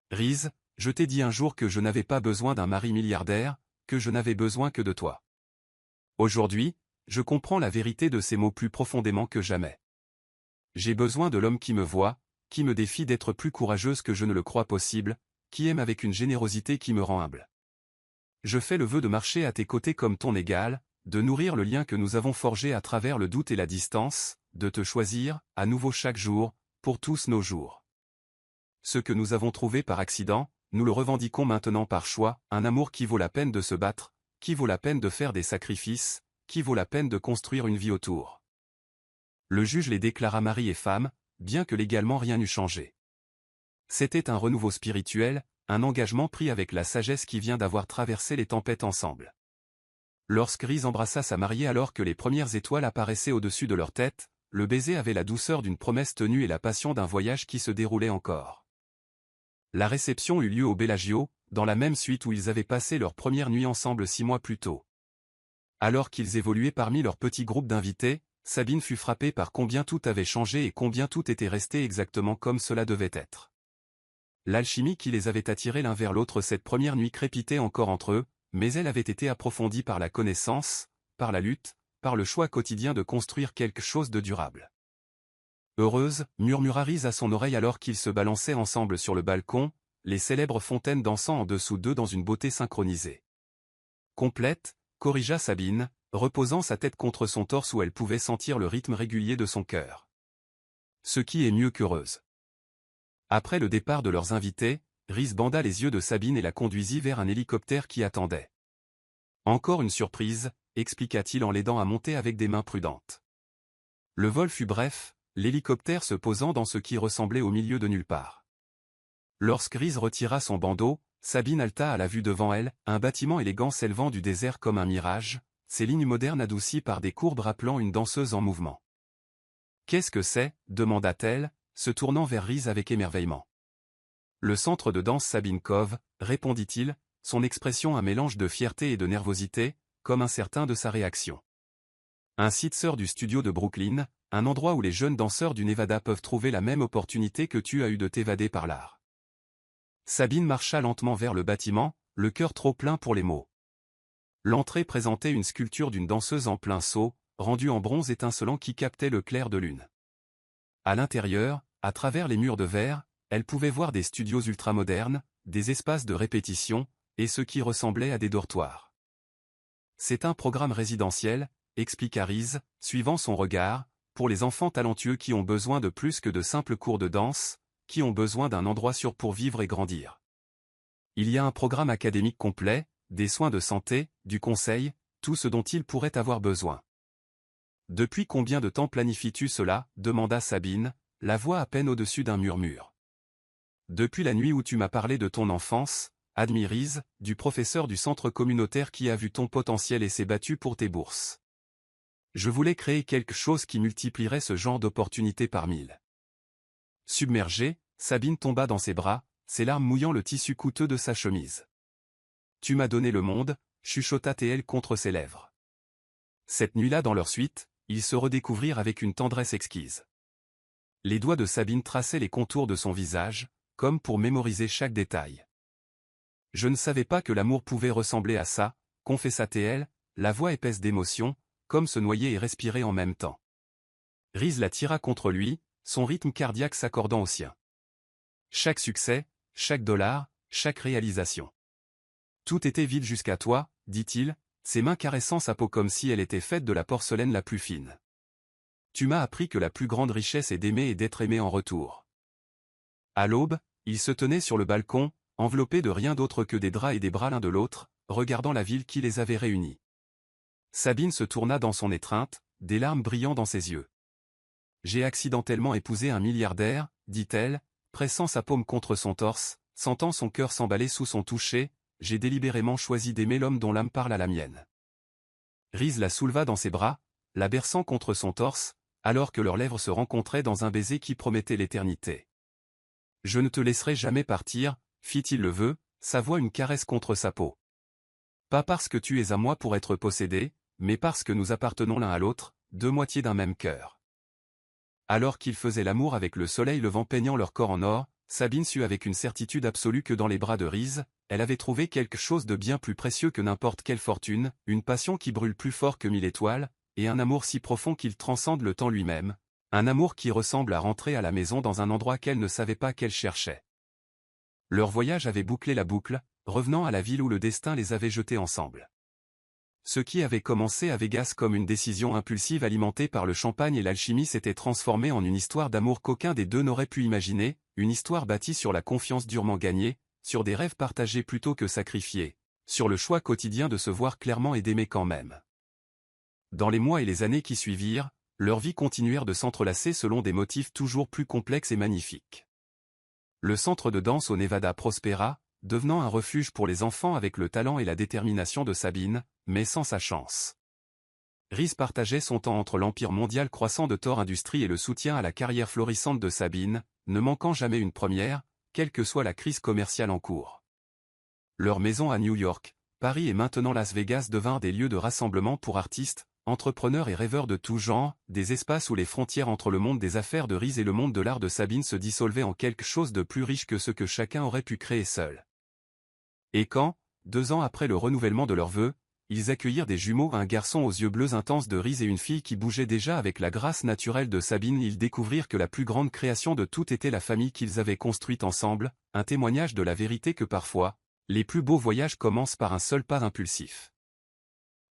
Riz, je t'ai dit un jour que je n'avais pas besoin d'un mari milliardaire, que je n'avais besoin que de toi. Aujourd'hui, je comprends la vérité de ces mots plus profondément que jamais. J'ai besoin de l'homme qui me voit, qui me défie d'être plus courageuse que je ne le crois possible, qui aime avec une générosité qui me rend humble. Je fais le vœu de marcher à tes côtés comme ton égal, de nourrir le lien que nous avons forgé à travers le doute et la distance, de te choisir, à nouveau chaque jour, pour tous nos jours. Ce que nous avons trouvé par accident, nous le revendiquons maintenant par choix, un amour qui vaut la peine de se battre, qui vaut la peine de faire des sacrifices, qui vaut la peine de construire une vie autour. Le juge les déclara mari et femme, bien que légalement rien n'eût changé. C'était un renouveau spirituel, un engagement pris avec la sagesse qui vient d'avoir traversé les tempêtes ensemble. Lorsque Riz embrassa sa mariée alors que les premières étoiles apparaissaient au-dessus de leur tête, le baiser avait la douceur d'une promesse tenue et la passion d'un voyage qui se déroulait encore. La réception eut lieu au Bellagio, dans la même suite où ils avaient passé leur première nuit ensemble 6 mois plus tôt. Alors qu'ils évoluaient parmi leur petit groupe d'invités, Sabine fut frappée par combien tout avait changé et combien tout était resté exactement comme cela devait être. L'alchimie qui les avait attirés l'un vers l'autre cette première nuit crépitait encore entre eux, mais elle avait été approfondie par la connaissance, par la lutte, par le choix quotidien de construire quelque chose de durable. Heureuse, murmura Riz à son oreille alors qu'ils se balançaient ensemble sur le balcon, les célèbres fontaines dansant en dessous d'eux dans une beauté synchronisée. Complète, corrigea Sabine, reposant sa tête contre son torse où elle pouvait sentir le rythme régulier de son cœur. Ce qui est mieux qu'heureuse. Après le départ de leurs invités, Riz banda les yeux de Sabine et la conduisit vers un hélicoptère qui attendait. Encore une surprise, expliqua-t-il en l'aidant à monter avec des mains prudentes. Le vol fut bref, l'hélicoptère se posant dans ce qui ressemblait au milieu de nulle part. Lorsque Riz retira son bandeau, Sabine halta à la vue devant elle, un bâtiment élégant s'élevant du désert comme un mirage, ses lignes modernes adoucies par des courbes rappelant une danseuse en mouvement. « Qu'est-ce que c'est » demanda-t-elle, se tournant vers Riz avec émerveillement. « Le centre de danse Sabine Cove » répondit-il, son expression un mélange de fierté et de nervosité, comme incertain de sa réaction. Un site sœur du studio de Brooklyn, un endroit où les jeunes danseurs du Nevada peuvent trouver la même opportunité que tu as eu de t'évader par l'art. Sabine marcha lentement vers le bâtiment, le cœur trop plein pour les mots. L'entrée présentait une sculpture d'une danseuse en plein saut, rendue en bronze étincelant qui captait le clair de lune. À l'intérieur, à travers les murs de verre, elle pouvait voir des studios ultramodernes, des espaces de répétition, et ce qui ressemblait à des dortoirs. C'est un programme résidentiel, expliqua Riz, suivant son regard, pour les enfants talentueux qui ont besoin de plus que de simples cours de danse, qui ont besoin d'un endroit sûr pour vivre et grandir. Il y a un programme académique complet, des soins de santé, du conseil, tout ce dont ils pourraient avoir besoin. Depuis combien de temps planifies-tu cela ? Demanda Sabine, la voix à peine au-dessus d'un murmure. Depuis la nuit où tu m'as parlé de ton enfance, admit Riz, du professeur du centre communautaire qui a vu ton potentiel et s'est battu pour tes bourses. Je voulais créer quelque chose qui multiplierait ce genre d'opportunités par 1000. Submergée, Sabine tomba dans ses bras, ses larmes mouillant le tissu coûteux de sa chemise. Tu m'as donné le monde, chuchota-t-elle contre ses lèvres. Cette nuit-là dans leur suite, ils se redécouvrirent avec une tendresse exquise. Les doigts de Sabine traçaient les contours de son visage, comme pour mémoriser chaque détail. Je ne savais pas que l'amour pouvait ressembler à ça, confessa-t-elle, la voix épaisse d'émotion, comme se noyer et respirer en même temps. Riz la tira contre lui, son rythme cardiaque s'accordant au sien. Chaque succès, chaque dollar, chaque réalisation. Tout était vide jusqu'à toi, dit-il, ses mains caressant sa peau comme si elle était faite de la porcelaine la plus fine. Tu m'as appris que la plus grande richesse est d'aimer et d'être aimé en retour. À l'aube, ils se tenaient sur le balcon, enveloppés de rien d'autre que des draps et des bras l'un de l'autre, regardant la ville qui les avait réunis. Sabine se tourna dans son étreinte, des larmes brillant dans ses yeux. J'ai accidentellement épousé un milliardaire, dit-elle, pressant sa paume contre son torse, sentant son cœur s'emballer sous son toucher, j'ai délibérément choisi d'aimer l'homme dont l'âme parle à la mienne. Riz la souleva dans ses bras, la berçant contre son torse, alors que leurs lèvres se rencontraient dans un baiser qui promettait l'éternité. Je ne te laisserai jamais partir, fit-il le vœu, sa voix une caresse contre sa peau. Pas parce que tu es à moi pour être possédé, mais parce que nous appartenons l'un à l'autre, deux moitiés d'un même cœur. » Alors qu'ils faisaient l'amour avec le soleil levant peignant leur corps en or, Sabine sut avec une certitude absolue que dans les bras de Reese, elle avait trouvé quelque chose de bien plus précieux que n'importe quelle fortune, une passion qui brûle plus fort que 1000 étoiles, et un amour si profond qu'il transcende le temps lui-même, un amour qui ressemble à rentrer à la maison dans un endroit qu'elle ne savait pas qu'elle cherchait. Leur voyage avait bouclé la boucle, revenant à la ville où le destin les avait jetés ensemble. Ce qui avait commencé à Vegas comme une décision impulsive alimentée par le champagne et l'alchimie s'était transformé en une histoire d'amour qu'aucun des deux n'aurait pu imaginer, une histoire bâtie sur la confiance durement gagnée, sur des rêves partagés plutôt que sacrifiés, sur le choix quotidien de se voir clairement et d'aimer quand même. Dans les mois et les années qui suivirent, leurs vies continuèrent de s'entrelacer selon des motifs toujours plus complexes et magnifiques. Le centre de danse au Nevada prospéra, devenant un refuge pour les enfants avec le talent et la détermination de Sabine, mais sans sa chance. Reese partageait son temps entre l'empire mondial croissant de Thor Industries et le soutien à la carrière florissante de Sabine, ne manquant jamais une première, quelle que soit la crise commerciale en cours. Leur maison à New York, Paris et maintenant Las Vegas devinrent des lieux de rassemblement pour artistes, entrepreneurs et rêveurs de tout genre, des espaces où les frontières entre le monde des affaires de Reese et le monde de l'art de Sabine se dissolvaient en quelque chose de plus riche que ce que chacun aurait pu créer seul. Et quand, 2 ans après le renouvellement de leurs vœux, ils accueillirent des jumeaux, un garçon aux yeux bleus intenses de Reese et une fille qui bougeait déjà avec la grâce naturelle de Sabine, ils découvrirent que la plus grande création de toutes était la famille qu'ils avaient construite ensemble, un témoignage de la vérité que parfois, les plus beaux voyages commencent par un seul pas impulsif.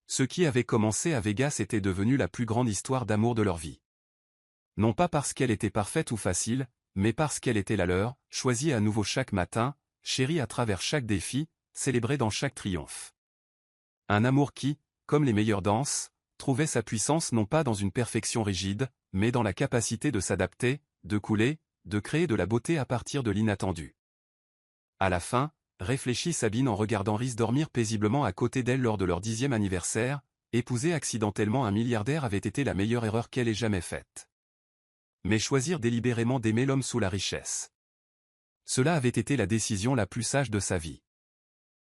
Ce qui avait commencé à Vegas était devenu la plus grande histoire d'amour de leur vie. Non pas parce qu'elle était parfaite ou facile, mais parce qu'elle était la leur, choisie à nouveau chaque matin, chérie à travers chaque défi, célébrée dans chaque triomphe. Un amour qui, comme les meilleures danses, trouvait sa puissance non pas dans une perfection rigide, mais dans la capacité de s'adapter, de couler, de créer de la beauté à partir de l'inattendu. À la fin, réfléchit Sabine en regardant Reese dormir paisiblement à côté d'elle lors de leur 10e anniversaire, épouser accidentellement un milliardaire avait été la meilleure erreur qu'elle ait jamais faite. Mais choisir délibérément d'aimer l'homme sous la richesse. Cela avait été la décision la plus sage de sa vie.